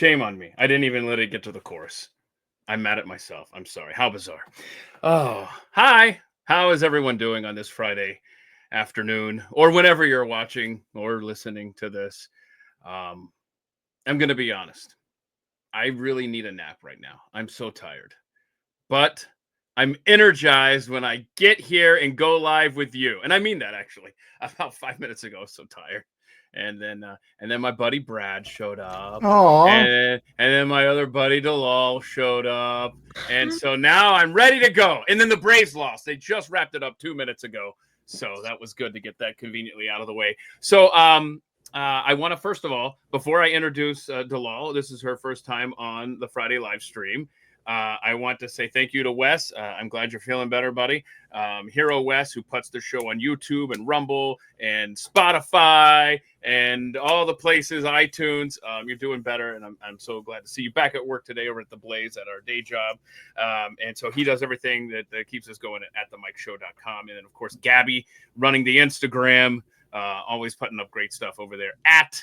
Shame on me. I didn't even let it get to the chorus. I'm mad at myself. I'm sorry. How bizarre. Oh, hi. How is everyone doing on this Friday afternoon or whenever you're watching or listening to this? Um, I'm going to be honest. I really need a nap right now. I'm so tired. But I'm energized when I get here and go live with you. And I mean that actually. About 5 minutes ago, I was so tired. And then my buddy Brad showed up. Aw. And then my other buddy Delal showed up. And so now I'm ready to go. And then the Braves lost. They just wrapped it up 2 minutes ago. So that was good to get that conveniently out of the way. So I want to, first of all, before I introduce Dalal, this is her first time on the Friday live stream. I want to say thank you to Wes. I'm glad you're feeling better, buddy. Hero Wes, who puts the show on YouTube and Rumble and Spotify and all the places, iTunes. You're doing better, and I'm so glad to see you back at work today over at the Blaze at our day job. And so he does everything that keeps us going at themikeshow.com. And then, of course, Gabby running the Instagram, always putting up great stuff over there at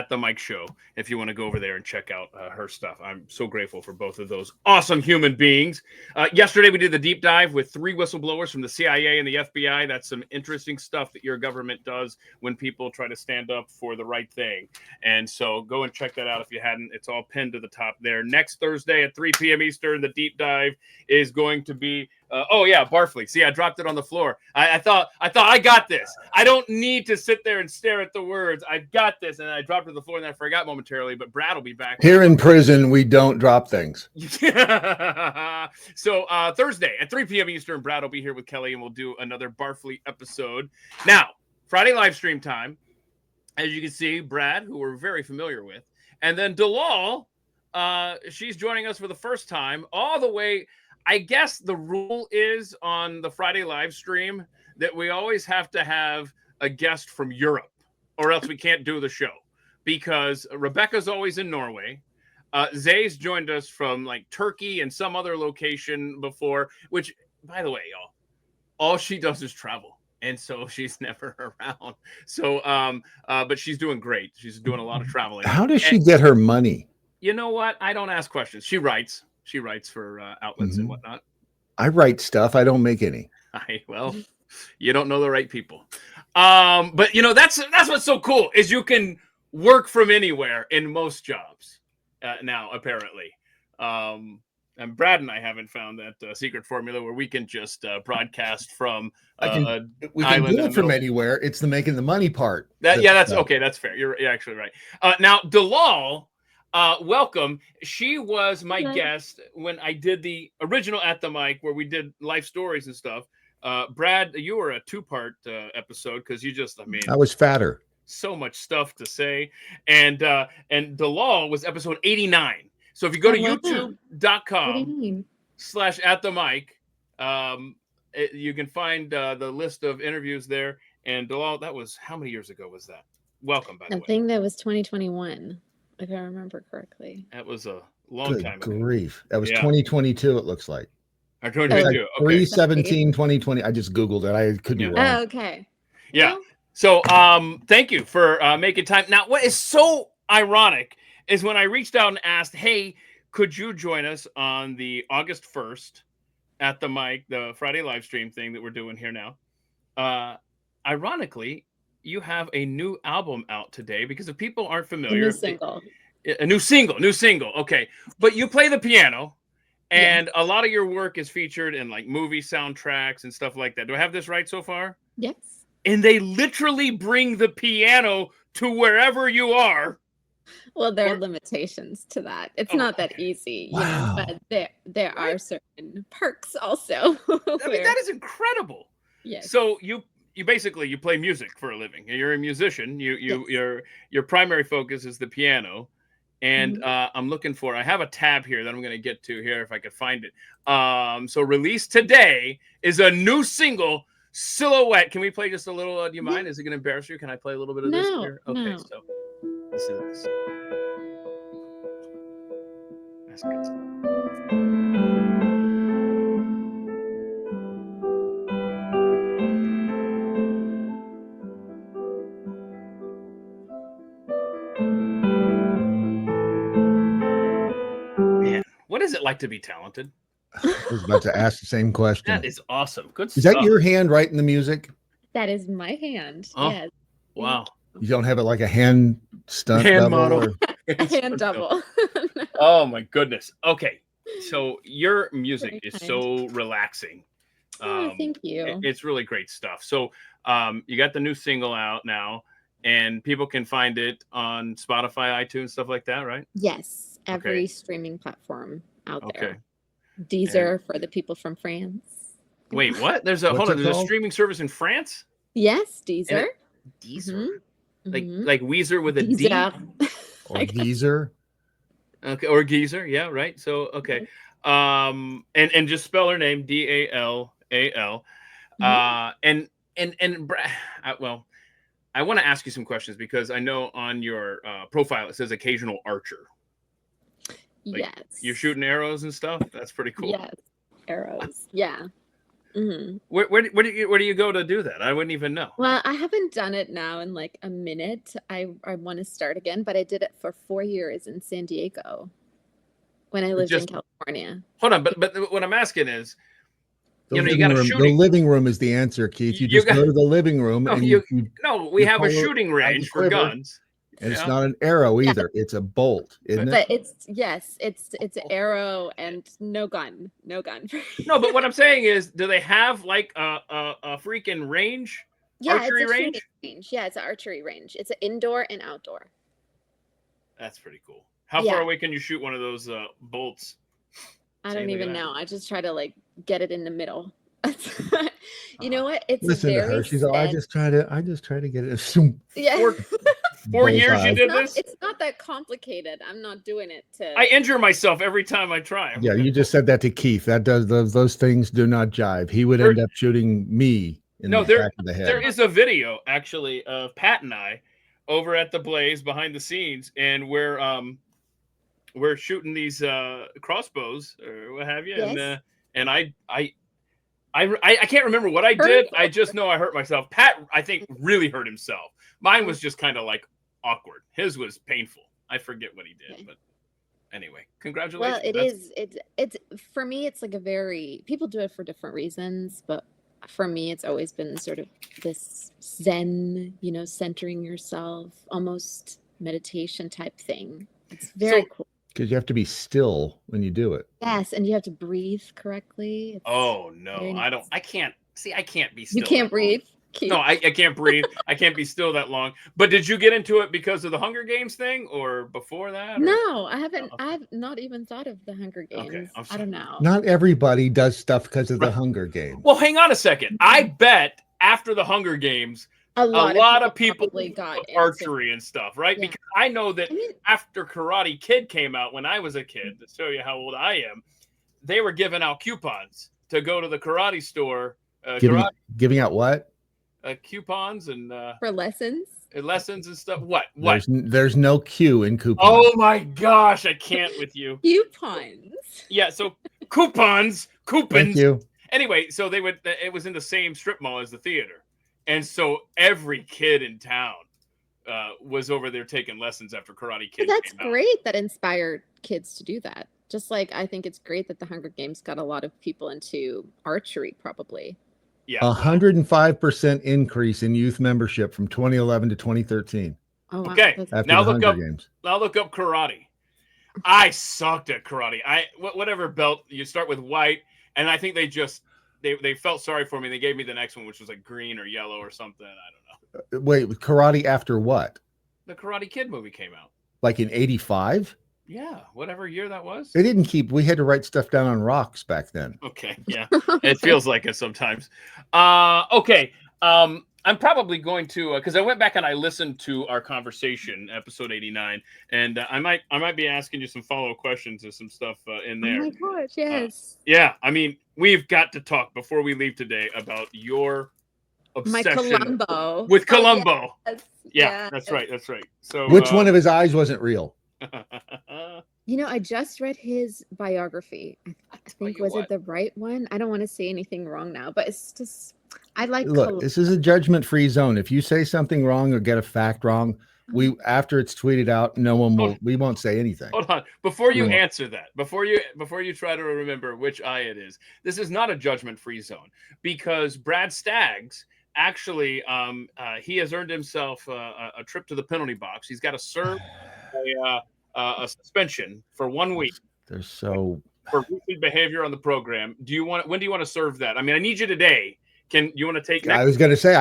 the Mike Show. If you want to go over there and check out her stuff, I'm so grateful for both of those awesome human beings. Yesterday, we did the deep dive with 3 whistleblowers from the CIA and the FBI. That's some interesting stuff that your government does when people try to stand up for the right thing. And so go and check that out if you hadn't. It's all pinned to the top there. Next Thursday at 3 p.m. Eastern, the deep dive is going to be Barfley. See, I dropped it on the floor. I thought I got this. I don't need to sit there and stare at the words. I've got this. And I dropped it to the floor and I forgot momentarily, but Brad will be back. Here in prison, we don't drop things. So Thursday at 3 p.m. Eastern, Brad will be here with Kelly and we'll do another Barfleet episode. Now, Friday live stream time. As you can see, Brad, who we're very familiar with, and then Delal, she's joining us for the first time all the way. I guess the rule is on the Friday live stream that we always have to have a guest from Europe or else we can't do the show because Rebecca's always in Norway. Zay's joined us from like Turkey and some other location before, which, by the way, y'all, all she does is travel. And so she's never around. So, but she's doing great. She's doing a lot of traveling. How does she get her money? You know what? I don't ask questions. She writes for outlets and whatnot. I write stuff. I don't make any. Well, you don't know the right people. But you know, that's what's so cool is you can work from anywhere in most jobs now, apparently. And Brad and I haven't found that secret formula where we can just broadcast from we can island do it from anywhere. It's the making the money part. That's okay. That's fair. You're actually right. Now, Delal, welcome. She was my guest when I did the original At the Mic where we did life stories and stuff. Brad, you were a 2-part episode because I was fatter. So much stuff to say. And Delal was episode 89. So if you go to youtube.com/atthemic, you can find the list of interviews there. And Delal, that was, how many years ago was that? Welcome, by the way. I think that was 2021, if I remember correctly. That was a long time ago. Grief. That was 2022, it looks like. 2022. Like 3/17/2020. I just Googled it. I could be wrong. Oh, okay. Yeah. So thank you for making time. Now, what is so ironic is when I reached out and asked, hey, could you join us on the August 1st at the mic, the Friday live stream thing that we're doing here now? Ironically, you have a new album out today because if people aren't familiar. A new single. Okay. But you play the piano and a lot of your work is featured in like movie soundtracks and stuff like that. Do I have this right so far? Yes. And they literally bring the piano to wherever you are. Well, there are limitations to that. It's not that easy, you know, but there are certain perks also. I mean, that is incredible. Yes. So you basically you play music for a living. You're a musician. Your primary focus is the piano. And I'm looking for, I have a tab here that I'm going to get to here if I could find it. So released today is a new single, Silhouette. Can we play just a little? Do you mind? Is it going to embarrass you? Can I play a little bit of this here? Okay, no. so this is this. That's good stuff. What is it like to be talented? I was about to ask the same question. That is awesome. Good Is stuff. that your hand writing the music? That is my hand. Oh, Yes. wow. You don't have it like a hand stunt Hand double? model. Or... A hand double. Oh my goodness. Okay. So your music Very is kind. so relaxing. Oh, thank you. It's really great stuff. So you got the new single out now, and people can find it on Spotify, iTunes, stuff like that, right? Yes, every Okay. streaming platform out Okay. there. Deezer for the people from France. Wait, what? There's a What's it there's a called? streaming service in France? Yes, Deezer. Deezer. Mhm. Like Weezer with a D? Deezer. Or geezer? Okay, or Geezer, yeah, right. So okay. And just spell her name Dalal. Well, I want to ask you some questions because I know on your profile it says occasional archer. Like, Yes. You're shooting arrows and stuff. That's pretty cool. Yes. Arrows. Yeah. Mm-hmm. Where do you go to do that? I wouldn't even know. Well, I haven't done it now in like a minute. I want to start again, but I did it for 4 years in San Diego when I lived in California. Hold on, but what I'm asking is, The you living got a room, shooting. the living room is the answer, Keith. You just go to the living room and we have a follow shooting range for quiver. guns. And it's not an arrow either. It's a bolt, isn't But it? it's an arrow and no gun. No gun. No, but what I'm saying is, do they have like a freaking range? Yeah, Archery it's a range? shooting range. Yeah, it's an archery range. It's an indoor and outdoor. That's pretty cool. How far away can you shoot one of those bolts? I don't even know. I just try to like get it in the middle. You know what? It's Listen to her. She's all, I just try to get it. Yeah. 4 years you did this? It's not that complicated. I'm not doing it to. I injure myself every time I try. Yeah, you just said that to Keith. That does those things do not jive. He would end up shooting me in the back of the head. There is a video actually of Pat and I over at the Blaze behind the scenes, and we're shooting these crossbows or what have you, yes. and I can't remember what I did. I just know I hurt myself. Pat, I think, really hurt himself. Mine was just kind of like awkward. His was painful. I forget what he did, but anyway, congratulations. Well, it's for me, it's like people do it for different reasons, but for me, it's always been sort of this Zen, centering yourself, almost meditation type thing. It's very cool. Because you have to be still when you do it. Yes, and you have to breathe correctly. Oh no, I can't be still. You can't breathe. No, I can't breathe. I can't be still that long. But did you get into it because of the Hunger Games thing or before that? Or? No, I haven't. I've not even thought of the Hunger Games. Okay, I don't know. Not everybody does stuff because of the Hunger Games. Well, hang on a second. I bet after the Hunger Games, a lot of people got archery and stuff, right? Yeah. Because I know that after Karate Kid came out when I was a kid, to show you how old I am, they were giving out coupons to go to the karate store. Giving out what? Coupons and for lessons and stuff. What? There's no Q in coupons. Oh my gosh, I can't with you. Coupons. Yeah, so coupons. Thank you. Anyway, so it was in the same strip mall as the theater, and so every kid in town was over there taking lessons after Karate Kid. Well, that's great. That inspired kids to do that. Just like I think it's great that the Hunger Games got a lot of people into archery, probably. Yeah, 105% increase in youth membership from 2011 to 2013. Oh, wow. Okay, now look up Games. karate. I sucked at karate. Whatever belt you start with white, and I think they felt sorry for me. They gave me the next one, which was like green or yellow or something. I don't know. Wait, karate after what? The Karate Kid movie came out. Like in 85? Yeah, whatever year that was. They didn't we had to write stuff down on rocks back then. Okay, yeah. It feels like it sometimes. Okay. I'm probably going to because I went back and I listened to our conversation, episode 89, and I might be asking you some follow-up questions and some stuff in there. Oh my gosh, yes. Yeah, I mean, we've got to talk before we leave today about your obsession Columbo. with Columbo. Yes. Yeah, that's right. So which one of his eyes wasn't real? I just read his biography. I think it the right one? I don't want to say anything wrong now, but it's just I like. Look, this is a judgment-free zone. If you say something wrong or get a fact wrong, after it's tweeted out, no one will. We won't say anything. Hold on, before you answer that, before you try to remember which eye it is. This is not a judgment-free zone because Brad Staggs actually he has earned himself a trip to the penalty box. He's got to serve a suspension for 1 week. They're so for recent behavior on the program. When do you want to serve that? I mean, I need you today. Can you want to take? I was going to say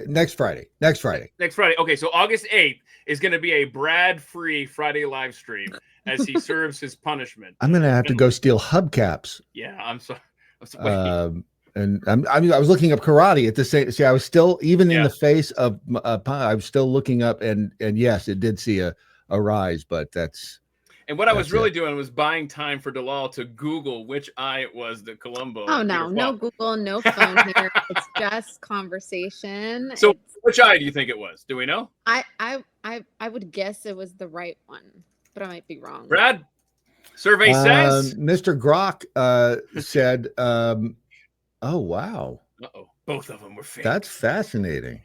next Friday. Next Friday. Okay, so August 8th is going to be a Brad-free Friday live stream as he serves his punishment. I'm going to have to go steal hubcaps. Yeah, I'm sorry. And I was looking up karate at the same. See, I was still even in the face of. I was still looking up, and yes, it did see a rise, but that's. And what I was really doing was buying time for Dalal to Google which eye it was that Columbo. Oh no, no Google, no phone here. It's just conversation. So which eye do you think it was? Do we know? I would guess it was the right one, but I might be wrong. Brad, survey says Mr. Grok said, "Oh wow, both of them were fake." That's fascinating.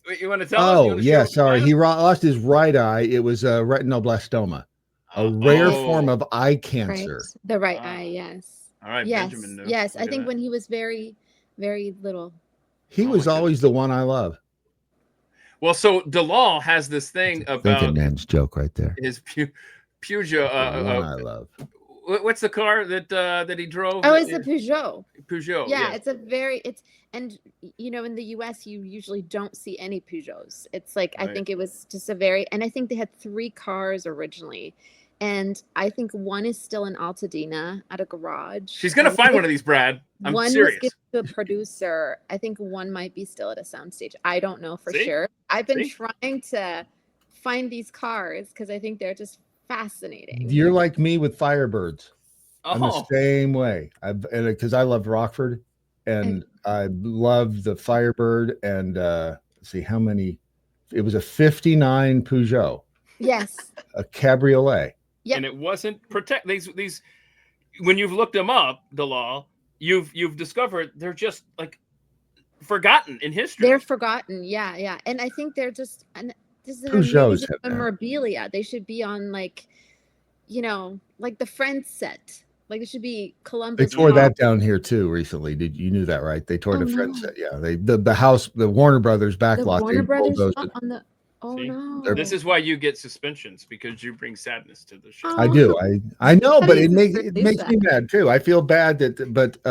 Wait, you want to tell us? Oh, yeah, sorry. He lost his right eye. It was retinoblastoma, a rare form of eye cancer. Right. The right eye, yes. All right, yes, Benjamin knows. yes. I think when he was very, very little. He was always the one I love. Well, so Delal has this thing about a man's joke right there. His Peugeot. I love. What's the car that he drove? Oh, it's a Peugeot. Peugeot. Yeah, it's and you know, in the US you usually don't see any Peugeots. It's like I think it was just and I think they had 3 cars originally. And I think one is still in Altadena at a garage. She's gonna find one of these, Brad. I'm serious. One was given to a producer. I think one might be still at a soundstage. I don't know for sure. I've been trying to find these cars because I think they're just fascinating. You're like me with Firebirds. I'm the same way. Because I loved Rockford, and I loved the Firebird. And let's see how many. It was a '59 Peugeot. Yes. A cabriolet. Yep. And it wasn't these. When you've looked them up, Dalal, you've discovered they're just like forgotten in history. They're forgotten. Yeah. And I think they're just. This is Peugeots memorabilia. They should be on like the Friends set. Like it should be Columbo. They tore that down here too recently. You knew that, right? They tore the Friends set. Yeah, the house, the Warner Brothers backlot. Warner Brothers on the. Oh See? no! This is why you get suspensions, because you bring sadness to the show. I do. I know, but it makes me mad too. I feel bad but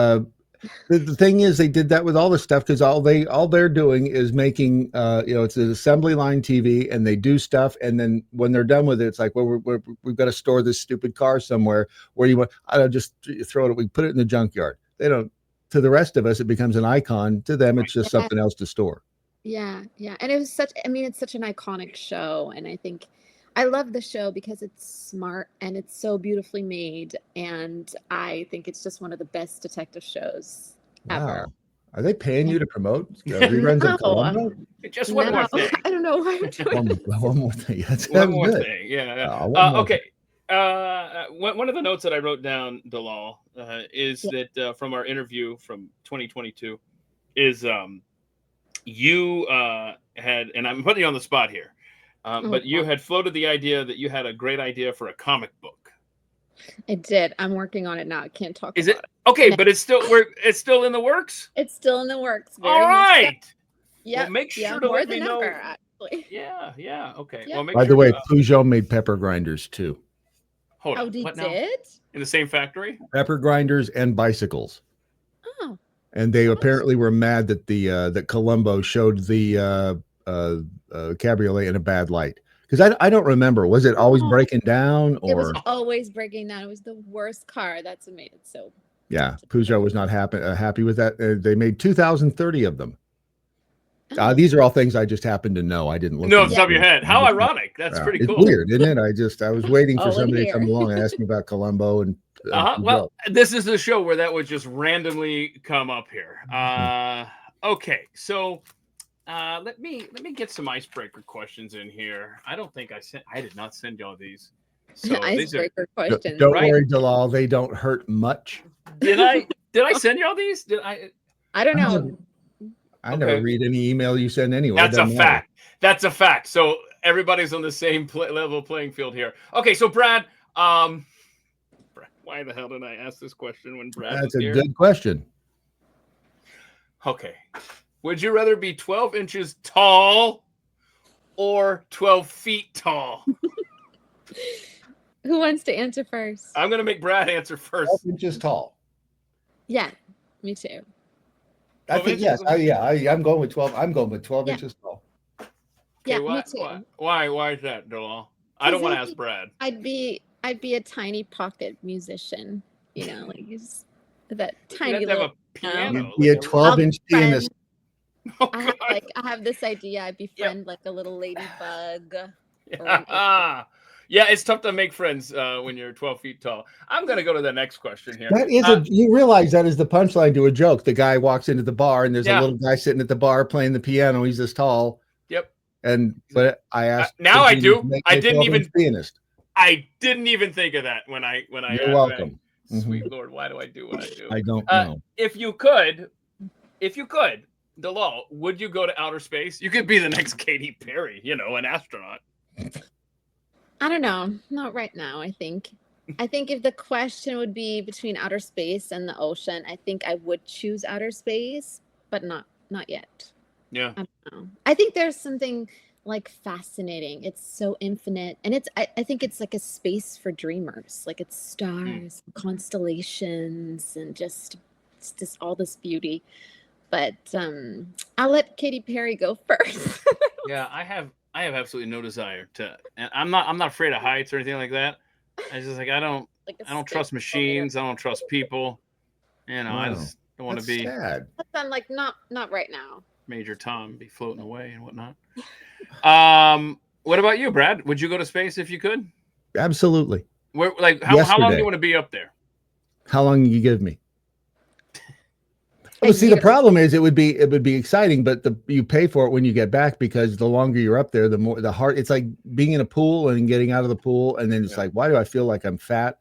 the thing is, they did that with all this stuff because all they're doing is making it's an assembly line TV, and they do stuff, and then when they're done with it, it's like, well, we've got to store this stupid car somewhere. Where you want? I don't just throw it. We put it in the junkyard. They don't. To the rest of us, it becomes an icon. To them, it's just something else to store. Yeah, and it was it's such an iconic show, and I think I love the show because it's smart and it's so beautifully made, and I think it's just one of the best detective shows ever. Are they paying you to promote reruns of Columbo? Just one more thing. I don't know why I'm doing one more thing. That's one more thing. Yeah. Okay. One of the notes that I wrote down, Dalal, is that from our interview from 2022 is you had, and I'm putting you on the spot here, but you had floated the idea that you had a great idea for a comic book. I did. I'm working on it now. I can't talk. Is it okay? But it's still in the works. It's still in the works. All right. Yeah. Well, make sure to let me know. Actually. Yeah. Okay. Yeah. Well, by the way, Peugeot made pepper grinders too. Hold on. Oh, they did? In the same factory? Pepper grinders and bicycles. Oh. And they apparently were mad that that Columbo showed the cabriolet in a bad light. Because I don't remember. Was it always breaking down? Or? It was always breaking down. It was the worst car. That's what made it so. Yeah, Peugeot was not happy with that. They made 2,030 of them. These are all things I just happened to know. I didn't look. No, off the top of your head. How ironic. That's pretty cool. It's weird, isn't it? I was waiting for somebody to come along and ask me about Columbo and. Well, this is the show where that would just randomly come up here. Okay, so let me get some icebreaker questions in here. I don't think I did not send y'all these. So icebreaker questions. Don't worry, Dalal. They don't hurt much. Did I send y'all these? I don't know. I never read any email you send anyway. That's a fact. That's a fact. So everybody's on the same level playing field here. Okay, so Brad, why the hell did I ask this question when Brad was here? That's a good question. Okay. Would you rather be 12 inches tall or 12 feet tall? Who wants to answer first? I'm going to make Brad answer first. 12 inches tall. Yeah, me too. I think, yes. I'm going with 12. I'm going with 12 inches tall. Yeah, me too. Why is that, Dalal? I don't want to ask Brad. I'd be a tiny pocket musician, you know, like just that tiny little piano. You'd be a 12-inch pianist. Oh, I have this idea. I'd befriend like a little ladybug. Yeah, it's tough to make friends when you're 12 feet tall. I'm going to go to the next question here. That is you realize that is the punchline to a joke. The guy walks into the bar and there's a little guy sitting at the bar playing the piano. He's this tall. Yep. But I asked. Now I do. I didn't even pianist. I didn't even think of that when I. You're welcome. Sweet Lord, why do I do what I do? I don't know. If you could, Delal, would you go to outer space? You could be the next Katy Perry, you know, an astronaut. I don't know. Not right now, I think. I think if the question would be between outer space and the ocean, I think I would choose outer space, but not yet. Yeah. I don't know. I think there's something like fascinating. It's so infinite. And I think it's like a space for dreamers. Like it's stars, constellations, and just all this beauty. But I'll let Katy Perry go first. Yeah, I have absolutely no desire to, and I'm not afraid of heights or anything like that. I just I don't trust machines. I don't trust people. You know, I just don't want to be sad. I'm like not right now. Major Tom be floating away and whatnot. What about you, Brad? Would you go to space if you could? Absolutely. How long do you want to be up there? How long you give me? Well, see, the problem is it would be exciting, but you pay for it when you get back, because the longer you're up there, the hard. It's like being in a pool and getting out of the pool, and then it's like, why do I feel like I'm fat?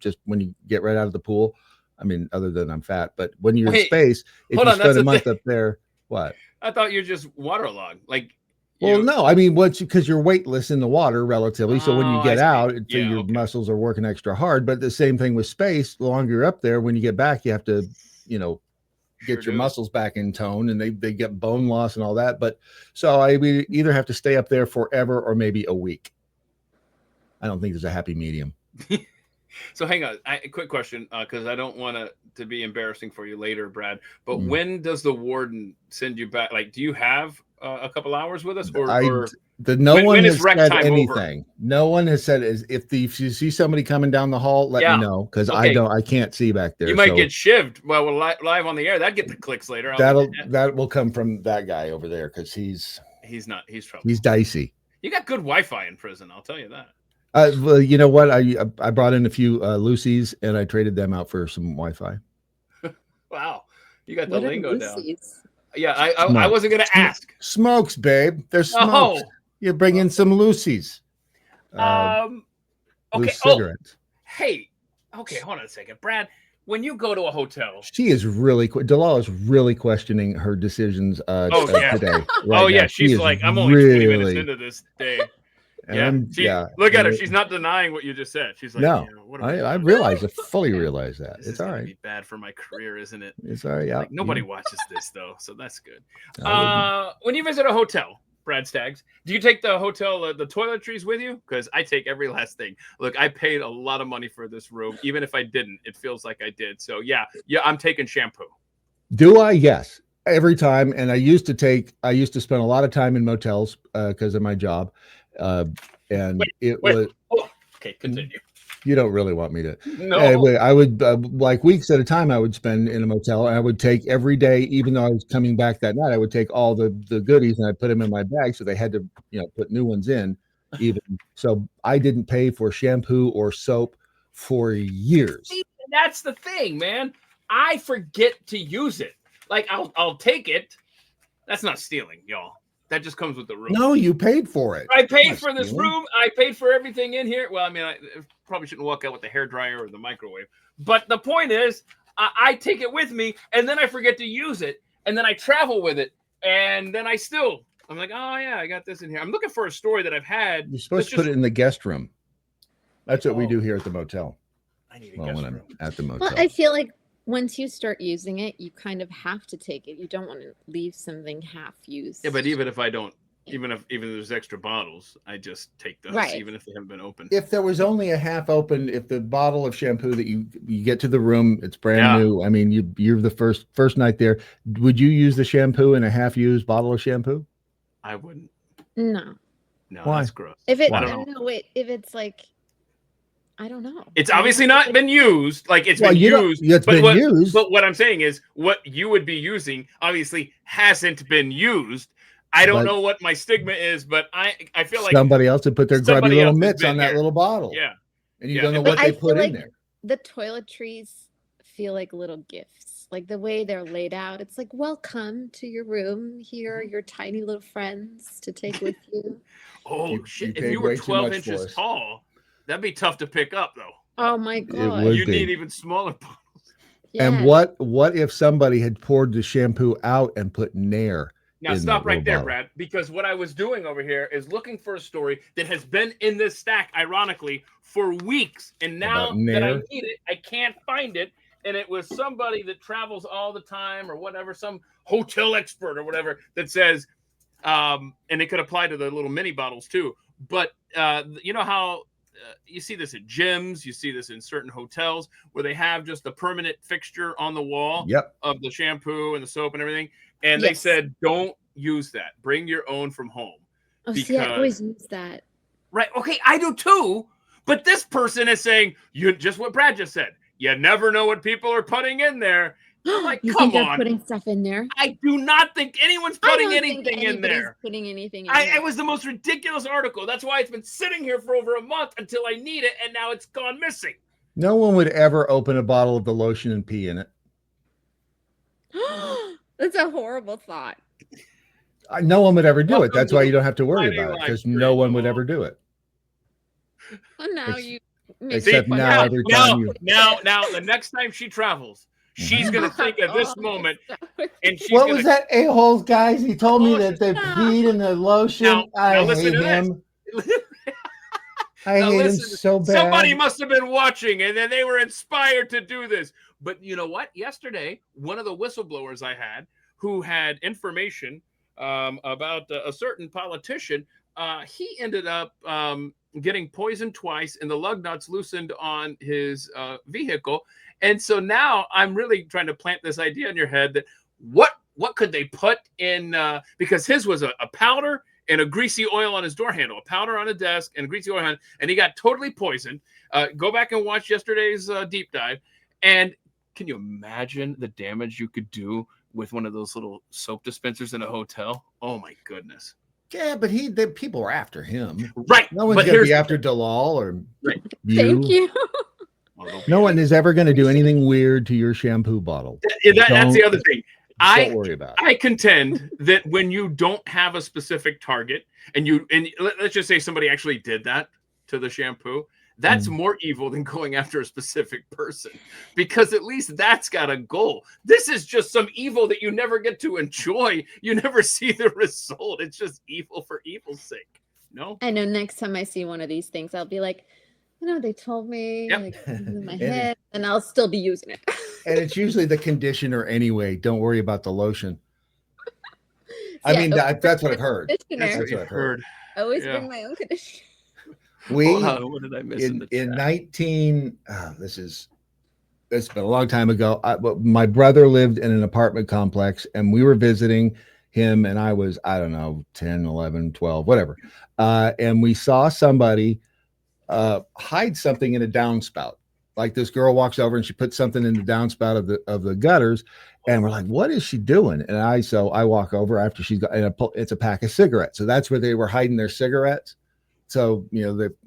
Just when you get right out of the pool. I mean, other than I'm fat, but when you're in space, if you spend a month up there, what? I thought you're just waterlogged. Well, no, I mean, because you're weightless in the water relatively. So when you get out, your muscles are working extra hard. But the same thing with space. The longer you're up there, when you get back, you have to, get your muscles back in tone, and they get bone loss and all that. But so we either have to stay up there forever or maybe a week. I don't think there's a happy medium. So hang on, a quick question, because I don't want to be embarrassing for you later, Brad. But when does the warden send you back? Like, do you have a couple hours with us, no one has said anything. No one has said if you see somebody coming down the hall, let me know, because I can't see back there. You might get shivved while we're live on the air. That'd get the clicks later. That will come from that guy over there, because he's trouble. He's dicey. You got good Wi-Fi in prison, I'll tell you that. Well, you know what? I brought in a few Lucy's and I traded them out for some Wi-Fi. Wow, you got the lingo down. Yeah, I wasn't going to ask. Smokes, babe. There's smokes. You bring in some Lucy's. Okay. Cigarettes. Hey, okay, hold on a second, Brad. When you go to a hotel, she is really Dalal is really questioning her decisions today. She's like, I'm only 20 minutes into this day. Look at her. She's not denying what you just said. She's like, no, I realize. I fully realize that. It's all right. Be bad for my career, isn't it? It's all right. Yeah. Nobody watches this though, so that's good. When you visit a hotel, Brad Staggs, do you take the hotel the toiletries with you? Because I take every last thing. Look, I paid a lot of money for this room. Even if I didn't, it feels like I did. So yeah, I'm taking shampoo. Do I? Yes, every time. And I used to spend a lot of time in motels because of my job. Okay, continue. You don't really want me to. No. I would like weeks at a time I would spend in a motel, and I would take every day, even though I was coming back that night, I would take all the goodies and I'd put them in my bag, so they had to put new ones in. Even so, I didn't pay for shampoo or soap for years. See, that's the thing, man. I forget to use it. Like I'll take it. That's not stealing, y'all. That just comes with the room. No, you paid for it. I paid for this room. I paid for everything in here. Well, I mean, I probably shouldn't walk out with the hairdryer or the microwave. But the point is, I take it with me, and then I forget to use it, and then I travel with it, And then I'm like, oh yeah, I got this in here. I'm looking for a story that I've had. You're supposed to put it in the guest room. That's what we do here at the motel. I need a guest room. I'm at the motel. Well, I feel like once you start using it, you kind of have to take it. You don't want to leave something half used. Yeah, but even if I don't, even if there's extra bottles, I just take those, even if they haven't been opened. If there was only a half open, if the bottle of shampoo that you get to the room, it's brand new. I mean, you're the first night there. Would you use the shampoo in a half used bottle of shampoo? I wouldn't. No. Why? That's gross. If it, I don't know. If it's like, I don't know. It's obviously not been used. Like it's been used. It's been used. But what I'm saying is, what you would be using obviously hasn't been used. I don't know what my stigma is, but I feel like somebody else would put their grubby little mitts on that little bottle. Yeah. And you don't know what they put in there. The toiletries feel like little gifts. Like the way they're laid out. It's like, welcome to your room. Here are your tiny little friends to take with you. Shit. If you were 12 inches tall, that'd be tough to pick up, though. Oh, my God. You need even smaller bottles. Yeah. And what if somebody had poured the shampoo out and put Nair? Now stop right there, Brad, because what I was doing over here is looking for a story that has been in this stack, ironically, for weeks. And now that I need it, I can't find it. And it was somebody that travels all the time or whatever, some hotel expert or whatever that says, and it could apply to the little mini bottles too. But you know how you see this at gyms, you see this in certain hotels where they have just a permanent fixture on the wall of the shampoo and the soap and everything. And they said, don't use that. Bring your own from home. Oh, see, I always use that. Right. Okay, I do too. But this person is saying, just what Brad just said. You never know what people are putting in there. I'm like, you come think on. They're putting stuff in there? I do not think anyone's putting anything in there. Putting anything in there. It was the most ridiculous article. That's why it's been sitting here for over a month until I need it, and now it's gone missing. No one would ever open a bottle of the lotion and pee in it. That's a horrible thought. No one would ever do it. That's why you don't have to worry about it, because no one would ever do it. Well, now Except now, every time now, the next time she travels, she's gonna think of this moment, and she's what was that a-holes, guys? He told me that they peed in the lotion. I hate him. I hate him so bad. Somebody must have been watching, and then they were inspired to do this. But you know what? Yesterday, one of the whistleblowers I had, who had information about a certain politician, he ended up getting poisoned twice, and the lug nuts loosened on his vehicle. And so now I'm really trying to plant this idea in your head that what could they put in? Because his was a powder and a greasy oil on his door handle, a powder on a desk and a greasy oil handle, and he got totally poisoned. Go back and watch yesterday's deep dive. And can you imagine the damage you could do with one of those little soap dispensers in a hotel? Oh my goodness. Yeah, but the people are after him. Right. No one's going to be after Dalal or you. Thank you. No one is ever going to do anything weird to your shampoo bottle. That's the other thing. Don't worry about it. I contend that when you don't have a specific target and let's just say somebody actually did that to the shampoo, that's more evil than going after a specific person, because at least that's got a goal. This is just some evil that you never get to enjoy. You never see the result. It's just evil for evil's sake. No? I know next time I see one of these things, I'll be like, they told me in my head, and I'll still be using it. And it's usually the conditioner anyway. Don't worry about the lotion. I mean, that's what I've heard. That's what I've heard. I always bring my own conditioner. What did I miss in 19? This has been a long time ago. My brother lived in an apartment complex, and we were visiting him, and I was, I don't know, 10, 11, 12, whatever. And we saw somebody hide something in a downspout. Like this girl walks over and she puts something in the downspout of the gutters, and we're like, "What is she doing?" And I walk over after she's got, and it's a pack of cigarettes. So that's where they were hiding their cigarettes. So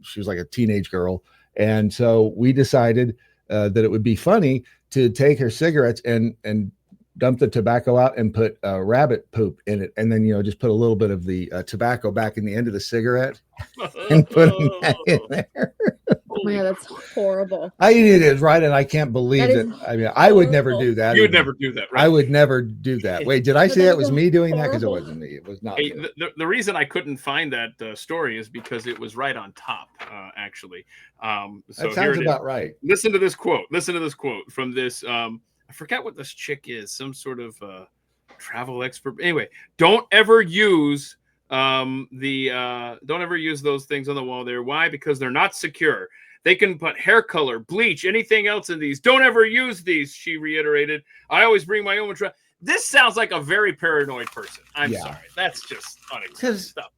she was like a teenage girl, and so we decided that it would be funny to take her cigarettes and dump the tobacco out and put rabbit poop in it, and then just put a little bit of the tobacco back in the end of the cigarette and put them back in there. Holy God, that's horrible. It is right, and I can't believe That is that. I mean, I would never horrible. do that. You would even. never do that, right? I would never do that. Wait, did I But say that that is was me doing that? Because it horrible. wasn't me. It was not Hey, me. the reason I couldn't find that story is because it was right on top, actually. So That here sounds it is. about right. Listen to this quote. Listen to this quote from this. I forget what this chick is. Some sort of travel expert. Anyway, don't ever use don't ever use those things on the wall there. Why? Because they're not secure. They can put hair color, bleach, anything else in these. Don't ever use these, she reiterated. I always bring my own. This sounds like a very paranoid person. I'm sorry. That's just unacceptable stuff.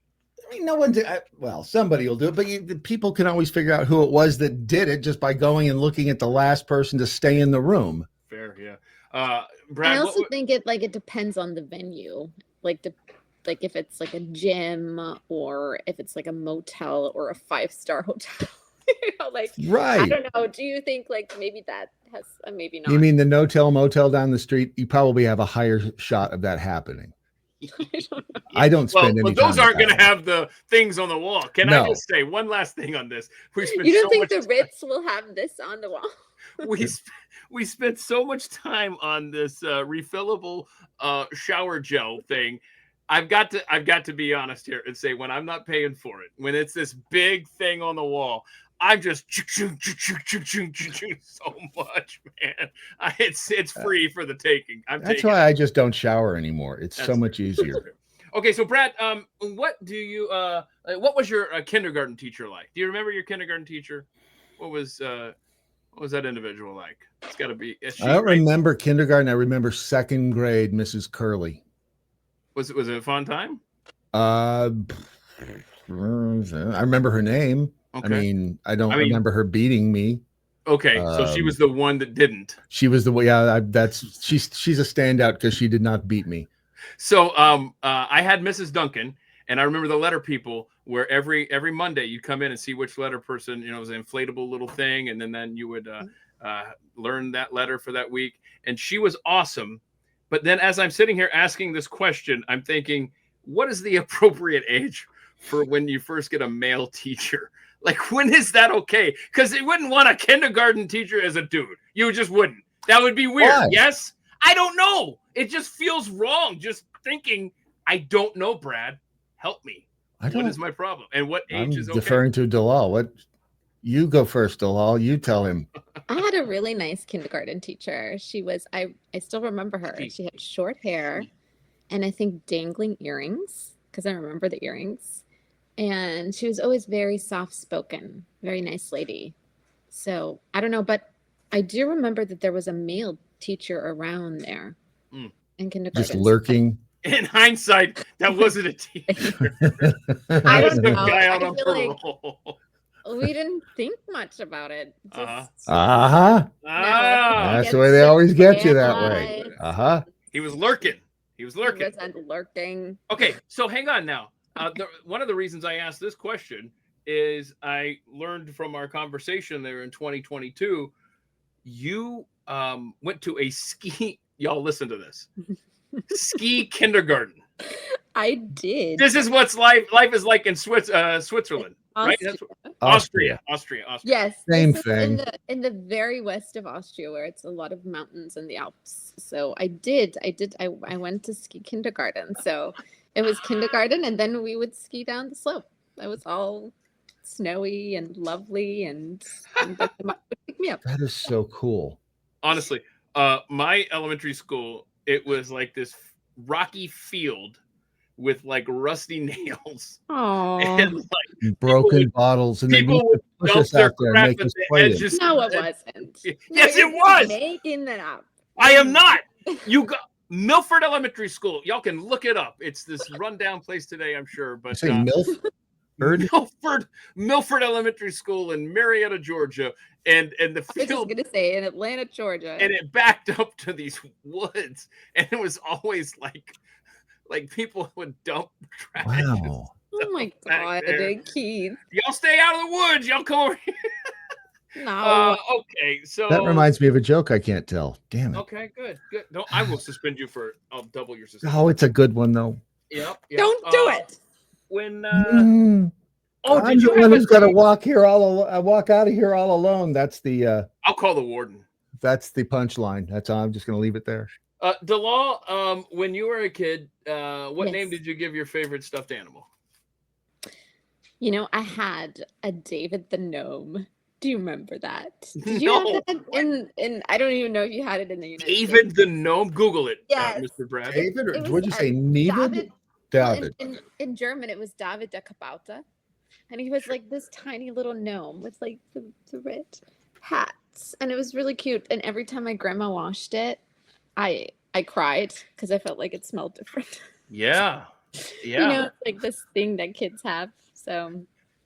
I mean, no one did. Well, somebody will do it, but the people can always figure out who it was that did it just by going and looking at the last person to stay in the room. Fair, yeah. Brad, I also think it depends on the venue, like if it's like a gym or if it's like a motel or a 5-star hotel. Right. I don't know. Do you think like maybe that has maybe not? You mean the no-tell motel down the street? You probably have a higher shot of that happening. I don't spend any time. Those aren't going to have the things on the wall. Can I just say one last thing on this? You don't think the Ritz will have this on the wall? we spent so much time on this refillable shower gel thing. I've got to be honest here and say when I'm not paying for it, when it's this big thing on the wall, I'm just so much, man. It's free for the taking. That's why I just don't shower anymore. It's so much easier. Okay, so Brad, what do you what was your kindergarten teacher like? Do you remember your kindergarten teacher? What was that individual like? It's got to be. I don't remember kindergarten. I remember second grade, Mrs. Curley. Was it a fun time? I remember her name. Okay. I mean, I don't remember her beating me. Okay, so she was the one that didn't. She was the one. Yeah, she's a standout because she did not beat me. So I had Mrs. Duncan, and I remember the letter people where every Monday you'd come in and see which letter person, was an inflatable little thing, and then you would learn that letter for that week. And she was awesome. But then as I'm sitting here asking this question, I'm thinking, what is the appropriate age for when you first get a male teacher? Like, when is that okay? Because they wouldn't want a kindergarten teacher as a dude. You just wouldn't. That would be weird. Why? Yes? I don't know. It just feels wrong just thinking, I don't know, Brad. Help me. What is my problem? And what age is okay? I'm deferring to Dalal. What? You go first, Dalal. You tell him. I had a really nice kindergarten teacher. She was, I still remember her. She had short hair and I think dangling earrings, because I remember the earrings. And she was always very soft-spoken, very nice lady. So I don't know, but I do remember that there was a male teacher around there in kindergarten. Just lurking. In hindsight, that wasn't a teacher. I don't know. Guy out on parole. We didn't think much about it. That's the way they always get you that way. He was lurking. He was lurking. Okay, so hang on now. One of the reasons I asked this question is I learned from our conversation there in 2022, you went to a ski. Y'all listen to this. Ski kindergarten. I did. This is what's life is like in Switzerland. Right? Austria. Yes. Same thing. In the very west of Austria, where it's a lot of mountains and the Alps. So I went to ski kindergarten. So it was kindergarten, and then we would ski down the slope. That was all snowy and lovely, and would pick me up. That is so cool. Honestly, my elementary school, it was like this rocky field with like rusty nails and like broken bottles, and people would push us out there and make us play it. No, it wasn't. Yes, it was. Making that up. I am not. You got Milford Elementary School. Y'all can look it up. It's this rundown place today, I'm sure. But Milford Elementary School in Marietta, Georgia, and the field. I was going to say in Atlanta, Georgia, and it backed up to these woods, and it was always like people would dump trash. Wow. Oh my God, Keith. Y'all stay out of the woods. Y'all come over here. No. Okay, so that reminds me of a joke I can't tell. Damn it. Okay, good. No, I will suspend you I'll double your suspension. Oh, it's a good one though. Yep. Don't do it. When Oh, I'm the one who's got to walk here walk out of here all alone. That's the I'll call the warden. That's the punchline. That's all. I'm just going to leave it there. Dalal, when you were a kid, what Yes. name did you give your favorite stuffed animal? You know, I had a David the Gnome. Do you remember that? Did you No. have that in I don't even know if you had it in the United States. David the Gnome. Google it, Yes. Mr. Brad. David, or It was, what'd you say? David? David. Well, in German, it was David the Kabauter. And he was like this tiny little gnome with like the red hats. And it was really cute. And every time my grandma washed it, I cried because I felt like it smelled different. Yeah. Yeah. You know, it's like this thing that kids have. So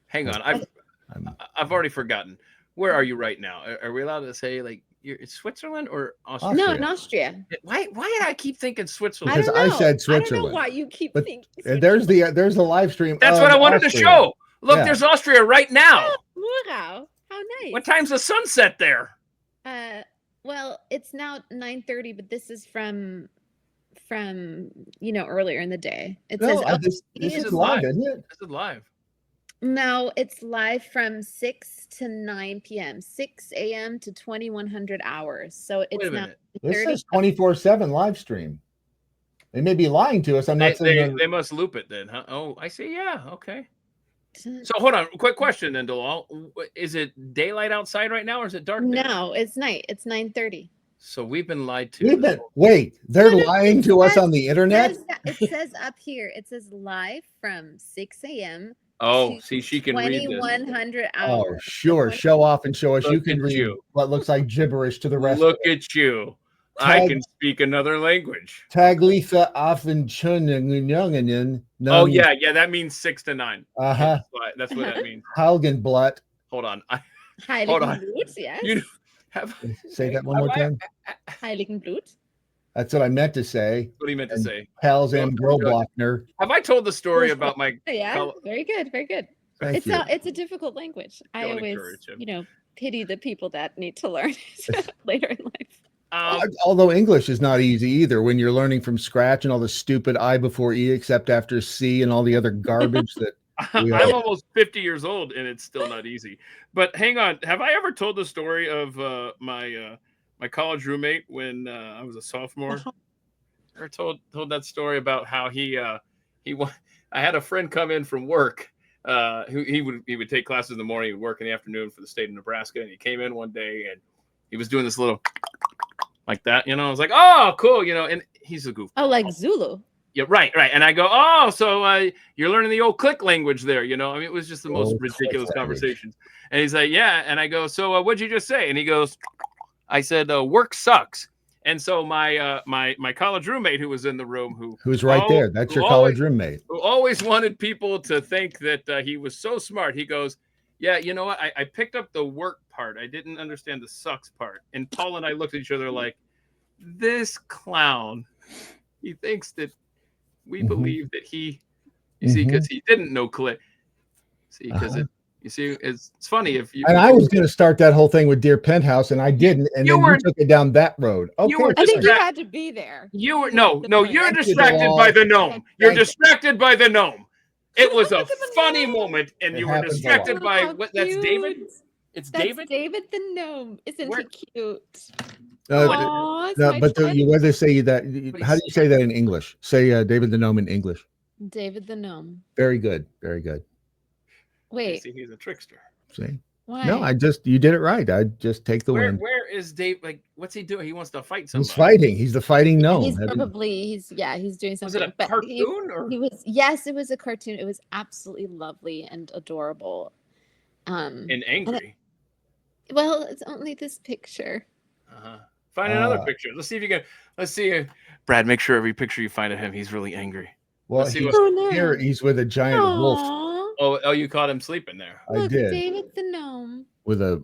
hang on. I've already forgotten. Where are you right now? Are we allowed to say like it's Switzerland or Austria? No, in Austria. Why did I keep thinking Switzerland? Because I said Switzerland. I don't know why you keep thinking. There's the live stream. That's what I wanted to show. Look, Yeah. There's Austria right now. Oh, wow. How nice. What time's the sunset there? Well, it's now 9:30, but this is from earlier in the day. It says this is live, isn't it? This is live. No, it's live from 6 to 9 p.m. 6 a.m. to 2100 hours. So it's Wait a now minute. This 30. is 24/7 live stream. They may be lying to us. I'm not saying They must loop it then, huh? Oh, I see. Yeah, okay. So hold on, quick question then, Dalal. Is it daylight outside right now, or is it dark? No, it's night. It's 9:30. So we've been lied to. Wait, they're lying to us on the internet. It says up here. It says live from 6 a.m. Oh, see, she can read this. 2100 hours. Oh, sure. Show off and show us. Look You can at read you. what looks like gibberish to the rest. Look at you. I can speak another language. Taglifa Affenchungen. Oh yeah, that means 6 to 9. Uh-huh. That's what that means. Halgenblatt. Hold on. Hold on. Blut, yes. You have say that one more time. Heiligenblut. That's what I meant to say. What he meant to say. Pals and Groblochner. Have I told the story about my? Yeah, very good, very good. Thank you. It's a difficult language. I always, pity the people that need to learn it later in life. Although English is not easy either when you're learning from scratch and all the stupid I before E except after C and all the other garbage that I'm almost 50 years old and it's still not easy. But hang on, have I ever told the story of my college roommate when I was a sophomore? I told that story about how I had a friend come in from work. Who he would take classes in the morning, he would work in the afternoon for the state of Nebraska, and he came in one day and he was doing this little like that, I was like, oh, cool, and he's a goofball. Oh, like Zulu. Yeah, right. And I go, oh, so you're learning the old click language there, it was just the most ridiculous conversations. And he's like, yeah. And I go, so what'd you just say? And he goes, I said, work sucks. And so my college roommate who was in the room, who's right there, that's your college roommate, who always wanted people to think that he was so smart. He goes, yeah, you know what? I picked up the work part. I didn't understand the sucks part. And Paul and I looked at each other like, this clown, he thinks that we believe that see, because he didn't know click. See, because it's funny if you. And I was going to start that whole thing with Dear Penthouse, and I didn't, and then you took it down that road. Okay, I think you had to be there. You're distracted by the gnome. You're distracted by the gnome. It was a funny moment, and you were distracted by what? That's David. It's David. David the gnome. Isn't he cute? But you whether say that. How do you say that in English? Say David the Gnome in English. David the Gnome. Very good. Very good. Wait. See, he's a trickster. See? Why? No, you did it right. I just take the win. Where is Dave? Like, what's he doing? He wants to fight somebody. He's fighting. He's the fighting gnome. He's doing something. Was it a cartoon? He was. Yes, it was a cartoon. It was absolutely lovely and adorable. And angry. Well, it's only this picture. Find another picture. Let's see if you can. Let's see. Brad, make sure every picture you find of him, he's really angry. Well, here he's with a giant wolf. Oh, you caught him sleeping there. I did. David the Gnome.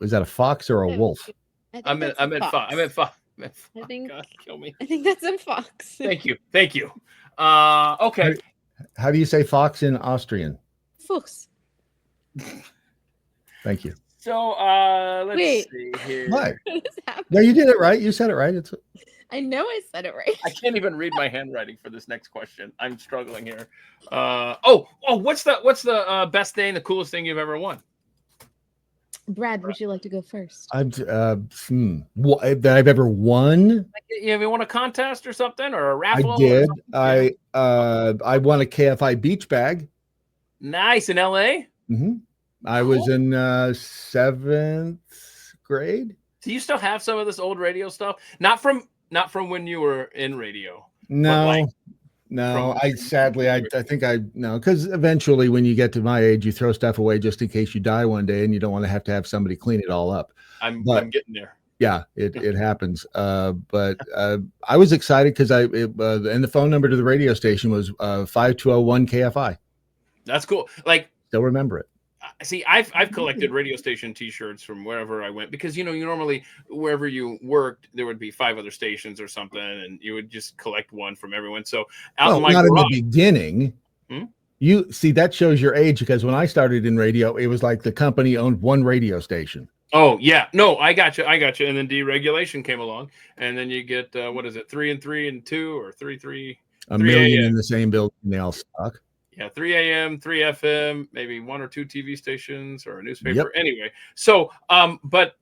Is that a fox or a wolf? I meant fox. I think. God, kill me. I think that's a fox. Thank you. Okay. How do you say fox in Austrian? Fuchs. Thank you. So let's see here. What? No, you did it right. You said it right. I know I said it right. I can't even read my handwriting for this next question. I'm struggling here. What's the best thing, the coolest thing you've ever won? Brad, would you like to go first? That I've ever won. Like, have you won a contest or something, or a raffle? I did. I won a KFI beach bag. Nice, in LA. Mm-hmm. I was in 7th grade. Do you still have some of this old radio stuff? Not from when you were in radio. No, sadly, I think because eventually when you get to my age, you throw stuff away just in case you die one day and you don't want to have somebody clean it all up. I'm getting there. Yeah, it happens. But I was excited because and the phone number to the radio station was 5201 KFI. That's cool. Like, still remember it. See, I've collected radio station T-shirts from wherever I went because you normally wherever you worked there would be 5 other stations or something, and you would just collect one from everyone. So in the beginning. You see, that shows your age because when I started in radio, it was like the company owned one radio station. Oh yeah, no, I got you. And then deregulation came along, and then you get 3 and 3 and 2 or 3 3. A million in the same building. They all suck. Yeah, 3 a.m., 3 FM, maybe 1 or 2 TV stations or a newspaper. Yep. Anyway, so but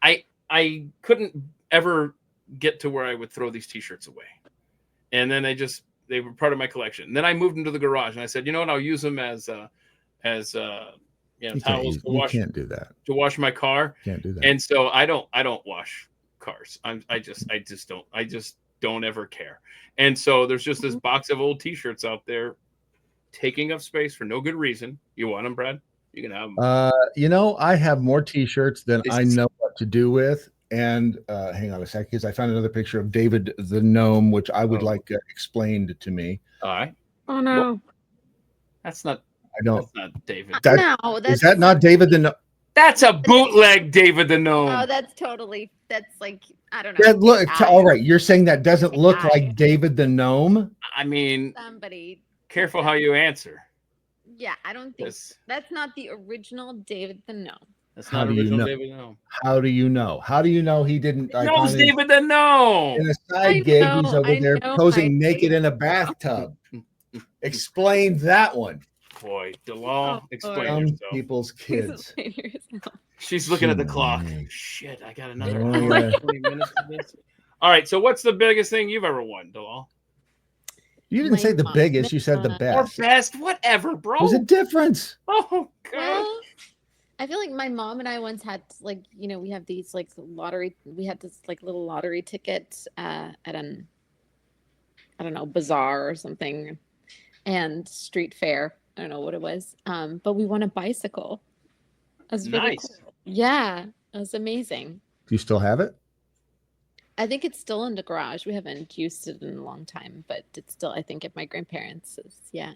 I couldn't ever get to where I would throw these T-shirts away, and then they were part of my collection. And then I moved into the garage, and I said, you know what, I'll use them as towels to wash. You can't do that. To wash my car. Can't do that. And so I don't wash cars. I just don't ever care. And so there's just this box of old T-shirts out there, taking up space for no good reason. You want them, Brad? You can have them. I have more T-shirts than I know what to do with. And hang on a second, because I found another picture of David the Gnome, which I would like explained to me. All right. Oh no, well, that's not. That's not David. Is that not David the Gnome? That's a bootleg David the Gnome. Oh, that's like, I don't know. Look, all right, you're saying that doesn't look like David the Gnome? I mean, somebody. Careful how you answer. Yeah, I don't think that's not the original David the Gnome. That's not original David the Gnome. How do you know? How do you know he didn't? Knows David the Gnome. In a side gig, he's over there posing naked in a bathtub. Explain that one. Boy, Delal, explain yourself. People's kids. She's looking at the clock. Shit, I got another 20 minutes of this. All right, so what's the biggest thing you've ever won, Delal? You didn't say the biggest. You said the best. Or best, whatever, bro. There's a difference. Oh, God. Well, I feel like my mom and I once had, we have these, lottery. We had this, little lottery ticket at an, I don't know, bazaar or something, and street fair. I don't know what it was. But we won a bicycle. It was really cool. Yeah, it was amazing. Do you still have it? I think it's still in the garage. We haven't used it in a long time, but it's still, I think, at my grandparents'. Yeah.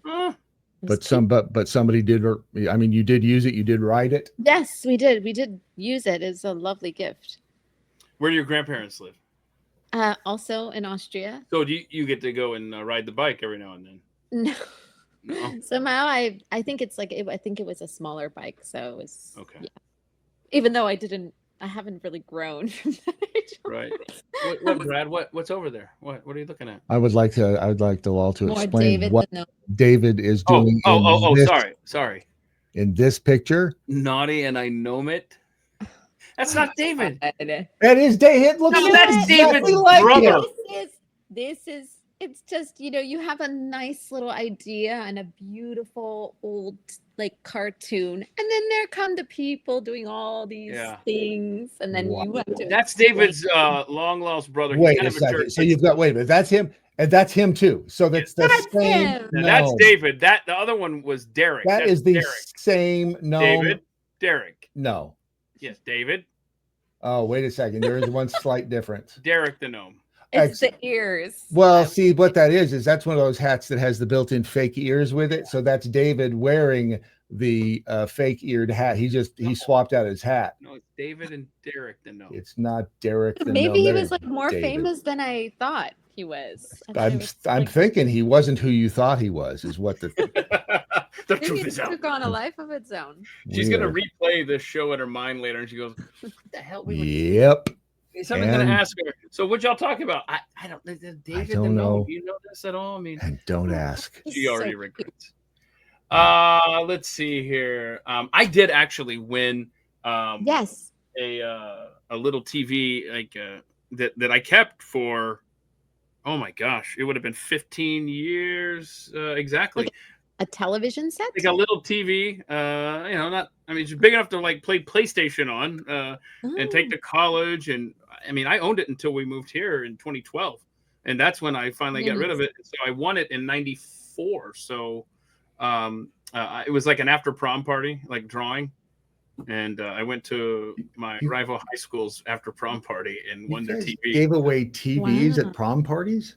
But somebody did. I mean, you did use it. You did ride it. Yes, we did. We did use it. It's a lovely gift. Where do your grandparents live? Also in Austria. So do you get to go and ride the bike every now and then? No. Somehow I think it's I think it was a smaller bike, so it was okay. Yeah. Even though I haven't really grown from that age. Right. What Brad? What's over there? What are you looking at? I would like Dalal to more explain David what David is doing. Sorry. In this picture, naughty, and I know it. That's not David. That is David. Look, no, that's David's brother. This is. It's just, you have a nice little idea and a beautiful old cartoon, and then there come the people doing all these things, and then you have to. That's David's long lost brother. Wait a second. So you've got that's him, and that's him too. So that's the same. No. That's David. The other one was Derek. That's is the Derek. Same gnome. Derek. No. Yes, David. Oh, wait a second. There is one slight difference. Derek the gnome. It's the ears. Well, see what that is that's one of those hats that has the built-in fake ears with it. So that's David wearing the fake eared hat. He swapped out his hat. No, it's David and Derek the Gnome. It's not Derek the Gnome. Maybe he was more famous than I thought he was. I'm thinking he wasn't who you thought he was. Is what the truth is out. Took on a life of its own. She's gonna replay this show in her mind later, and she goes, "What the hell?" Yep. So I'm going to ask her. So what y'all talk about? I don't. David the Gnome. Do you know this at all? I mean, and don't ask. She already regrets. Let's see here. I did actually win. Yes. A little TV like that I kept for. Oh my gosh! It would have been 15 years exactly. Like a television set, like a little TV. Not. I mean, it's big enough to like play PlayStation on and take to college. And I mean, I owned it until we moved here in 2012, and that's when I finally got rid of it. So I won it in '94. So it was like an after prom party, like drawing. And I went to my rival high school's after prom party and won their TV. Gave away TVs at prom parties?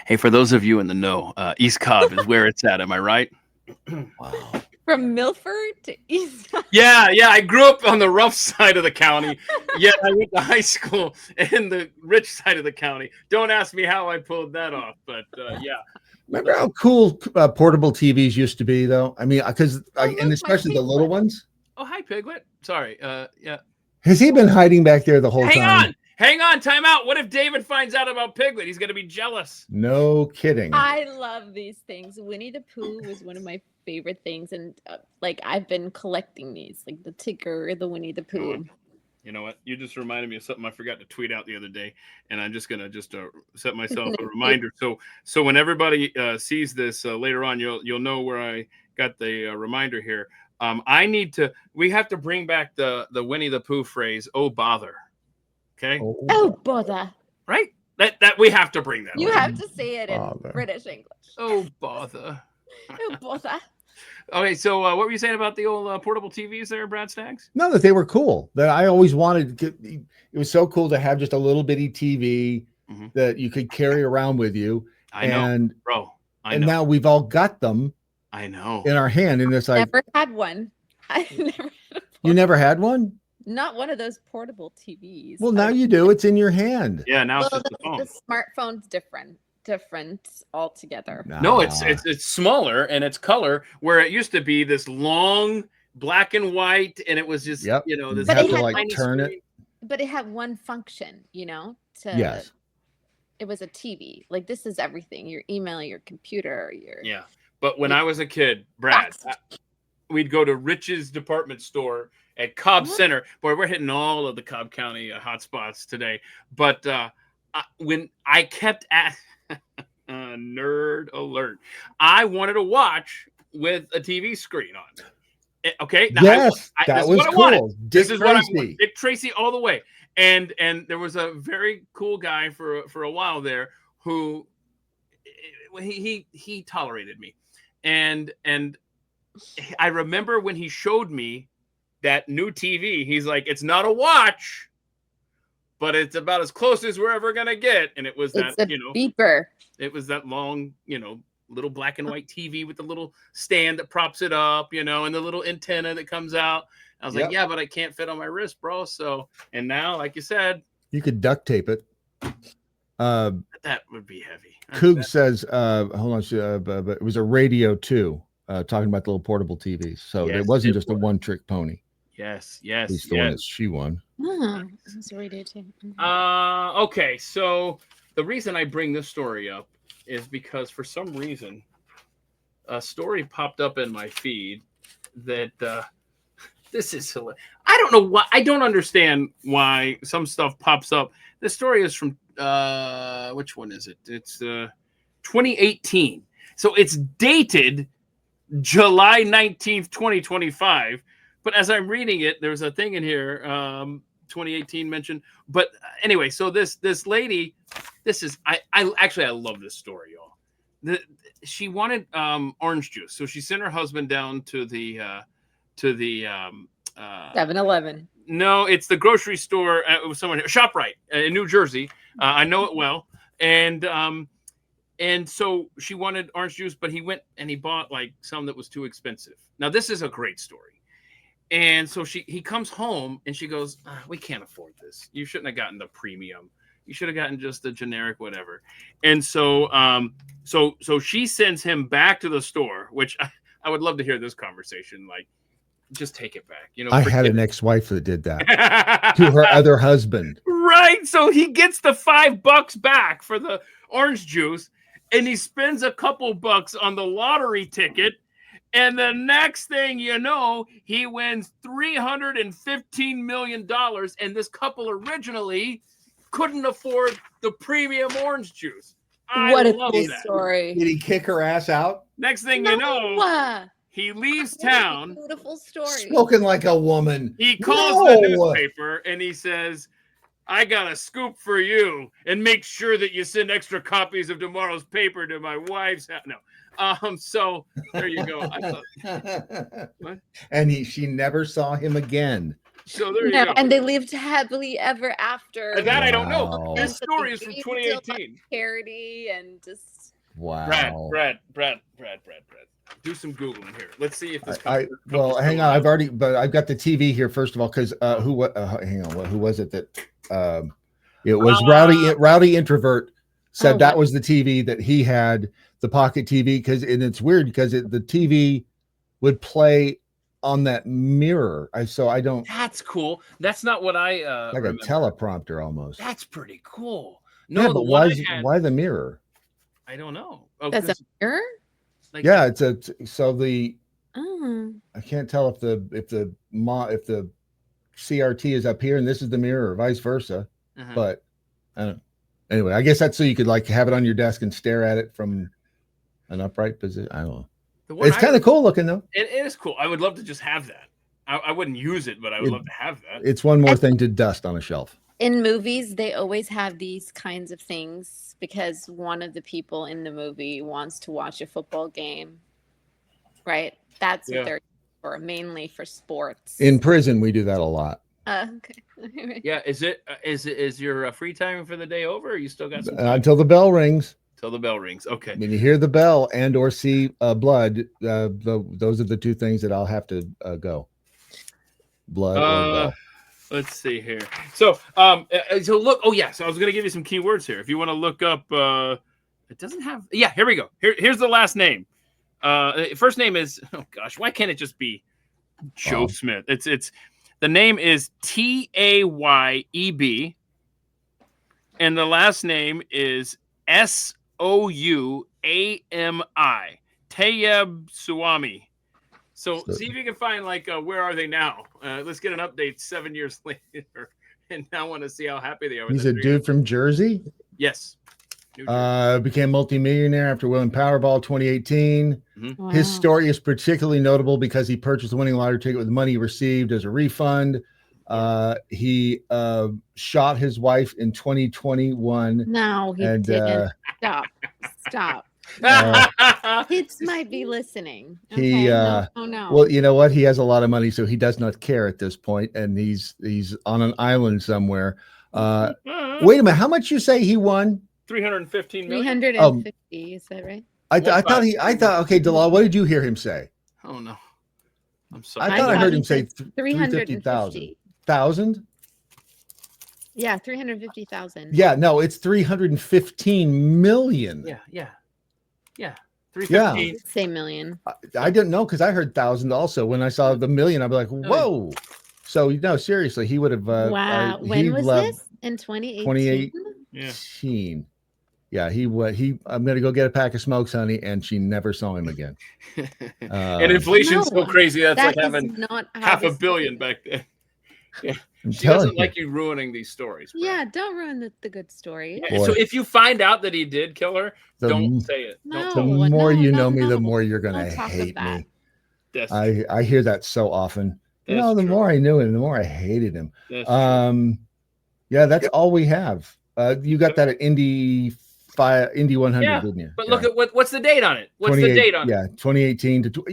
Hey, for those of you in the know, East Cobb is where it's at. Am I right? Wow. From Milford to East Cobb. Yeah. I grew up on the rough side of the county. Yeah, I went to high school in the rich side of the county. Don't ask me how I pulled that off, but yeah. Remember how cool portable TVs used to be, though? I mean, because and especially the little ones. Oh, hi, Piglet. Sorry. Yeah. Has he been hiding back there the whole time? Hang on. Time out. What if David finds out about Piglet? He's going to be jealous. No kidding. I love these things. Winnie the Pooh was one of my favorite things, and I've been collecting these, like the Tigger, the Winnie the Pooh. You know what? You just reminded me of something I forgot to tweet out the other day, and I'm just gonna set myself a reminder. So when everybody sees this later on, you'll know where I got the reminder here. We have to bring back the Winnie the Pooh phrase. Oh bother. Okay. Oh bother. Right. That we have to bring that. You have to say it in British English. Oh bother. Oh bother. Okay, so what were you saying about the old portable TVs there, Brad Staggs? No, that they were cool. That I always wanted. It was so cool to have just a little bitty TV that you could carry around with you. I know, bro. And now we've all got them. I know. In our hand, and it's like never had one. I never. You never had one? Not one of those portable TVs. Well, now you do. It's in your hand. Yeah, now it's just the phone. The smartphone's different altogether. No, it's smaller and it's color, where it used to be this long black and white, and it was just this. But it had like turn screen. it. But it had one function, yes. It was a TV. Like this is everything: your email, your computer, Yeah. But when I was a kid, Brad, we'd go to Rich's department store at Cobb Center. Boy, we're hitting all of the Cobb County hotspots today. But when I kept at nerd alert, I wanted to watch with a TV screen on. Okay. Now, yes, that was cool. This is what I wanted. Dick Tracy all the way. And there was a very cool guy for a while there who he tolerated me. And I remember when he showed me that new TV, he's like, it's not a watch, but it's about as close as we're ever gonna get. And it was beeper. It was that long, little black and white TV with the little stand that props it up, and the little antenna that comes out. I was like, yeah, but I can't fit on my wrist, bro. So, and now, like you said, you could duct tape it. That would be heavy. Coog says, hold on, but it was a radio too, talking about the little portable TVs. So it wasn't just a one-trick pony. Yes. At least the one that she won. Oh, it was a radio too. Okay, so the reason I bring this story up is because for some reason, a story popped up in my feed that this is hilarious. I don't know why. I don't understand why some stuff pops up. This story is from which one is it? It's 2018. So it's dated July 19th, 2025. But as I'm reading it, there's a thing in here, 2018 mentioned. But anyway, so this lady, I love this story, y'all. She wanted orange juice, so she sent her husband down to the 7-Eleven. No, it's the grocery store. It was someone here, ShopRite in New Jersey. I know it well, and so she wanted orange juice, but he went and he bought like some that was too expensive. Now this is a great story. And so he comes home and she goes, we can't afford this. You shouldn't have gotten the premium. You should have gotten just the generic whatever. And so so she sends him back to the store, which I would love to hear this conversation. Like, just take it back. You know, I had an ex-wife that did that to her other husband. Right. So he gets the $5 back for the orange juice, and he spends a couple bucks on the lottery ticket. And the next thing you know, he wins $315 million. And this couple originally couldn't afford the premium orange juice. What a love cool that. story. Did he kick her ass out? Next thing you know, he leaves town. Beautiful story. Spoken like a woman. He calls the newspaper and he says, I got a scoop for you, and make sure that you send extra copies of tomorrow's paper to my wife's house. No. So there you go. What? And she never saw him again. So there you go. And they lived happily ever after. That I don't know. This story is from 2018. Parody and just wow. Brad. Do some Googling here. Let's see if this well, hang on. I've got the TV here first of all, because who was it that it was Rowdy Introvert said that was the TV that he had, the pocket TV, and it's weird because the TV would play on that mirror. I don't. That's cool. That's not what I like remember. A teleprompter almost. That's pretty cool. No, yeah, but why the mirror? I don't know. Oh, that's a mirror. Like, yeah, it's a I can't tell if the CRT is up here and this is the mirror or vice versa. But anyway, I guess that's so you could like have it on your desk and stare at it from an upright position. I don't know. It's kind of cool looking though. It is cool. I would love to just have that. I wouldn't use it, but I would love to have that. It's one more thing to dust on a shelf. In movies, they always have these kinds of things because one of the people in the movie wants to watch a football game, right? That's what they're for, mainly for sports. In prison, we do that a lot. Okay. Yeah, is your free time for the day over? Or you still got some time? Until the bell rings. Till the bell rings. Okay. When you hear the bell and or see blood, those are the two things that I'll have to go. Blood or bell. Let's see here. So look. Oh yeah. So I was going to give you some keywords here. If you want to look up, it doesn't have. Yeah. Here we go. Here's the last name. First name is. Oh gosh. Why can't it just be Joe Smith? It's the name is Tayeb, and the last name is Soumi. Tayeb Suwami. So see if you can find like where are they now? Let's get an update 7 years later, and now I want to see how happy they are. He's a dude from Jersey. Yes. Became multimillionaire after winning Powerball 2018. Wow. His story is particularly notable because he purchased the winning lottery ticket with money he received as a refund. He shot his wife in 2021. No, he didn't. Stop. Kids might be listeing. Okay? No. Well, you know what? He has a lot of money, so he does not care at this point, and he's on an island somewhere. Wait a minute, how much you say he won? 315 million. 350. Is that right? I thought. Okay, Dalal, what did you hear him say? Oh no, I'm sorry. I thought I heard him say 350,000. Thousand? Yeah, 350,000. Yeah, no, it's 315 million. Yeah. 315. Yeah. Say million. I didn't know because I heard thousand also. When I saw the million, I'd be like, whoa. So no, seriously, he would have. Wow. When was this? In 2018. 2018. Yeah, I'm gonna go get a pack of smokes, honey, and she never saw him again. And inflation's so crazy that's like having not $500 million back then. Yeah. She doesn't like you ruining these stories. Bro. Yeah, don't ruin the good story. Yeah, so if you find out that he did kill her, don't say it. The more you know me, the more you're gonna hate me. I hear that so often. The more I knew him, the more I hated him. Yeah, that's all we have. You got that at Indy 100, didn't you? But look at what's the date on it? What's the date on it? Yeah, 2018 to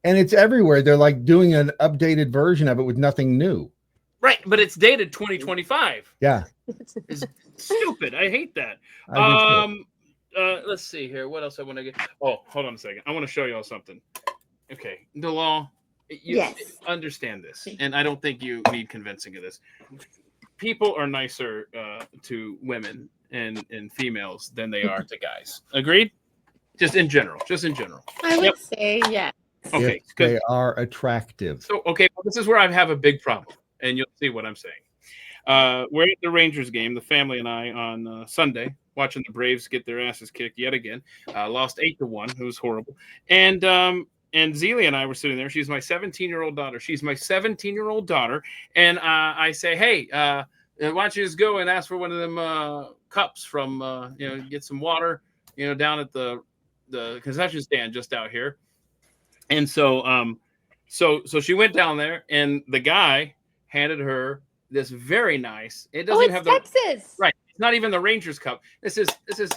and it's everywhere. They're like doing an updated version of it with nothing new. Right, but it's dated 2025. Yeah. It's stupid. I hate that. Let's see here. What else I want to get? Oh, hold on a second. I want to show y'all something. Okay, Dalal, you understand this, and I don't think you need convincing of this. People are nicer to women and females than they are to guys. Agreed? Just in general. I would say yes. Okay, if they are attractive. So, okay, well, this is where I have a big problem, and you'll see what I'm saying. We're at the Rangers game, the family and I, on Sunday, watching the Braves get their asses kicked yet again. Lost 8-1. It was horrible. And Zelia and I were sitting there. She's my 17-year-old daughter. And I say, hey, why don't you just go and ask for one of them cups from, get some water, down at the concession stand just out here. And so she went down there, and the guy handed her this very nice. It doesn't even have Texas. Right. It's not even the Rangers cup. This is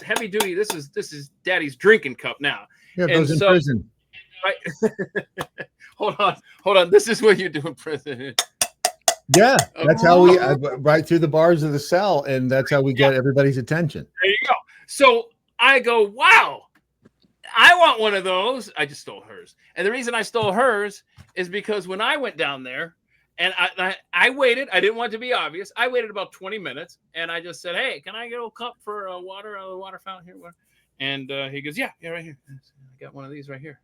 heavy duty. This is Daddy's drinking cup now. Yeah, those in prison. Right. hold on. This is what you do in prison. Yeah, that's how we right through the bars of the cell, and that's how we get everybody's attention. There you go. So I go, wow. I want one of those. I just stole hers. And the reason I stole hers is because when I went down there and I waited, I didn't want to be obvious. I waited about 20 minutes and I just said, hey, can I get a cup for water out of the water fountain here? And he goes, yeah, right here. I got one of these right here.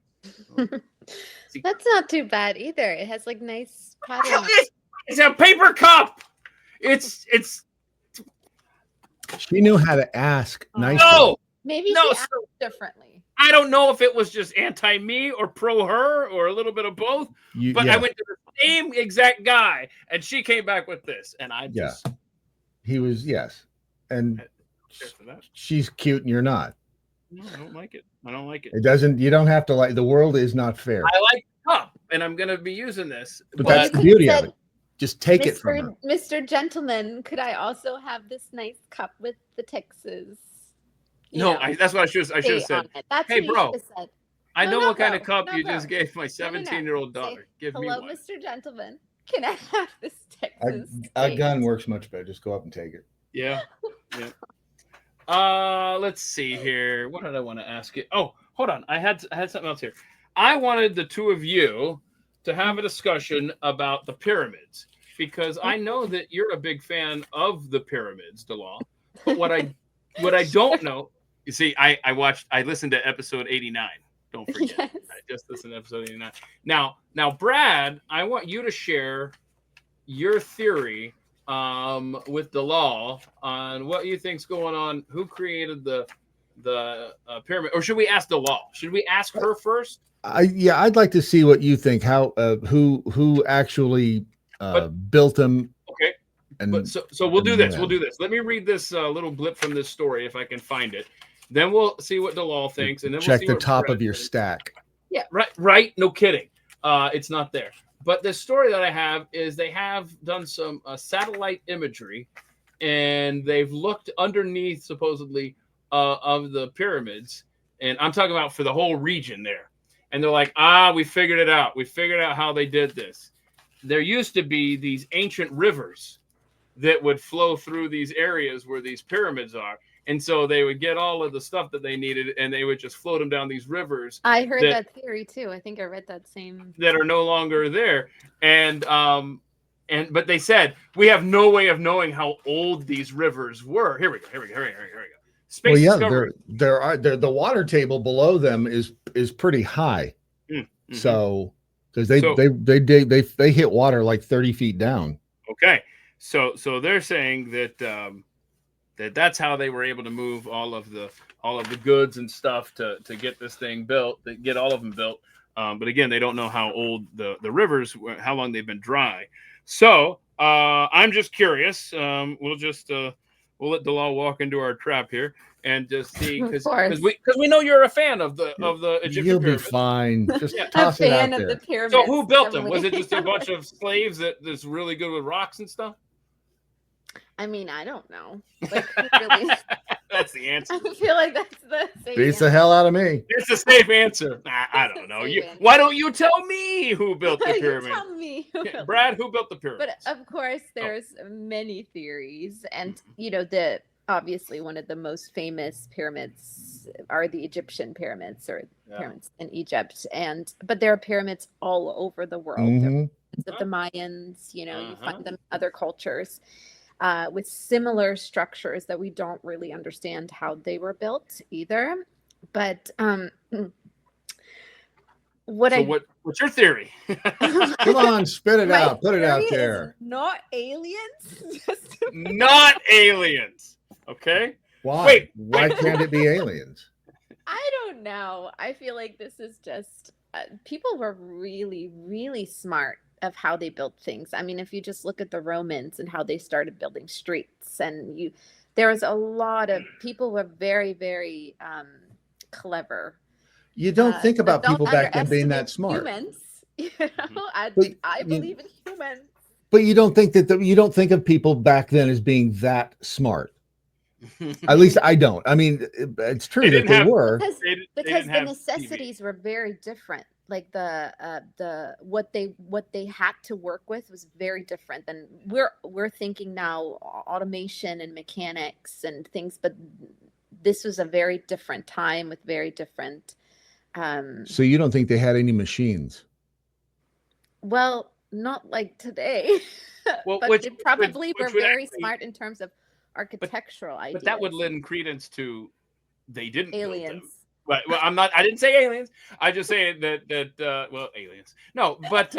That's not too bad either. It has like nice pattern. It's a paper cup. It's She knew how to ask nicely. No. Maybe she asked differently. I don't know if it was just anti-me or pro-her or a little bit of both, but I went to the same exact guy, and she came back with this, and I just... He was, and she's cute, and you're not. No, I don't like it. It doesn't, you don't have to like, the world is not fair. I like the cup, and I'm going to be using this. But that's the beauty of it. Just take it from her. Mr. Gentleman, could I also have this nice cup with the Texas? That's what I should have said. Hey, bro, I know what kind of cup you just gave my 17-year-old daughter. Give me one. Hello, Mr. Gentleman. Can I have this Texas? A gun works much better. Just go up and take it. Yeah. Let's see here. What did I want to ask you? Oh, hold on. I had something else here. I wanted the two of you to have a discussion about the pyramids because I know that you're a big fan of the pyramids, Dalal. But what I don't know. You see, I listened to episode 89. Don't forget. Yes. I just listened to episode 89. Now, Brad, I want you to share your theory with Dalal on what you think's going on. Who created the pyramid? Or should we ask Dalal? Should we ask her first? I'd like to see what you think. How who actually built them? Okay. So we'll do this. We'll do this. Let me read this little blip from this story if I can find it. Then we'll see what Dalal thinks, and then we'll see the top of your stack. Yeah, right. No kidding. It's not there. But the story that I have is they have done some satellite imagery, and they've looked underneath supposedly of the pyramids, and I'm talking about for the whole region there. And they're like, we figured it out. We figured out how they did this. There used to be these ancient rivers that would flow through these areas where these pyramids are. And so they would get all of the stuff that they needed, and they would just float them down these rivers. I heard that theory too. I think I read that same. That are no longer there, but they said we have no way of knowing how old these rivers were. Here we go. Space discovery. The water table below them is pretty high. Mm-hmm. So because they hit water like 30 feet down. Okay, so they're saying that. That's how they were able to move all of the goods and stuff to get this thing built, to get all of them built. But again, they don't know how old the rivers, how long they've been dry. So I'm just curious. We'll let Dalal walk into our trap here and just see because we know you're a fan of the Egyptian You'll pyramids. Be fine. Just toss it out there. The pyramids. So who built them? Was it just a bunch of slaves that's really good with rocks and stuff? I mean, I don't know. Like, really... That's the answer. I feel like that's the safe Beats the hell out of me. It's a safe answer. I don't know. Why don't you tell me who built the pyramid? Tell me. Brad, who built the pyramid? But of course, there's many theories, and obviously one of the most famous pyramids are the Egyptian pyramids, or pyramids in Egypt, but there are pyramids all over the world. Mm-hmm. The Mayans, you find them in other cultures. With similar structures that we don't really understand how they were built either. But What's your theory? Come on, spit it out. Put it out theory is there. not aliens. Not aliens. Okay. Why? Why can't it be aliens? I don't know. I feel like this is just people were really, really smart of how they built things. I mean, if you just look at the Romans and how they started building streets, and there was a lot of people were very, very clever. You don't think about people back then being that underestimate smart. Humans, you know, I believe in humans. But you don't think that you don't think of people back then as being that smart. At least I don't. I mean, it's true that they were because the necessities were very different. Like what they had to work with was very different than we're thinking now, automation and mechanics and things. But this was a very different time with very different. So you don't think they had any machines? Well, not like today. Well, but they probably were very smart in terms of architectural ideas. But that would lend credence to they didn't aliens. Build them. Right. Well, I didn't say aliens. I just say that well, aliens. No, but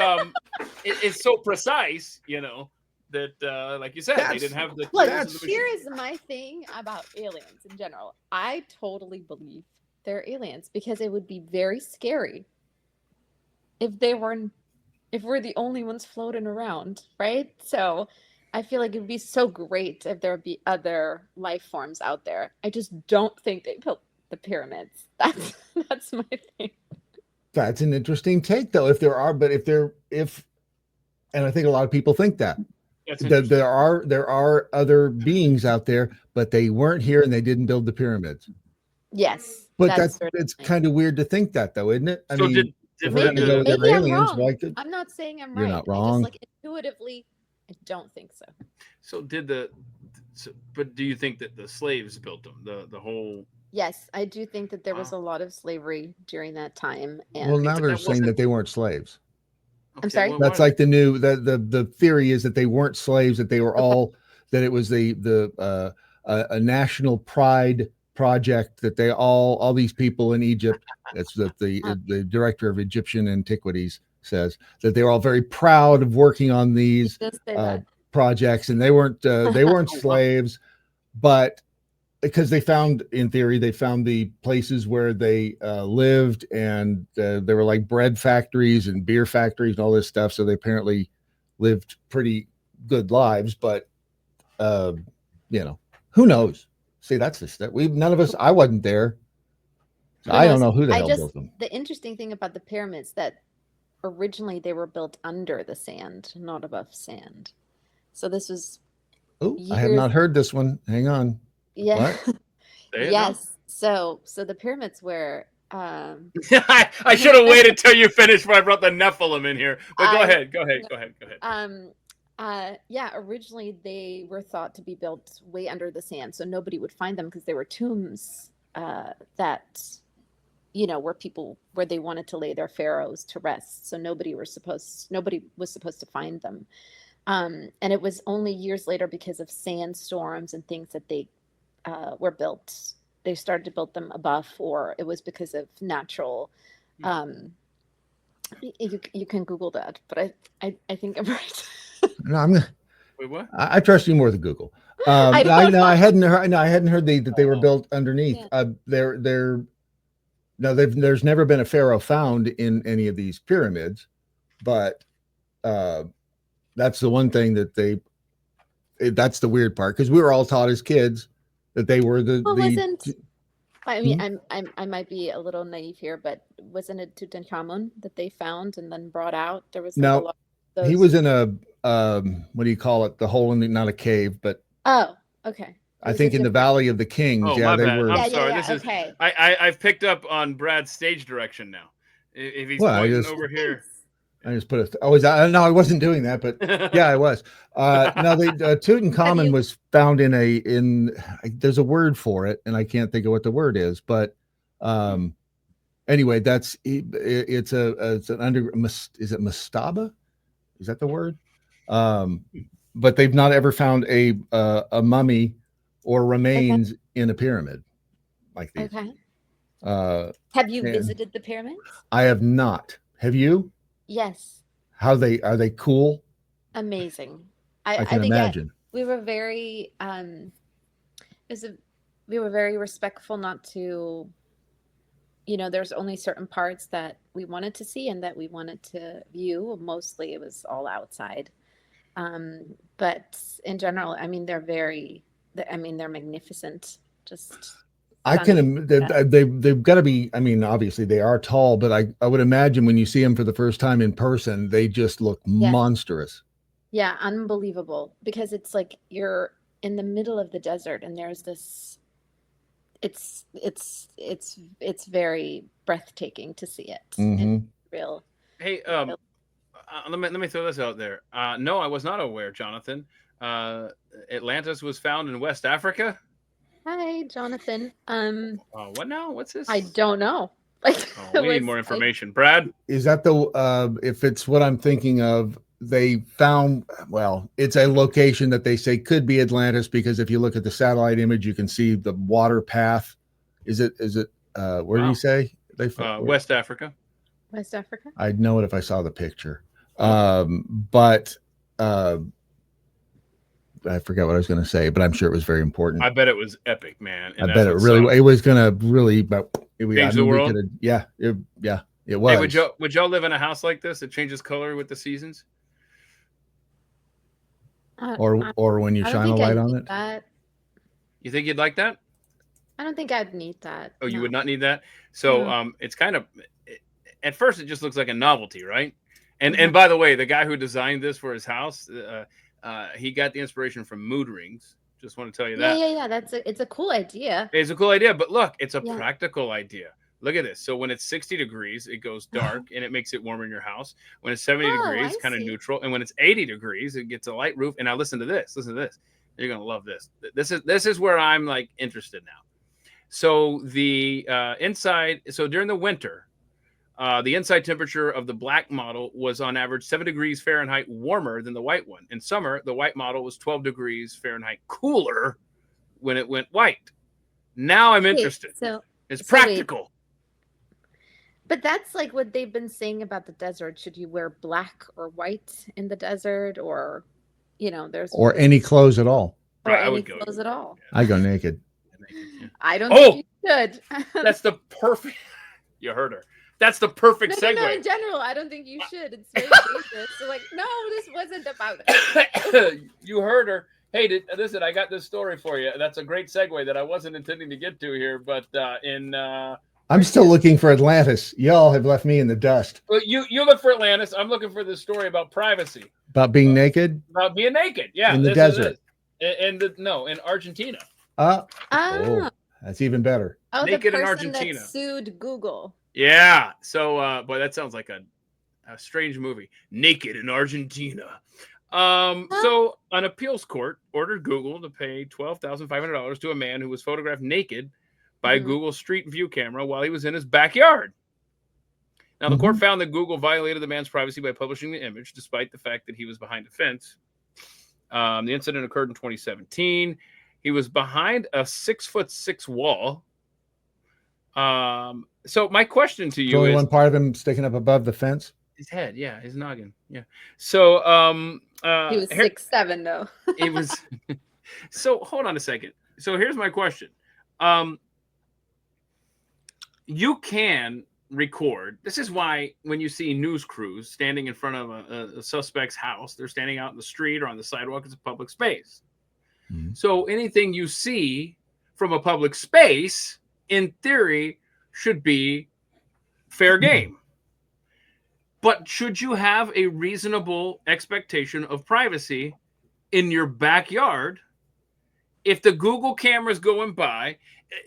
it's so precise, you know, that like you said, they didn't have the. Look, here is my thing about aliens in general. I totally believe they're aliens because it would be very scary if we're the only ones floating around, right? So I feel like it'd be so great if there would be other life forms out there. I just don't think they built the pyramids. That's my thing. That's an interesting take, though. If and I think a lot of people think that there are other beings out there, but they weren't here and they didn't build the pyramids. Yes, but it's kind of weird to think that, though, isn't it? I mean, maybe I'm wrong. I'm not saying I'm right. You're not wrong. I just, intuitively, I don't think so. So but do you think that the slaves built them? The whole. Yes, I do think that there was a lot of slavery during that time. And well, now they're saying that they weren't slaves. Okay, I'm sorry. That's like the theory is that they weren't slaves, that they were all that it was a national pride project, that they all these people in Egypt. That's what the director of Egyptian antiquities says, that they were all very proud of working on these projects, and they weren't slaves, but because they found the places where they lived, and there were like bread factories and beer factories and all this stuff. So they apparently lived pretty good lives, but who knows? See, that's just that none of us. I wasn't there. So I don't know who the hell built them. The interesting thing about the pyramids that originally they were built under the sand, not above sand. So this was. Oh, I have not heard this one. Hang on. Yeah. Yes. So the pyramids were. I should have waited till you finished before I brought the Nephilim in here. But go ahead. Yeah. Originally, they were thought to be built way under the sand, so nobody would find them because they were tombs that, where they wanted to lay their pharaohs to rest. So nobody was supposed to find them. And it was only years later, because of sandstorms and things, that they were built. They started to build them above, or it was because of natural. You can Google that, but I think I'm right. No, I'm gonna. Wait, what? I trust you more than Google. I hadn't heard that they were built underneath. Yeah. There's never been a pharaoh found in any of these pyramids, but that's the one thing that that's the weird part, because we were all taught as kids that they were I mean, I might be a little naive here, but wasn't it Tutankhamun that they found and then brought out? There was a lot of those. He was in a what do you call it? The hole in not a cave, but okay. I think in the Valley of the Kings. Oh, yeah, my they bad. were. I'm sorry. This is okay. I've picked up on Brad's stage direction now. If he's pointing over here. I just put it. No, I wasn't doing that, but yeah, I was. No, Tutankhamun was found in. There's a word for it, and I can't think of what the word is. But anyway, it's an under. Is it mastaba? Is that the word? But they've not ever found a mummy or remains in a pyramid like these. Okay. Have you and visited the pyramids? I have not. Have you? Yes. Are they cool? Amazing. I I can think imagine. we were very we were very respectful not to, there's only certain parts that we wanted to see and that we wanted to view. Mostly it was all outside. But in general, I mean, they're magnificent. Just I can. They've got to be. I mean, obviously they are tall, but I would imagine when you see them for the first time in person, they just look monstrous. Yeah, unbelievable. Because it's like you're in the middle of the desert, and there's this. It's very breathtaking to see it in real. Hey, let me throw this out there. No, I was not aware, Jonathan. Atlantis was found in West Africa. Hi, Jonathan. What now? What's this? I don't know. We need more information. Brad? Is that the if it's what I'm thinking of, they found, well, it's a location that they say could be Atlantis, because if you look at the satellite image, you can see the water path. Is it where did he say they West Africa? West Africa? I'd know it if I saw the picture. But I forgot what I was going to say, but I'm sure it was very important. I bet it was epic, man. And I bet it was going to really, but change the world. It was. Hey, would y'all live in a house like this that changes color with the seasons? Or when you shine a light on it? That. You think you'd like that? I don't think I'd need that. Oh, you would not need that? So it's kind of, at first it just looks like a novelty, right? And by the way, the guy who designed this for his house, he got the inspiration from mood rings. Just want to tell you that. Yeah. It's a cool idea. It's a cool idea, but look, it's a practical idea. Look at this. So when it's 60 degrees, it goes dark and it makes it warm in your house. When it's 70 degrees, kind of neutral. And when it's 80 degrees, it gets a light roof. And now listen to this. Listen to this. You're going to love this. This is where I'm like interested now. So the inside, so during the winter, the inside temperature of the black model was on average 7 degrees Fahrenheit warmer than the white one. In summer, the white model was 12 degrees Fahrenheit cooler when it went white. Now I'm interested. So it's practical. But that's like what they've been saying about the desert. Should you wear black or white in the desert, or or any clothes at all? Or any clothes at all? I go naked. I don't think you should. That's the perfect. You heard her. That's the perfect segue. No, in general, I don't think you should. It's very dangerous. So no, this wasn't about it. You heard her. Hey, listen, I got this story for you. That's a great segue that I wasn't intending to get to here, but I'm still looking for Atlantis. Y'all have left me in the dust. Well, you look for Atlantis. I'm looking for this story about privacy. About being naked? About being naked, yeah. In the desert. In Argentina. That's even better. Oh, naked the person in Argentina. That sued Google. Yeah. So, boy, that sounds like a strange movie. Naked in Argentina. So an appeals court ordered Google to pay $12,500 to a man who was photographed naked by a Google Street View camera while he was in his backyard. Now, the court found that Google violated the man's privacy by publishing the image, despite the fact that he was behind a fence. The incident occurred in 2017. He was behind a 6'6" wall. So my question to you is, only one part of him sticking up above the fence? His head, yeah, his noggin, yeah. So he was 6'7" though. It was. So hold on a second. So here's my question. You can record. This is why when you see news crews standing in front of a suspect's house, they're standing out in the street or on the sidewalk. It's a public space. So anything you see from a public space, in theory, should be fair game. But should you have a reasonable expectation of privacy in your backyard? If the Google camera's going by,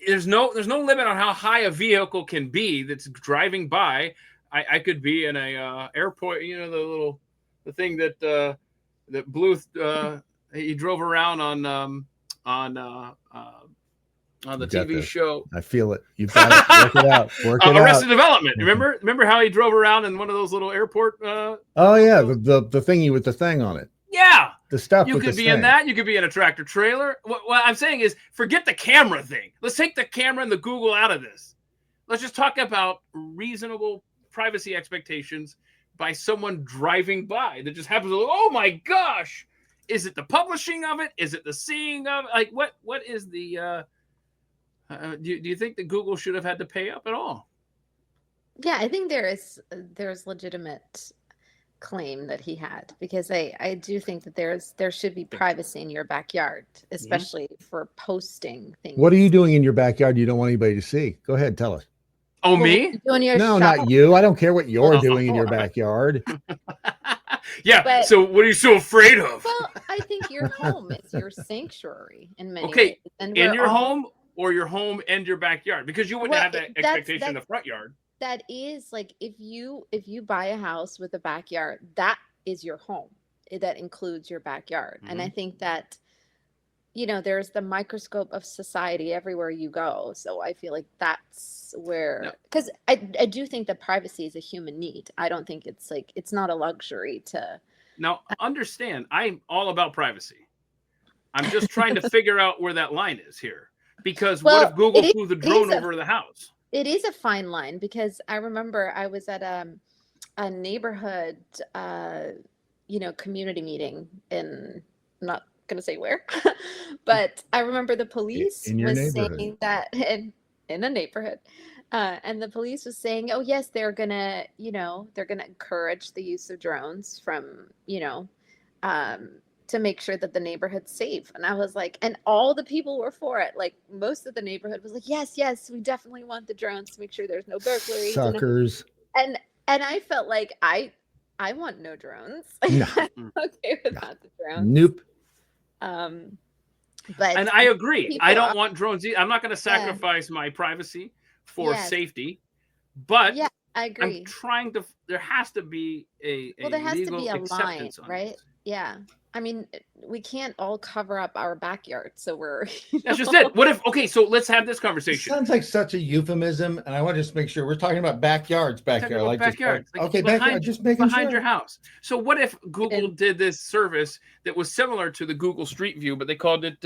there's no limit on how high a vehicle can be that's driving by. I could be in a airport, the thing that Bluth he drove around on the TV show. I feel it. You've got it. Work it out. Work it Arrested out. Development. Remember how he drove around in one of those little airport? Oh yeah, the thingy with the thing on it. Yeah, the stuff. You could be in that. You could be in a tractor trailer. What I'm saying is, forget the camera thing. Let's take the camera and the Google out of this. let's just talk about reasonable privacy expectations by someone driving by that just happens to look, oh my gosh, is it the publishing of it? Is it the seeing of it? Like what is the do you think that Google should have had to pay up at all? Yeah, I think there's legitimate claim that he had, because I do think that there should be privacy in your backyard, especially for posting things. What are you doing in your backyard you don't want anybody to see? Go ahead, tell us. Oh, me? No, not you. I don't care what you're doing in your backyard. Yeah. But, so what are you so afraid of? Well, I think your home is your sanctuary in many ways. Okay, in your home or your home and your backyard, because you wouldn't have that expectation in the front yard. That is like, if you buy a house with a backyard, that is your home. That includes your backyard. And I think that, there's the microscope of society everywhere you go. So I feel like that's where, because I do think that privacy is a human need. I don't think it's not a luxury to. Now, understand, I'm all about privacy. I'm just trying to figure out where that line is here. Because what if Google flew the drone over the house? It is a fine line, because I remember I was at a neighborhood, community meeting in, I'm not going to say where, but I remember the police was saying that in a neighborhood, and the police was saying, oh yes, they're gonna encourage the use of drones from, to make sure that the neighborhood's safe. And I was like, and all the people were for it. Like, most of the neighborhood was like, yes, we definitely want the drones to make sure there's no burglaries. Suckers. And I felt like I want no drones. No. I'm okay without the drones. Nope. But and I agree. I don't want drones either. I'm not going to sacrifice my privacy for safety. But I agree. I'm trying to. There has to be there has to be a line, right? This. Yeah. I mean, we can't all cover up our backyard, so we're. That's just it. What if? Okay, so let's have this conversation. It sounds like such a euphemism, and I want to just make sure we're talking about backyards. Backyard, backyards. Okay, backyard. Just making behind your house. So what if Google did this service that was similar to the Google Street View, but they called it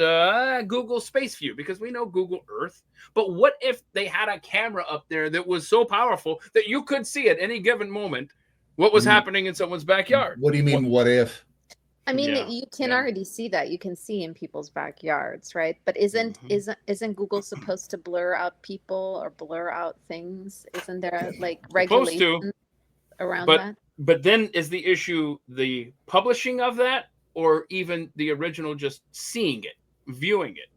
Google Space View, because we know Google Earth. But what if they had a camera up there that was so powerful that you could see at any given moment what was happening in someone's backyard? What do you mean? What if? I mean, you can already see that. You can see in people's backyards, right? But isn't Google supposed to blur out people or blur out things? Isn't there regulation around that? But then is the issue the publishing of that, or even the original just seeing it, viewing it?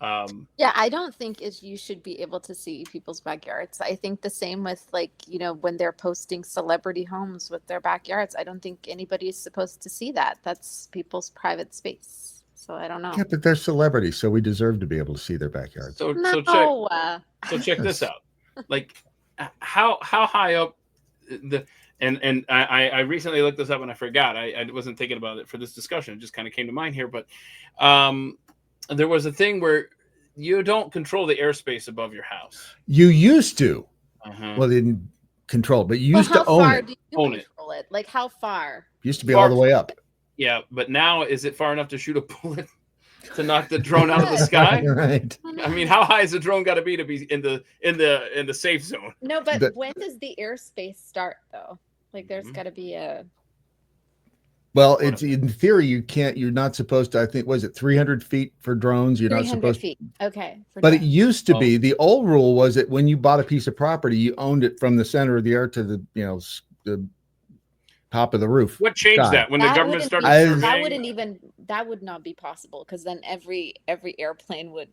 Yeah, I don't think you should be able to see people's backyards. I think the same with when they're posting celebrity homes with their backyards. I don't think anybody is supposed to see that. That's people's private space. So I don't know. Yeah, but they're celebrities, so we deserve to be able to see their backyards. So check this out. Like, how high up and I recently looked this up and I forgot. I wasn't thinking about it for this discussion. It just kind of came to mind here, but there was a thing where you don't control the airspace above your house. You used to. Well, they didn't control it, but you used to own it. Do you control it? Like, how far? Used to be all the way up. Yeah, but now is it far enough to shoot a bullet to knock the drone out of the sky? Right. I mean, how high is the drone got to be in the safe zone? No, but when does the airspace start though? Like, there's got to be a. Well, it's in theory you're not supposed to. I think was it 300 feet for drones? You're not supposed feet. Okay. But it used to be the old rule was that when you bought a piece of property, you owned it from the center of the earth to the top of the roof. What changed that when the government started? That would not be possible, because then every airplane would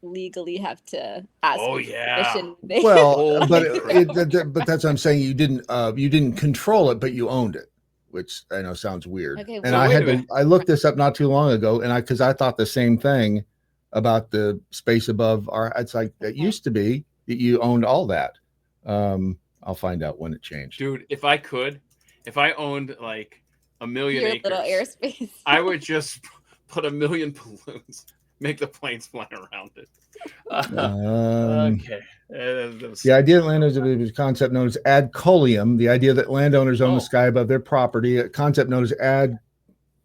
legally have to ask. Oh yeah. Permission. Well, but that's what I'm saying. You didn't control it, but you owned it. Which I know sounds weird. Okay, and I looked this up not too long ago, and because I thought the same thing about the space above our. It's like it used to be that you owned all that. I'll find out when it changed. Dude, if I owned like a million acres, little airspace, I would just put 1 million balloons, make the planes fly around it. Okay. The idea that landowners have a concept known as ad coelum, the idea that landowners own the sky above their property, a concept known as ad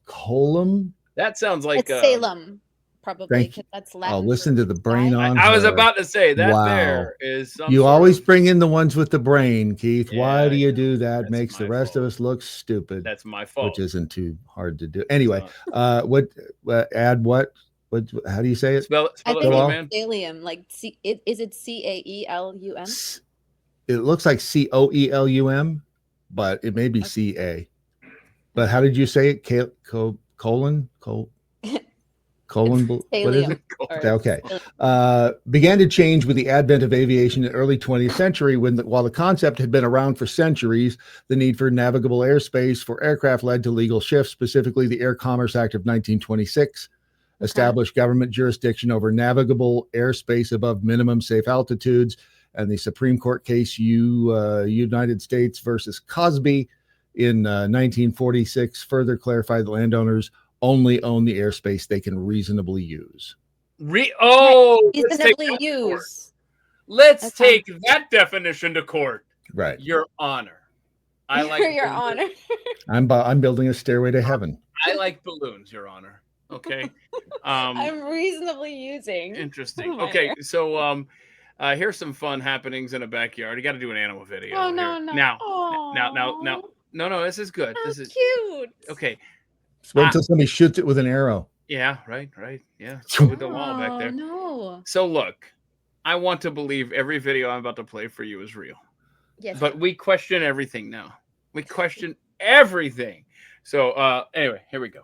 coelum. That sounds like Salem. probably Thank because that's Oh, Latin. listen to the brain on I was her. about to say that Wow. there is some You sort always of- bring in the ones with the brain, Keith. Why Yeah, do you do that? that's Makes the my rest of fault. us look stupid. That's my fault. Which isn't too hard to do. Anyway, So- add what? How do you say it? Spell it I for think the Delal? man. Caelum, like is it Caelum? It looks like Coelum, but it may be Ca. But how did you say it? Colon? What is it? Okay. Began to change with the advent of aviation in the early 20th century while the concept had been around for centuries. The need for navigable airspace for aircraft led to legal shifts, specifically the Air Commerce Act of 1926 established government jurisdiction over navigable airspace above minimum safe altitudes, and the Supreme Court case United States versus Cosby in 1946 further clarified that landowners only own the airspace they can reasonably use. Reasonably use. Let's take that definition to court. Right. Your Honor. I like Your Honor. I'm building a stairway to heaven. I like balloons, Your Honor. Okay. I'm reasonably using. Interesting. Okay, so here's some fun happenings in a backyard. You got to do an animal video. Oh no, here. no. No, this is good. How this is cute. Okay. Wait until somebody shoots it with an arrow. Yeah, right. Yeah. With the wall back there. No. So look, I want to believe every video I'm about to play for you is real. Yes. But we question everything now. We question everything. So anyway, here we go.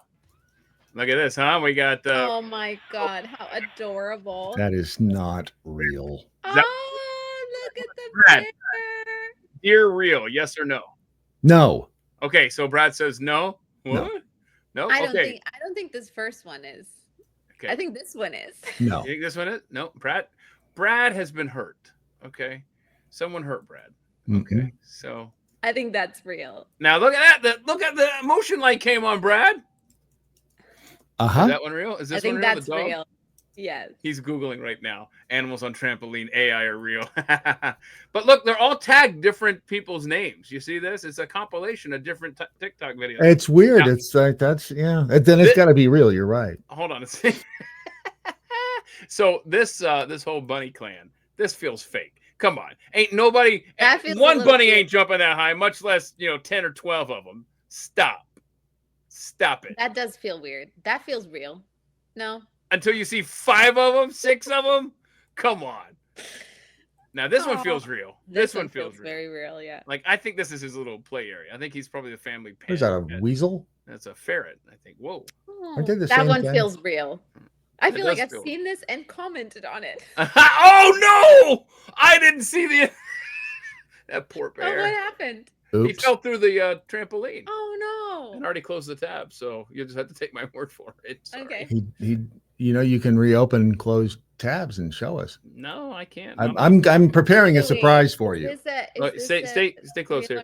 Look at this, huh? We got oh my God, how adorable. That is not real. Oh, look at the Brad, bear. Dear real, yes or no? No. Okay, so Brad says no. What? No. I Okay. don't think this first one is. Okay. I think this one is. No. You think this one is? No. Brad has been hurt. Okay. Someone hurt Brad. Okay. So I think that's real. now look at that. Look at the emotion light came on, Brad. Uh-huh. Is that one real? Is this I think one real? that's real. Yes. He's Googling right now. Animals on trampoline AI are real. But look, they're all tagged different people's names. You see this? It's a compilation of different TikTok videos. It's weird. Now, it's like then it's got to be real. You're right. Hold on a second. So this whole bunny clan, this feels fake. Come on. Ain't nobody one bunny ain't jumping that high, much less, 10 or 12 of them. Stop it. That does feel weird. That feels real. No. Until you see 5 of them, 6 of them. Come on. Now this one feels real. This one feels real. Very real, yeah. Like I think this is his little play area. I think he's probably the family pet. Is that a weasel? That's a ferret. I think. Whoa. Oh, did the that same one thing. feels real. I feel like I've feel seen this and commented on it. Oh no! I didn't see the that poor Oh, bear. what happened? He fell through the trampoline. Oh And no. already closed the tab, so you just have to take my word for it. Sorry. Okay. He you can reopen and close tabs and show us. No, I can't. I'm preparing a surprise for you. Is that, Stay close here.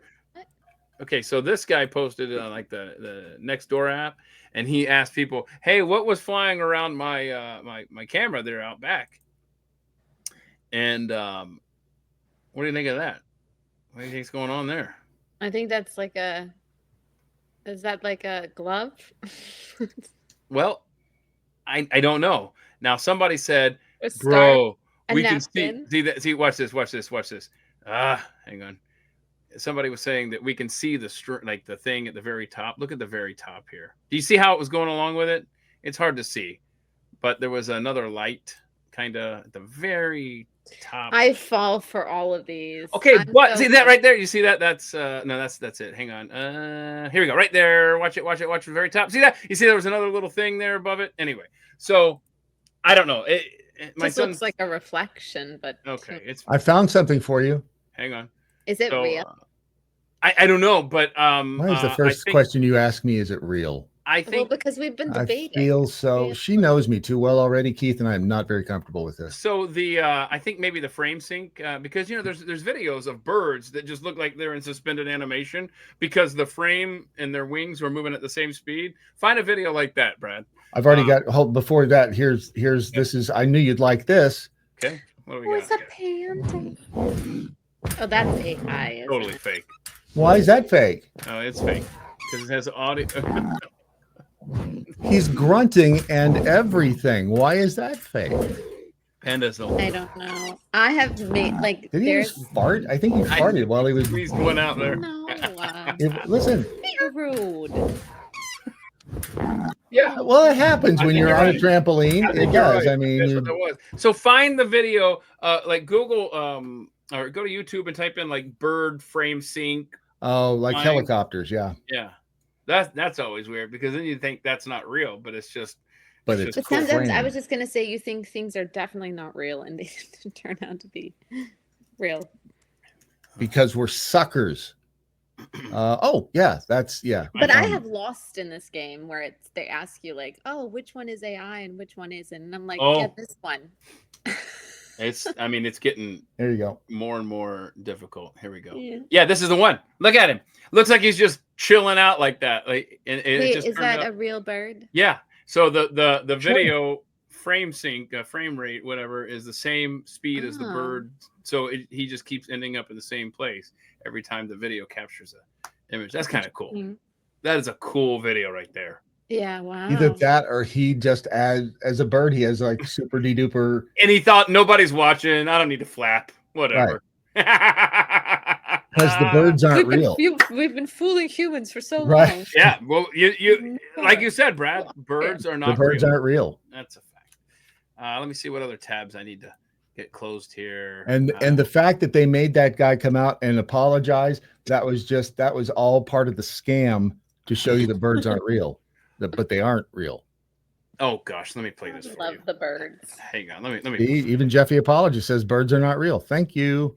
Okay, so this guy posted like the Nextdoor app, and he asked people, "Hey, what was flying around my my camera there out back?" And what do you think of that? What do you think's going on there? I think that's like is that like a glove? Well, I don't know. Now somebody said, A "Bro, a we napkin? can see that. See, watch this. Hang on." Somebody was saying that we can see the like the thing at the very top. Look at the very top here. Do you see how it was going along with it? It's hard to see, but there was another light kind of at the very top. I fall for all of these. Okay, but see that right there? You see that? That's no, that's it. Hang on. Here we go. Right there. Watch it. Watch the very top. See that? You see there was another little thing there above it. Anyway, so I don't know. My son looks like a reflection, but okay. I found something for you. Hang on. Is it real? I don't know, but why is the first question you ask me? Is it real? I think because we've been debating. I feel so. She knows me too well already, Keith, and I'm not very comfortable with this. So I think maybe the frame sync because there's videos of birds that just look like they're in suspended animation because the frame and their wings were moving at the same speed. Find a video like that, Brad. I've already got. Before that, here's this is. I knew you'd like this. Okay, what do we got? It's a painting. Oh, that's AI. Totally fake. Why is that fake? Oh, it's fake because it has audio. He's grunting and everything. Why is that fake? Panda's I don't know. I have made like Did he there's just fart? I think he farted while he was. squeezed one out there. no Listen. you're rude. Yeah. Well, it happens I when think you're you're on right. a trampoline. I It think you're does. right. I mean, That's what that was. So find the video, like Google, or go to YouTube and type in like bird frame sync. oh, like Flying. helicopters, yeah. Yeah, that's always weird because then you think that's not real, but it's just. But it's But cool sometimes I frame. was just gonna say you think things are definitely not real and they turn out to be real. Because we're suckers. Oh yeah, that's yeah. But I have lost in this game where it's they ask you like, oh, which one is AI and which one isn't, and I'm like, yeah, this one. It's getting There you go. more and more difficult. Here we go. Yeah. Yeah, this is the one. Look at him. Looks like he's just chilling out like that. Like, Wait, is that a real bird? Yeah. So the video frame sync, frame rate, whatever, is the same speed as the bird. So he just keeps ending up in the same place every time the video captures an image. That's kind of cool. That is a cool video right there. Yeah, wow. Either that or he just as a bird, he has like super duper. And he thought nobody's watching. I don't need to flap. Whatever. Because the birds aren't real. We've been fooling humans for so Right. long. Yeah. Well, you like you said, Brad, birds are not The birds real. aren't real. That's a fact. Let me see what other tabs I need to get closed here. And the fact that they made that guy come out and apologize, that was all part of the scam to show you the birds aren't real. But they aren't real. Oh gosh, let me play this for Love you. the birds. Hang on, let me. Even Jeffy apologist says birds are not real. Thank you.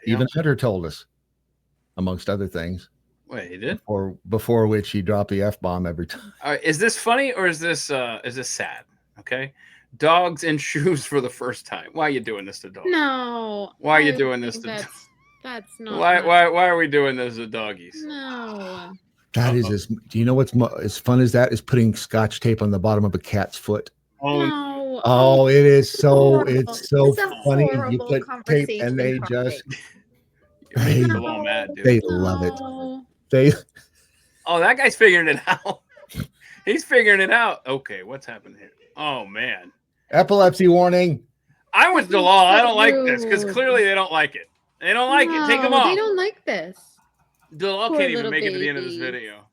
Even Hunter told us, amongst other things. Wait, he did? Or before which he dropped the F-bomb every time. All right, is this funny or is this sad? Okay. Dogs in shoes for the first time. Why are you doing this to dogs? No. Why are you doing this to dogs? That's not. Why are we doing this to doggies? No. That is as. Do you know what's as fun as that is putting Scotch tape on the bottom of a cat's foot? No. Oh, it is so. It's so It's a funny. You horrible put tape and they conversation just. They, people all mad, dude. They love it. They. Oh, that guy's figuring it out. He's figuring it out. Okay, what's happening here? Oh man. Epilepsy warning. I went to Dalal. I don't like this because clearly they don't like it. They don't like it. Take them off. They don't like this. Dalal Poor can't even little make it to the end of this baby. video.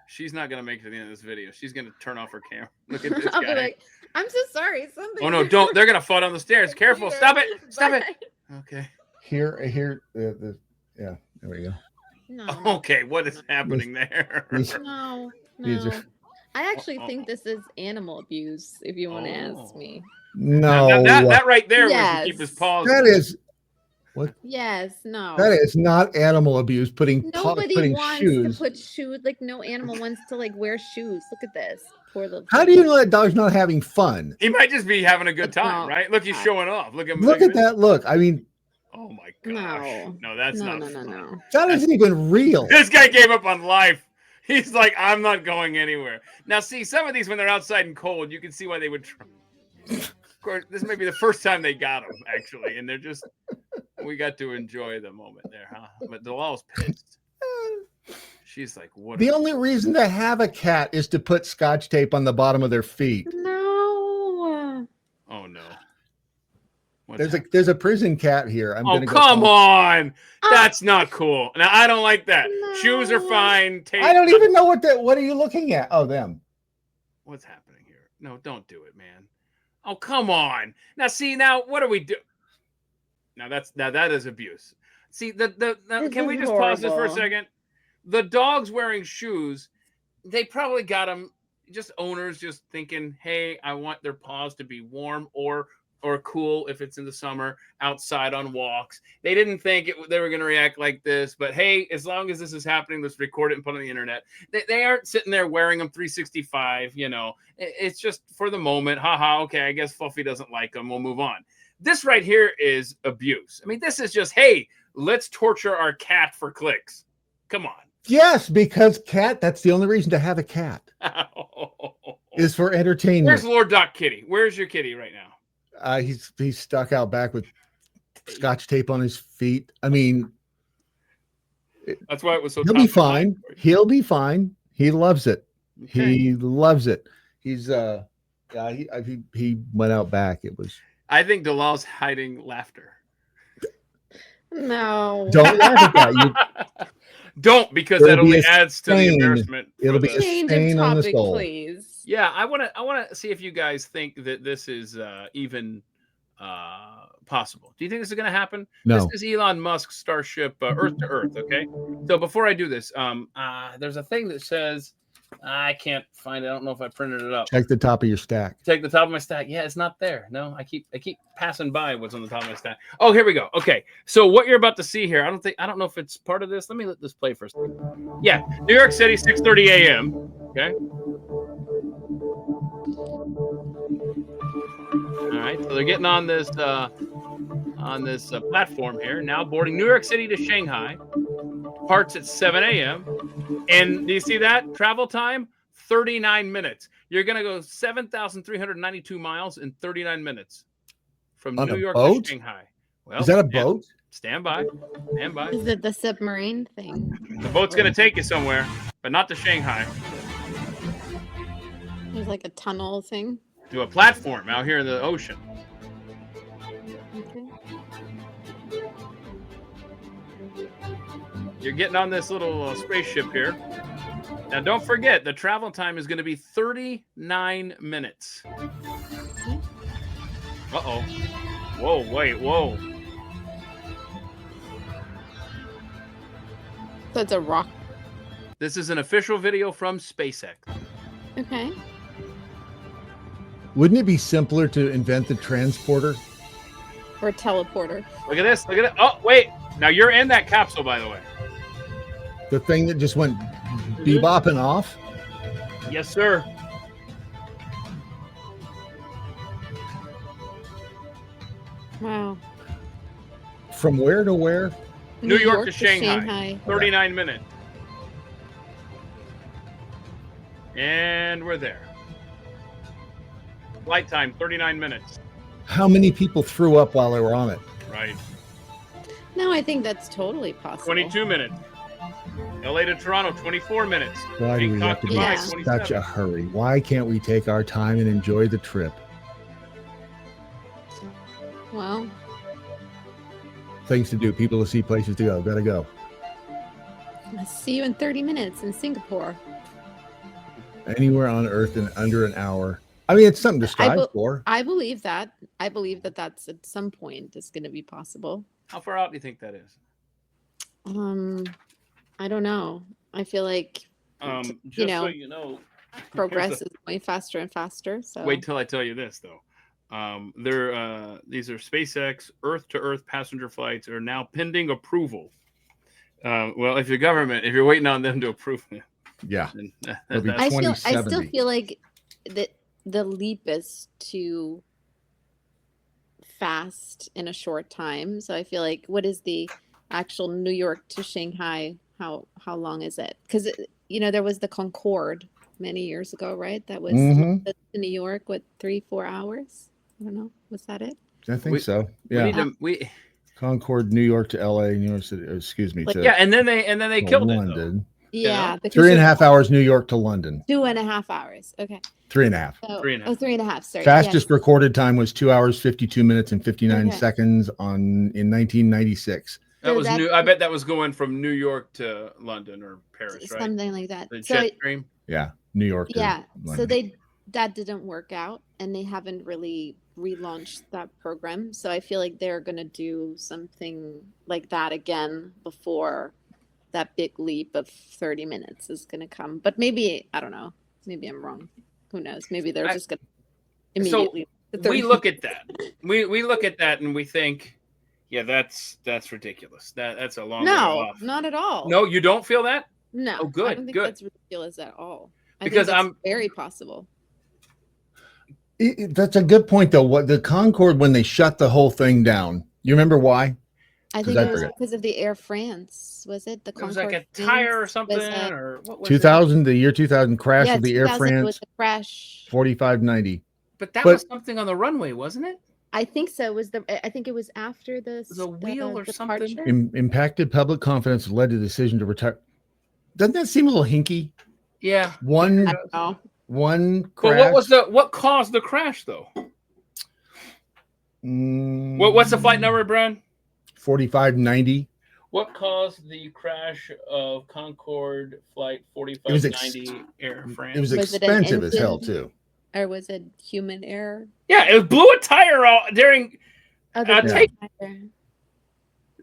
She's not gonna make it to the end of this video. She's gonna turn off her camera. Look at this I'll be guy. like, I'm so sorry. Something. Oh no! Don't! They're gonna fall down the stairs. Careful! Stop it! Stop it! Okay. Here. Yeah. There we go. No. Okay. What is happening there? No. These No. are- I actually think this is animal abuse. If you want to ask me. No. That right there Yes. was to keep his paws. That is. What? Yes. No. That is not animal abuse. Putting Nobody wants shoes. to put shoes. Like no animal wants to like wear shoes. Look at this. Poor little. How do you know that dog's not having fun? He might just be having a good Look time, out. right? Look, he's showing off. Look at Look at that look. I mean, Oh my gosh! No, that's not. No. that isn't even real. This guy gave up on life. He's like, I'm not going anywhere. Now, see, some of these when they're outside and cold, you can see why they would try. Of course, this may be the first time they got him, actually, and they're just. We got to enjoy the moment there, huh? But Dalal's pissed. She's like, "What?" The only reason to have a cat is to put Scotch tape on the bottom of their feet. No. Oh no! There's a prison cat here. Oh come on! That's not cool. Now I don't like that. No. Shoes are fine. Tape. I don't even know what are you looking at? Oh, them. What's happening here? No, don't do it, man. Oh come on! Now see, now what do we do? Now that is abuse. See can we just pause this for a second? The dogs wearing shoes, they probably got them. Just owners just thinking, hey, I want their paws to be warm or cool if it's in the summer outside on walks. They didn't think they were going to react like this, but hey, as long as this is happening, let's record it and put it on the internet. They aren't sitting there wearing them 365, It's just for the moment. Haha, okay, I guess Fluffy doesn't like them. We'll move on. This right here is abuse. I mean, this is just, hey, let's torture our cat for clicks. Come on. Yes, because that's the only reason to have a cat is for entertainment. Where's Lord Doc Kitty? Where's your kitty right now? He's stuck out back with Scotch tape on his feet. I mean, that's why it was so. He'll be fine. He'll be fine. He loves it. Okay. He loves it. He's he went out back. It was. I think Dalal's hiding laughter. No. Don't laugh at that. Don't, because It'll that only be a adds to the stain. embarrassment. It'll be a Change of stain on the topic, soul. please. Yeah, I want to see if you guys think that this is even possible. Do you think this is going to happen? No. This is Elon Musk's Starship Earth to Earth. Okay. So before I do this, there's a thing that says I can't find it. I don't know if I printed it up. Check the top of your stack. Take the top of my stack. Yeah, it's not there. No, I keep passing by what's on the top of my stack. Oh, here we go. Okay, so what you're about to see here, I don't know if it's part of this. Let me let this play first. Yeah, New York City, 6:30 a.m. Okay. All right, so they're getting on this platform here now, boarding New York City to Shanghai. Departs at 7 a.m. And do you see that travel time? 39 minutes. You're going to go 7,392 miles in 39 minutes from On New a York boat? to Shanghai. Well, Is that a boat? Stand by. Stand by. Is it the submarine thing? The boat's going to take you somewhere, but not to Shanghai. There's like a tunnel thing. To a platform out here in the ocean. Okay. You're getting on this little spaceship here. Now, don't forget, the travel time is going to be 39 minutes. Uh-oh. Whoa, wait, whoa. So it's a rock. This is an official video from SpaceX. Okay. Wouldn't it be simpler to invent the transporter? Or teleporter. Look at this. Look at it. Oh, wait. Now, you're in that capsule, by the way. The thing that just went bebopping off? Yes, sir. Wow. From where to where? New York to Shanghai. 39 minutes. And we're there. Flight time, 39 minutes. How many people threw up while they were on it? Right. No, I think that's totally possible. 22 minutes. LA to Toronto, 24 minutes. Why do we have to be Yeah. in such a hurry? Why can't we take our time and enjoy the trip? Well, Things to do, people to see, places to go. Gotta go. I'll see you in 30 minutes in Singapore. Anywhere on Earth in under an hour. I mean, it's something to strive for. I believe that. I believe that that's at some point is going to be possible. How far out do you think that is? I don't know. I feel like Just so you know, progress is going faster and faster. So wait till I tell you this, though. These are SpaceX Earth-to-Earth passenger flights are now pending approval. Well, if you're waiting on them to approve it, Yeah. then be I still 2070. feel like that the leap is too fast in a short time. So I feel like what is the actual New York to Shanghai? How long is it? Because there was the Concorde many years ago, right? That was Mhm. to New York. What 3-4 hours? I don't know. Was that it? I think We- so. we Yeah. need to, Concord, New York to LA, New York City. Excuse me. Like, to and then they killed it. Though. London. Yeah, because 3.5 hours, New York to London. 2.5 hours. Okay. 3.5. So, 3.5. Oh, 3.5. Sorry. Fastest recorded time was 2 hours, 52 minutes, and 59 Okay. seconds in 1996. That So was that's- new. I bet that was going from New York to London or Paris, right? Something like that. The So jet stream. Yeah, New York. to yeah, so London. that didn't work out, and they haven't really relaunched that program. So I feel like they're gonna do something like that again before that big leap of 30 minutes is gonna come. But maybe I don't know. Maybe I'm wrong. Who knows? Maybe they're just gonna immediately. to 30 We look at that. We look at that and we think, yeah, that's ridiculous. That's a long way No, off. not at all. No, you don't feel that? No. Oh, good, I don't think good. that's ridiculous at all. Because think that's I'm- very possible. That's a good point, though. What the Concorde, when they shut the whole thing down, you remember why? I think I it was forget. because of the Air France. Was it the It was Concorde? like a tire or France? something, Was it- or what was 2000, the year 2000 crash yeah, of the Air 2000 France was the crash. 4590. But that But- was something on the runway, wasn't it? I think so. I think it was after the was a wheel or something? departure. Impacted public confidence, led to the decision to retire. Doesn't that seem a little hinky? Yeah. One I don't know. crash. But what caused the crash though? What's the flight number, Brian? 4590. What caused the crash of Concorde flight 4590 Air France? It was Was it an expensive as hell engine? too. Or was it human error? Yeah, it blew a tire out during The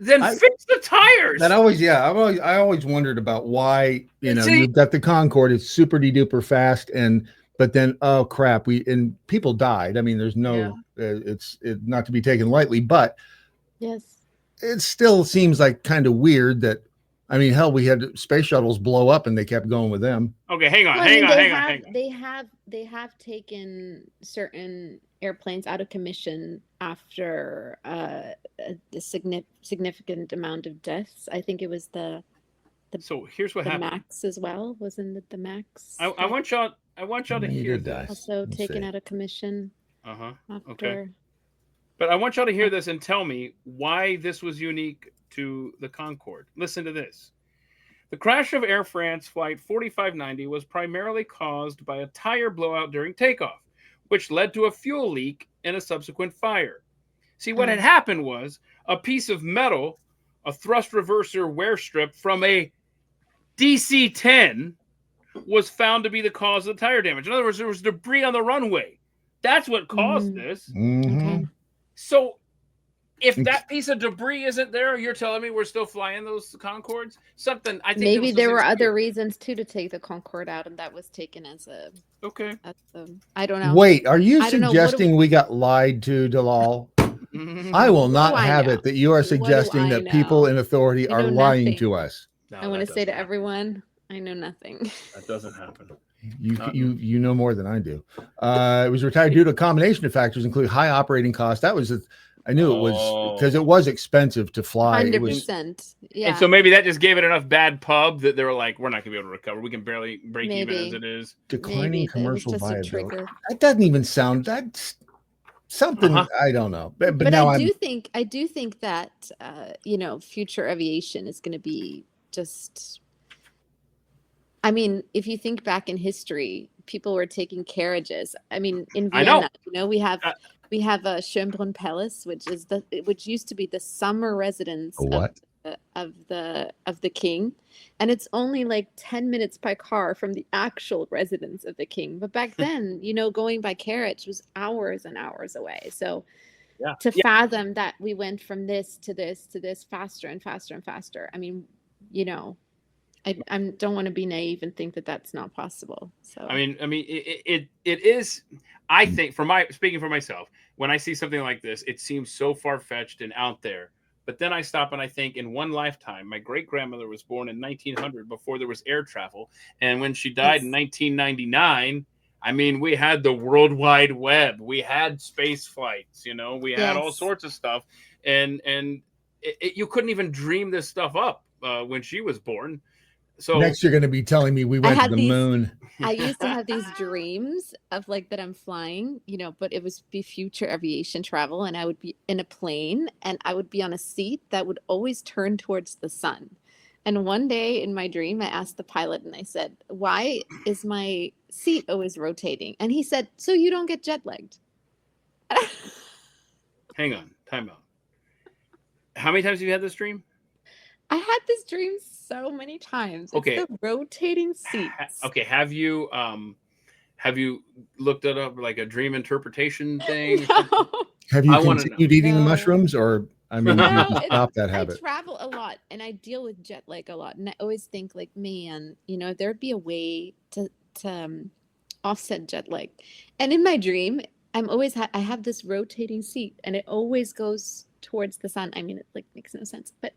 then fix the tires. That always, I always wondered about why, you've got the Concorde, it's super duper fast, but then, oh crap, people died. I mean, there's no, it's not to be taken lightly, but yes, it still seems like kind of weird that, I mean, hell, we had space shuttles blow up and they kept going with them. Okay, hang on. They have taken certain airplanes out of commission after a significant amount of deaths. I think it was So here's what happened. Max as well. Wasn't it the Max? I want y'all to hear this. Also taken out of commission. Okay. But I want y'all to hear this and tell me why this was unique to the Concorde. Listen to this. The crash of Air France flight 4590 was primarily caused by a tire blowout during takeoff, which led to a fuel leak and a subsequent fire. See, what had happened was a piece of metal, a thrust reverser wear strip from a DC-10 was found to be the cause of the tire damage. In other words, there was debris on the runway. That's what caused this. Okay. So if that piece of debris isn't there, you're telling me we're still flying those Concordes? Something I think maybe there were other reasons too to take the Concorde out, and that was taken as a I don't know. Wait, are you suggesting we got lied to, Dalal? I will not have it that you are suggesting that people in authority are lying to us. No, I want to say to everyone, I know nothing. That doesn't happen. You know more than I do. It was retired due to a combination of factors, including high operating costs. That was I knew it was because it was expensive to fly. 100%. Yeah. And so maybe that just gave it enough bad pub that they were like, we're not going to be able to recover. We can barely break even as it is. Declining commercial viability. That doesn't even sound. That's something I don't know. But now I do think that future aviation is going to be just. I mean, if you think back in history, people were taking carriages. I mean, in Vienna, we have a Schönbrunn Palace, which used to be the summer residence of the king, and it's only like 10 minutes by car from the actual residence of the king. But back then, going by carriage was hours and hours away. So to fathom that we went from this to this to this faster and faster and faster. I mean, I don't want to be naive and think that that's not possible. So I mean, it is. I think speaking for myself, when I see something like this, it seems so far fetched and out there. But then I stop and I think, in one lifetime, my great grandmother was born in 1900 before there was air travel, and when she died in 1999, I mean, we had the World Wide Web, we had space flights, we had all sorts of stuff, and you couldn't even dream this stuff up when she was born. So next, you're going to be telling me we went to the moon. I used to have these dreams of that I'm flying, but it would be future aviation travel, and I would be in a plane, and I would be on a seat that would always turn towards the sun. And one day in my dream, I asked the pilot, and I said, "Why is my seat always rotating?" And he said, "So you don't get jet lagged." Hang on, time out. How many times have you had this dream? I had this dream so many times. It's the rotating seats. Okay, have you looked it up, like a dream interpretation thing? No. Have you continued eating the mushrooms, or stop that habit? I travel a lot and I deal with jet lag a lot, and I always think man, if there'd be a way to offset jet lag. And in my dream, I have this rotating seat, and it always goes towards the sun. I mean, it makes no sense, but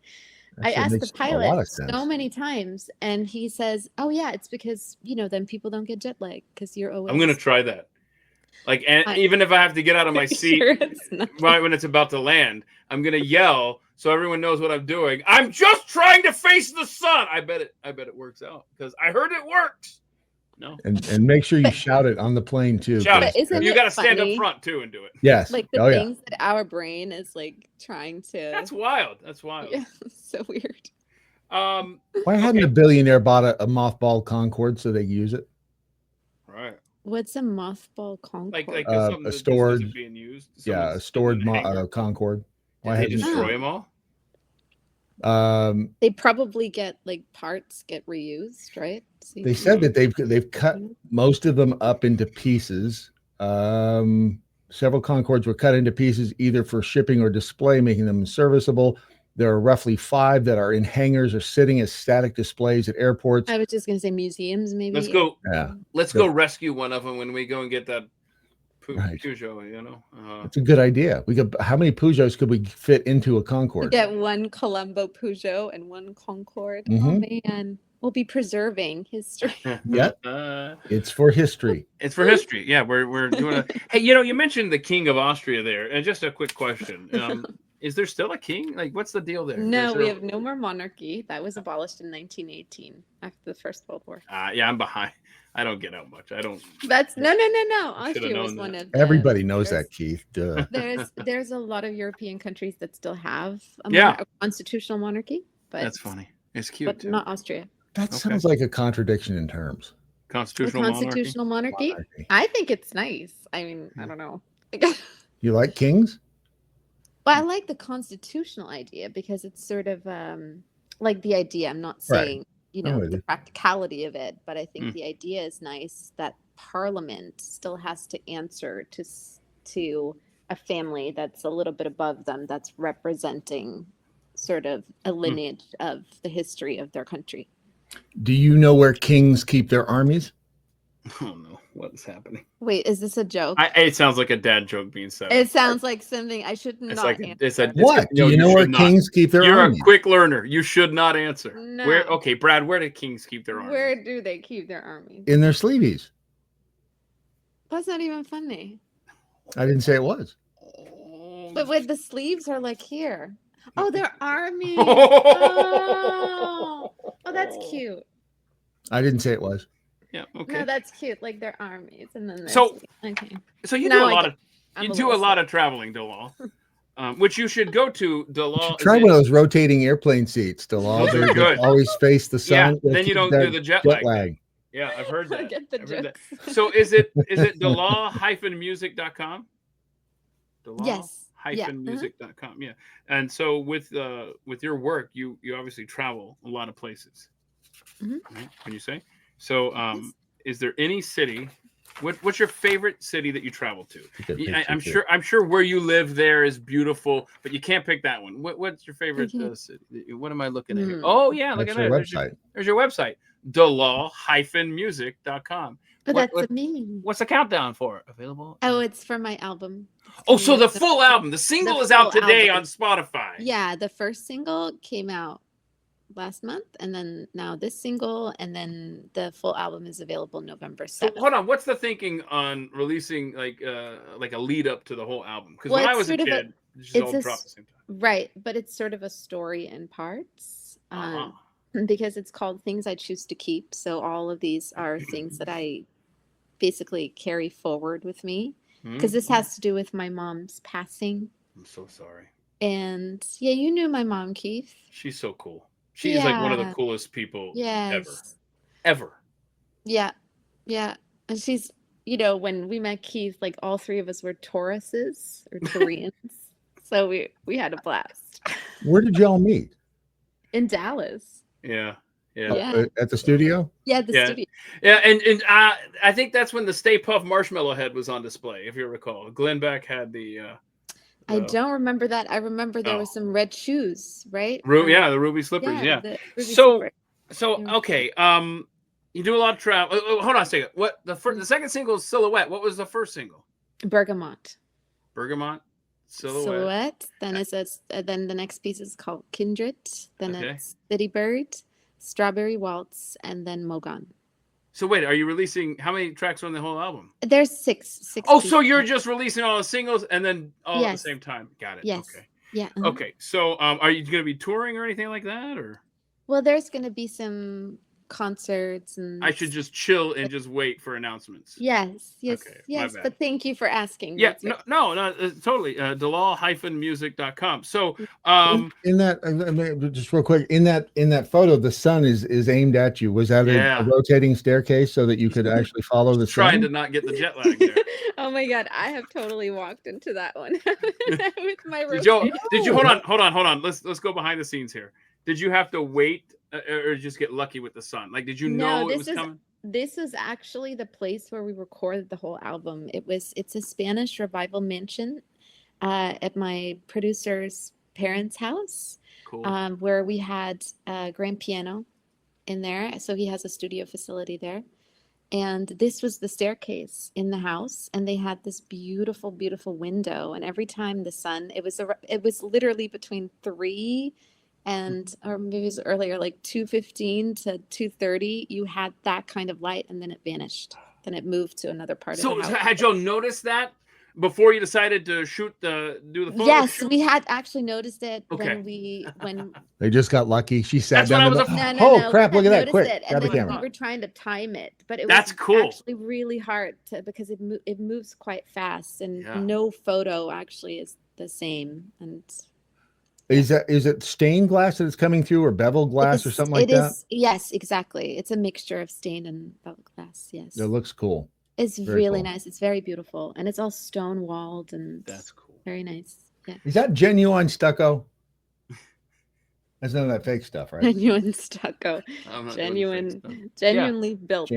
I asked the pilot so many times, and he says, "Oh yeah, it's because then people don't get jet lag because you're always." I'm gonna try that. Even if I have to get out of my seat right when it's about to land, I'm gonna yell so everyone knows what I'm doing. I'm just trying to face the sun. I bet it works out because I heard it works. No. And make sure you shout it on the plane too. Shout it. You got to stand up front too and do it. Yes. The things that our brain is trying to. That's wild. That's wild. Yeah, so weird. Why hadn't a billionaire bought a mothball Concorde so they use it? Right. What's a mothball Concorde? Like something A that just stored, isn't being used. yeah, a Someone's stored in a hangar. Concorde. Did Why they hasn't destroy them all? They probably get parts get reused, right? So They said that they've cut most of them up into pieces. Several Concords were cut into pieces either for shipping or display, making them serviceable. There are roughly 5 that are in hangars or sitting as static displays at airports. I was just gonna say museums, maybe. Let's go. Yeah, Let's go rescue one of them when we go and get that right. Peugeot. You know, It's a good idea. We could. How many Peugeots could we fit into a Concorde? Get one Columbo Peugeot and one Concorde. Mhm. Oh man, we'll be preserving history. Yep. It's for history. It's for history. Yeah, we're doing a. Hey, you mentioned the King of Austria there, and just a quick question: is there still a king? Like, what's the deal there? No, we have no more monarchy. That was abolished in 1918 after the First World War. Yeah, I'm behind. I don't get out much. I don't. That's no. Austria was one of. Everybody knows that, Keith. Duh. There's a lot of European countries that still have a constitutional monarchy, but that's funny. It's cute, but not Austria. That sounds like a contradiction in terms. Constitutional monarchy. I think it's nice. I mean, I don't know. You like kings? Well, I like the constitutional idea because it's sort of like the idea. I'm not saying the practicality of it, but I think the idea is nice that Parliament still has to answer to a family that's a little bit above them, that's representing sort of a lineage of the history of their country. Do you know where kings keep their armies? Oh no, what is happening? Wait, is this a joke? It sounds like a dad joke being said. It sounds like something I should not answer. What? Do you know where kings keep their armies? You're a quick learner. You should not answer. No. Okay, Brad, where do kings keep their armies? Where do they keep their armies? In their sleeveys. That's not even funny. I didn't say it was. But wait, the sleeves are like here. Oh, their armies. Oh, that's cute. I didn't say it was. Yeah. Okay. No, that's cute. Like their armies, and then so you do a lot of traveling, Dalal, which you should go to. Dalal. Try one of those rotating airplane seats, Dalal. Those are good. Always face the sun. Yeah, then you don't do the jet lag. Yeah, I've heard that. I've heard that. So is it Dalal-music.com? Dalal? Yes. music.com. Yeah. And so with your work, you obviously travel a lot of places. Right? Can you say? So is there any city? What's your favorite city that you travel to? I'm sure where you live there is beautiful, but you can't pick that one. What's your favorite city? What am I looking at here? Oh yeah, look at that. There's your website. Dalal-music.com. But that's me. What's the countdown for? Available? Oh, it's for my album. So the full album. The single is out today on Spotify. Yeah, the first single came out last month, and then now this single, and then the full album is available November 7th. So hold on, what's the thinking on releasing like a lead up to the whole album? Because when I was a kid, it just all dropped at the same time. Right, but it's sort of a story in parts. Because it's called Things I Choose to Keep. So all of these are things that I basically carry forward with me. Because this has to do with my mom's passing. I'm so sorry. And yeah, you knew my mom, Keith. She's so cool. She's like one of the coolest people ever. Yeah. Yeah. And she's, when we met Keith, like all 3 of us were Tauruses or Taurians. So we had a blast. Where did y'all meet? In Dallas. Yeah. At the studio? Yeah, the studio. Yeah, and I think that's when the Stay Puft Marshmallow Head was on display, if you recall. Glenn Beck had the I don't remember that. I remember there was some red shoes, right? The ruby slippers, yeah. So okay, you do a lot of travel. Hold on a second. What the second single is Silhouette. What was the first single? Bergamot. Silhouette. Then then the next piece is called Kindred. Then it's City Bird, Strawberry Waltz, and then Mogan. So wait, are you releasing how many tracks on the whole album? There's six. Oh, so you're just releasing all the singles and then all at the same time? Got it. Yes. Okay. Yeah. Okay. So are you going to be touring or anything like that, or? Well, there's going to be some concerts and. I should just chill and just wait for announcements. Yes, Okay, my bad. but thank you for asking. Yeah, That's no, totally. Dalal-music.com. So, in that, I mean, just real quick, in that photo, the sun is aimed at you. Was that a rotating staircase so that you could actually follow the sun? Trying to not get the jet lag there. Oh my god, I have totally walked into that one with my. Did you hold on? Let's go behind the scenes here. Did you have to wait or just get lucky with the sun? Like, did you know it was coming? This is actually the place where we recorded the whole album. It's a Spanish revival mansion at my producer's parents' house. Cool. Where we had a grand piano in there. So he has a studio facility there. And this was the staircase in the house. And they had this beautiful, beautiful window. And every time the sun, it was literally between 3 and, or maybe it was earlier, like 2:15 to 2:30, you had that kind of light, and then it vanished. Then it moved to another part of the house. So had y'all noticed that before you decided to do the photo? Yes, we had actually noticed it when they just got lucky. She sat down. No, crap! Look at that! Quick, and grab the camera. We were trying to time it, but that's cool. Actually, really hard because it moves quite fast, and no photo actually is the same. And is it stained glass that it's coming through, or bevel glass, or something like that? Yes, exactly. It's a mixture of stained and bevel glass. Yes, it looks cool. It's really nice. It's very beautiful, and it's all stone walled, and that's cool. Very nice. Yeah. Is that genuine stucco? That's none of that fake stuff, right? Genuine stucco. Genuinely built.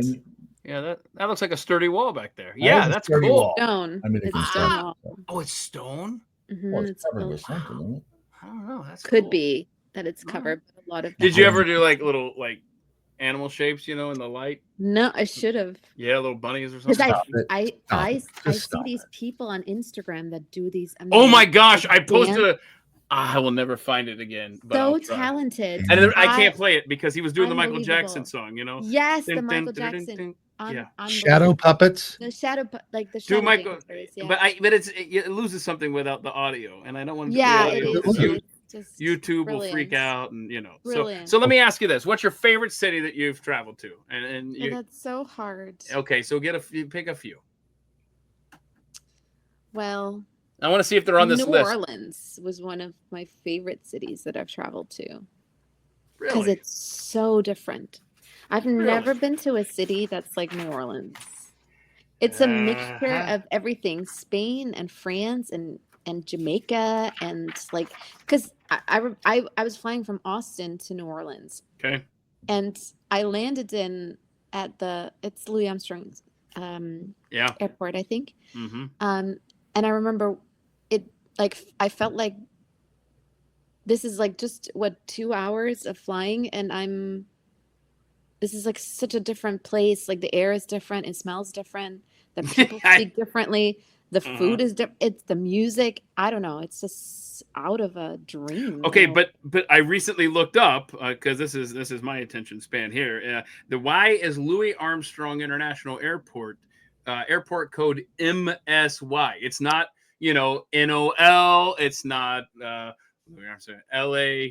Yeah, that looks like a sturdy wall back there. Yeah, that's cool. Wall. Stone. I mean, it's stone wall. Oh, it's stone? Mm-hmm. Well, it's covered with something, isn't it? I don't know. That's could be that it's covered with a lot of. Did you ever do like little animal shapes, in the light? No, I should have. Yeah, little bunnies or something. I see these people on Instagram that do these. Oh my gosh! I posted I will never find it again. But so talented, and then I can't play it because he was doing the Michael Jackson song. Yes, the Michael Jackson. Shadow puppets. The shadow, like the shadow. Michael, but it loses something without the audio, and I don't want to. Yeah, YouTube will freak out, and So let me ask you this: what's your favorite city that you've traveled to? And that's so hard. Okay, so pick a few. Well, I want to see if they're on this list. New Orleans was one of my favorite cities that I've traveled to. Really? Because it's so different. I've never been to a city that's like New Orleans. It's a mixture of everything: Spain and France and Jamaica, and because I was flying from Austin to New Orleans. Okay. And I landed it's Louis Armstrong's airport, I think. Mm-hmm. And I remember it I felt like this is just 2 hours of flying, and this is such a different place. The air is different, it smells different, the people speak differently, the food is different, it's the music. I don't know, it's just out of a dream. Okay, but I recently looked up because this is my attention span here. Why is Louis Armstrong International Airport airport code MSY? It's not NOL. It's not LA.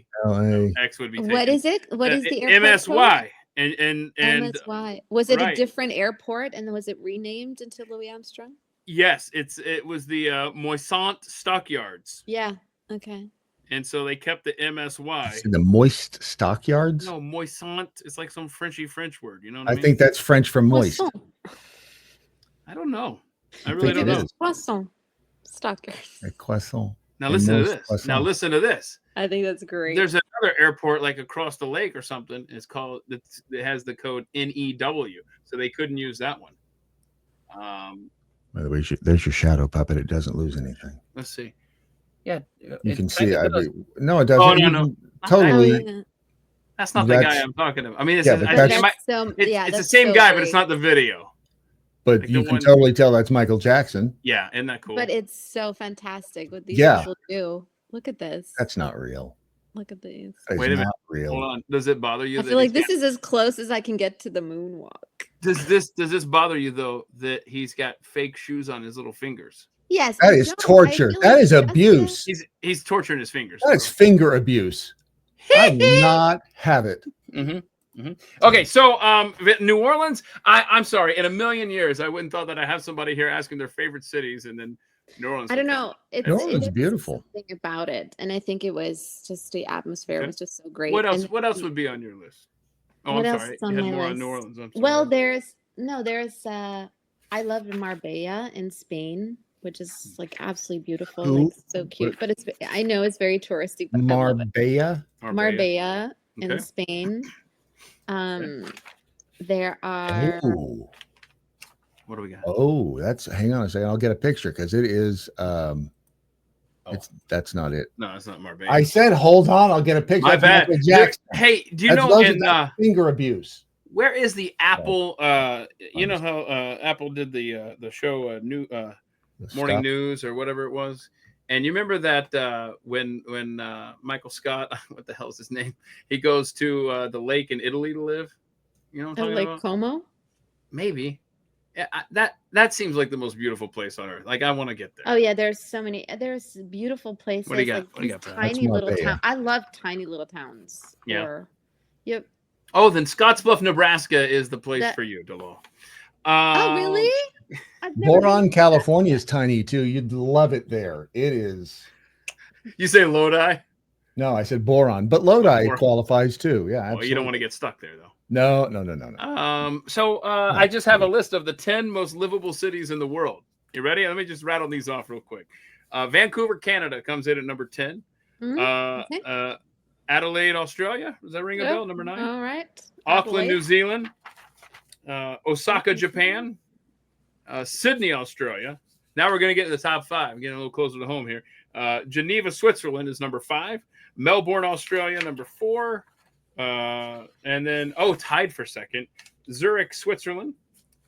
X would be taken. What is it? What is the airport MSY? Code? And MSY. Was it a different airport, and then was it renamed into Louis Armstrong? Yes, it was the Moisant Stockyards. Yeah. Okay. And so they kept the MSY. The moist stockyards? No, Moisant. It's like some Frenchy French word. You know what I I mean? think that's French for moist. I don't know. I really don't know. Croissant. Stockyards. A croissant. Now listen to this. Croissant. Now listen to this. I think that's great. There's another airport across the lake or something. It's called. It has the code NEW, so they couldn't use that one. By the way, there's your shadow puppet. It doesn't lose anything. Let's see. Yeah, you can see it. No, it doesn't. Oh no. Totally. That's not the guy I'm talking about. I mean, it's the same guy, but it's not the video. But you can totally tell that's Michael Jackson. Yeah, isn't that cool? But it's so fantastic what these people do. Look at this. That's not real. Look at these. Wait a minute. Real. Hold on. Does it bother you? I feel like this is as close as I can get to the moonwalk. Does this bother you though that he's got fake shoes on his little fingers? Yes. That is torture. That is abuse. He's torturing his fingers. That is finger abuse. I will not have it. Mm-hmm. Okay, so New Orleans. I'm sorry. In a million years, I wouldn't thought that I have somebody here asking their favorite cities, and then New Orleans. I don't know. New Orleans is beautiful. Something about it, and I think it was just the atmosphere was just so great. What else? And What else would be on your list? Oh, what I'm else sorry. is on You had my more list? on New Orleans. I'm sorry. Well, there's I loved Marbella in Spain, which is like absolutely beautiful, like so cute. But I know it's very touristy, but I love it. Marbella in Okay. Spain. There are. Ooh. What do we got? Oh, hang on a second. I'll get a picture because it is. That's not it. No, it's not Marbella. I said, hold on. I'll get a picture. My bad. Hey, do you know in finger abuse? Where is the Apple? You know how Apple did the show Morning News or whatever it was, and you remember that when Michael Scott, what the hell is his name? He goes to the lake in Italy to live. You know what I'm talking Lake about? Como? Maybe. Yeah, that seems like the most beautiful place on earth. Like I want to get there. Oh yeah, there's so many. There's beautiful places. What do you got? Like What do you got? Tiny little town. I love tiny little towns. Yeah. Yep. Oh, then Scottsbluff, Nebraska is the place for you, Delal. Oh really? Boron, California is tiny too. You'd love it there. It is. You say Lodi? No, I said Boron, but Lodi qualifies too. Yeah, absolutely. Well, you don't want to get stuck there though. No. So I just have a list of the 10 most livable cities in the world. You ready? Let me just rattle these off real quick. Vancouver, Canada comes in at number 10. Okay. Adelaide, Australia. Does that ring a bell? Number 9. All right. Auckland, New Zealand. Osaka, Japan. Sydney, Australia. Now we're going to get to the top 5. I'm getting a little closer to home here. Geneva, Switzerland is number 5. Melbourne, Australia, number 4. And then, tied for second, Zurich, Switzerland,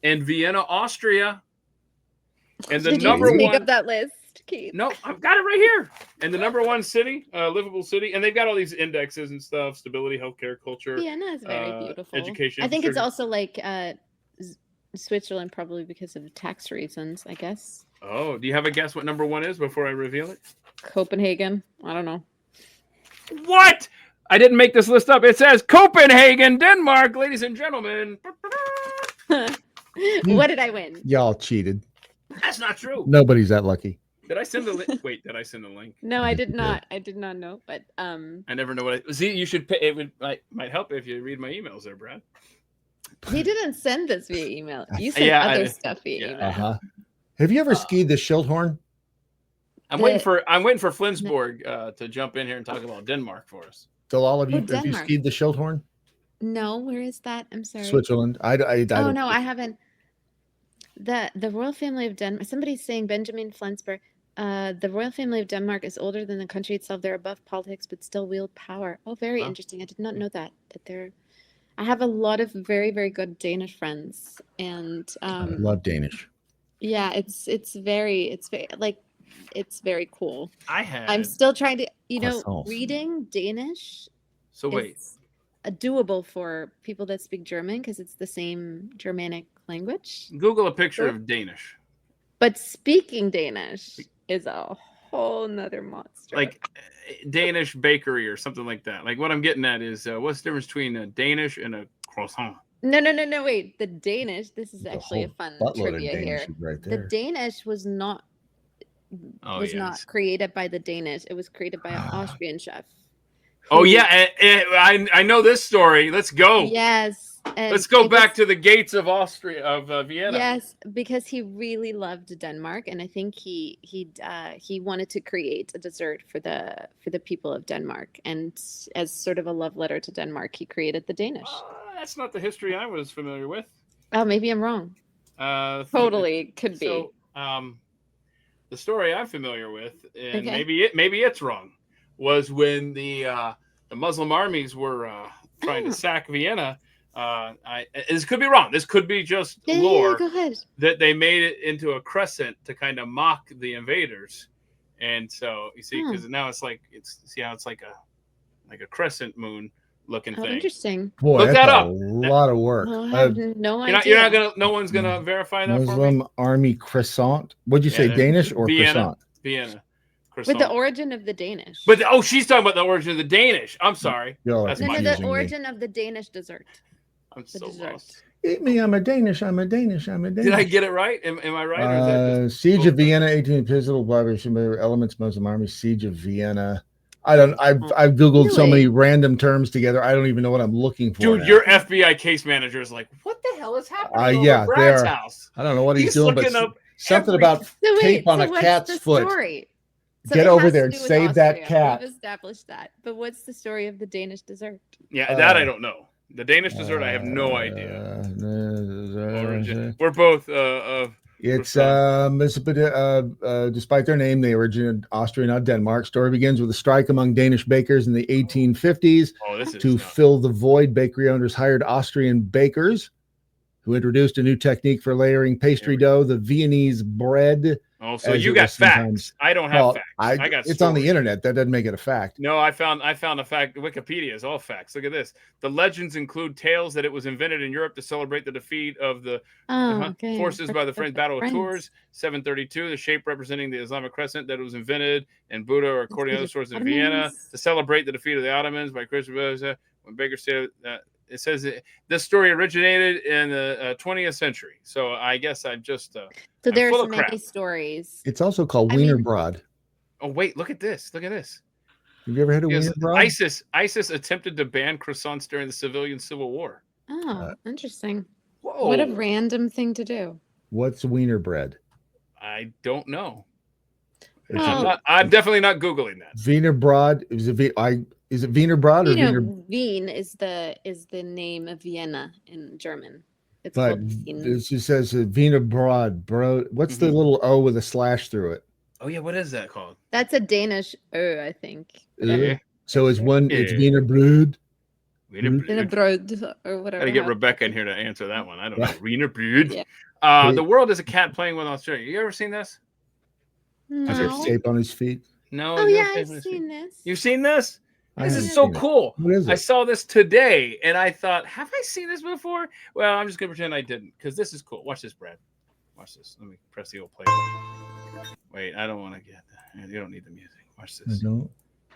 and Vienna, Austria. And the number one. Make up that list, Keith. No, I've got it right here. And the number 1 city, livable city, and they've got all these indexes and stuff: stability, healthcare, culture. Vienna is very beautiful. Education. I think it's also like Switzerland, probably because of tax reasons, I guess. Oh, do you have a guess what number 1 is before I reveal it? Copenhagen. I don't know. What? I didn't make this list up. It says Copenhagen, Denmark, ladies and gentlemen. What did I win? Y'all cheated. That's not true. Nobody's that lucky. Did I send the link? Wait, did I send the link? No, I did not. I did not know, but I never know what I see. You should pay. It might help if you read my emails there, Brad. He didn't send this via email. You sent other stuff via email. Have you ever skied the Schildhorn? I'm waiting for Flensborg to jump in here and talk about Denmark for us. Delal, have you skied the Schildhorn? No, where is that? I'm sorry. Switzerland. I no, I haven't. The royal family of Denmark. Somebody's saying Benjamin Flensburg. The royal family of Denmark is older than the country itself. They're above politics, but still wield power. Oh, very interesting. I did not know that they're. I have a lot of very, very good Danish friends, and I love Danish. Yeah, it's very cool. I'm still trying to, reading Danish. So wait, doable for people that speak German because it's the same Germanic language. Google a picture of Danish. But speaking Danish is a whole nother monster. Like Danish bakery or something like that. Like what I'm getting at is what's the difference between a Danish and a croissant? No, wait. The Danish, this is actually a fun trivia here. Right the Danish was not not created by the Danish. It was created by an Austrian chef. Oh yeah, I know this story. Let's go. Yes. Let's go back to the gates of Austria, of Vienna. Yes, because he really loved Denmark, and I think he wanted to create a dessert for the people of Denmark, and as sort of a love letter to Denmark, he created the Danish. That's not the history I was familiar with. Oh, maybe I'm wrong. Totally could be. So, the story I'm familiar with, and maybe it's wrong, was when the Muslim armies were trying to sack Vienna. This could be wrong. This could be just lore. Go ahead. That they made it into a crescent to kind of mock the invaders, and so you see, because now it's like it's like a crescent moon looking thing. Interesting. Boy, look that up. A lot of work. I have no idea. You're not gonna. No one's gonna verify that. Muslim for me? Army croissant. What'd you say? Danish or Vienna, croissant? Vienna. With the origin of the Danish. But she's talking about the origin of the Danish. I'm sorry. That's the origin of the Danish dessert. I'm so lost. Eat me, I'm a Danish. I'm a Danish. I'm a Danish. Did I get it right? Am I right? Or is that just Siege of Vienna, 18 pivotal elements, Muslim army, Siege of Vienna. I've Googled so many random terms together. I don't even know what I'm looking for. Dude, your FBI case manager is like, what the hell is happening over Brad's house? I don't know what he's doing, but something about tape on a cat's foot. So get over there and save that cat. We've established that. But what's the story of the Danish dessert? Yeah, that I don't know. The Danish dessert, I have no idea. We're both despite their name, they originated Austria, not Denmark. Story begins with a strike among Danish bakers in the 1850s. To fill the void, bakery owners hired Austrian bakers who introduced a new technique for layering pastry dough, the Viennese bread. Oh, so you got facts. I don't have facts. I got it's on the internet. That doesn't make it a fact. No, I found a fact. Wikipedia is all facts. Look at this. The legends include tales that it was invented in Europe to celebrate the defeat of the forces by the French Battle of Tours, 732. The shape representing the Islamic crescent that it was invented in Buda, or according to other sources in Vienna, to celebrate the defeat of the Ottomans by Christopher. When Baker said that. It says this story originated in the 20th century. So I guess I'm just so there's so many stories. It's also called Wienerbrod. Oh wait, look at this. Look at this. Have you ever had a Wienerbrod? ISIS attempted to ban croissants during the civilian civil war. Oh, interesting. Whoa. What a random thing to do. What's Wienerbread? I don't know. I'm definitely not Googling that. Wienerbrod is it Wienerbrod or Wien is the name of Vienna in German. It's but it just says Wienerbrod, bro. What's the little O with a slash through it? Oh yeah, what is that called? That's a Danish O, I think. So it's Wienerbrod. Wienerbrod or whatever. Gotta get Rebecca in here to answer that one. I don't know. Wienerbrod. Yeah. The world is a cat playing with Australia. You ever seen this? No. Has there tape on his feet? No. Oh yeah, I've seen this. You've seen this? This is so cool. What is it? I saw this today, and I thought, have I seen this before? Well, I'm just going to pretend I didn't, because this is cool. Watch this, Brad. Watch this. Let me press the old play button. Wait, I don't want to get that. You don't need the music. Watch this.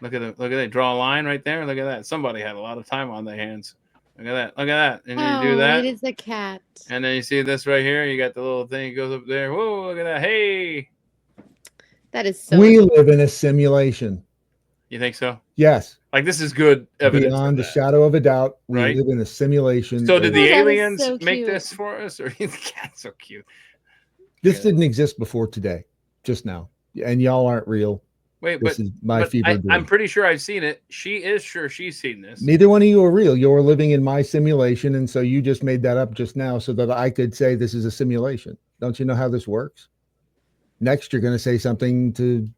Look at that. Draw a line right there. Look at that. Somebody had a lot of time on their hands. Look at that. Look at that. And you do that. It is a cat. And then you see this right here. You got the little thing. It goes up there. Whoa, look at that. Hey. That is so We live in a simulation. You think so? Yes. Like, this is good evidence. Beyond the shadow of a doubt, we live in a simulation. So did the aliens make this for us? Or the cat's so cute. This didn't exist before today, just now. And y'all aren't real. Wait, this is my fever dream. I'm pretty sure I've seen it. She is sure she's seen this. Neither one of you are real. You're living in my simulation, and so you just made that up just now so that I could say this is a simulation. Don't you know how this works? Next, you're going to say something to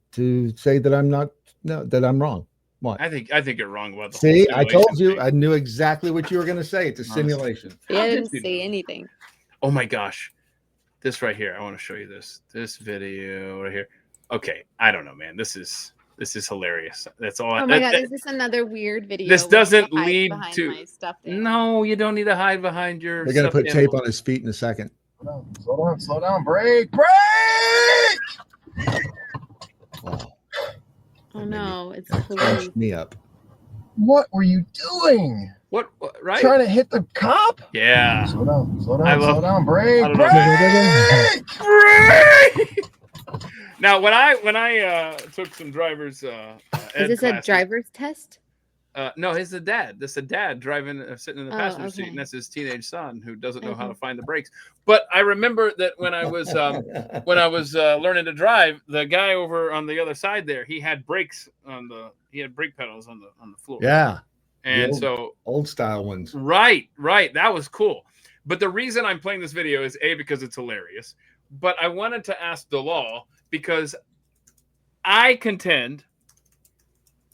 say that I'm not, that I'm wrong. What? I think you're wrong about the See, I told you. I knew exactly what you were going to say. It's a simulation. Yeah, I didn't say anything. Oh my gosh. This right here. I want to show you this video right here. Okay. I don't know, man. This is hilarious. That's all. Oh my God. Is this another weird video? This doesn't lead to. No, you don't need to hide behind your. They're going to put tape on his feet in a second. Slow down. Break. Wow. Oh no, it's close me up. What were you doing? What right? Trying to hit the cop? Yeah. Slow down. Break. Now, when I took some drivers, is this a driver's test? No, he's a dad. This is a dad driving, sitting in the passenger seat, and that's his teenage son who doesn't know how to find the brakes. But I remember that when I was learning to drive, the guy over on the other side there, he had brakes he had brake pedals on the floor. Yeah, and old style ones. Right. That was cool. But the reason I'm playing this video is because it's hilarious. But I wanted to ask Dalal because I contend.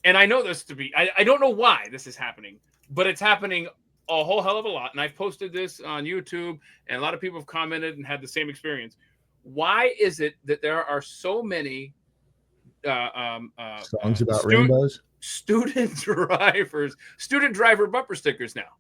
And I know this to be, I don't know why this is happening, but it's happening a whole hell of a lot. And I've posted this on YouTube, and a lot of people have commented and had the same experience. Why is it that there are so many songs about rainbows? Student driver bumper stickers now.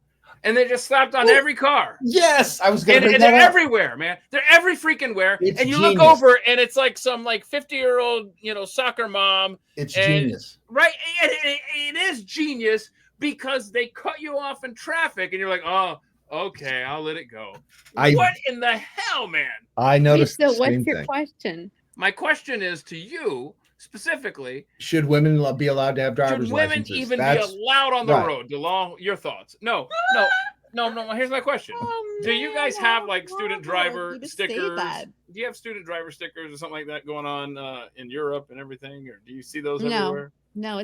and they just slapped on every car. Yes, I was going to. And they're everywhere, man. They're every freaking where. It's and you genius. look over, and it's like some 50-year-old, soccer mom. It's genius, right? It is genius because they cut you off in traffic, and you're like, oh, okay, I'll let it go. What in the hell, man? I noticed. Wait, so what's your question? My question is to you specifically: should women be allowed to have driver's licenses? Should women even be allowed on the road? Delal, your thoughts? No. Here's my question: do you guys have like student driver stickers? Do you have student driver stickers or something like that going on in Europe and everything, or do you see those everywhere? No,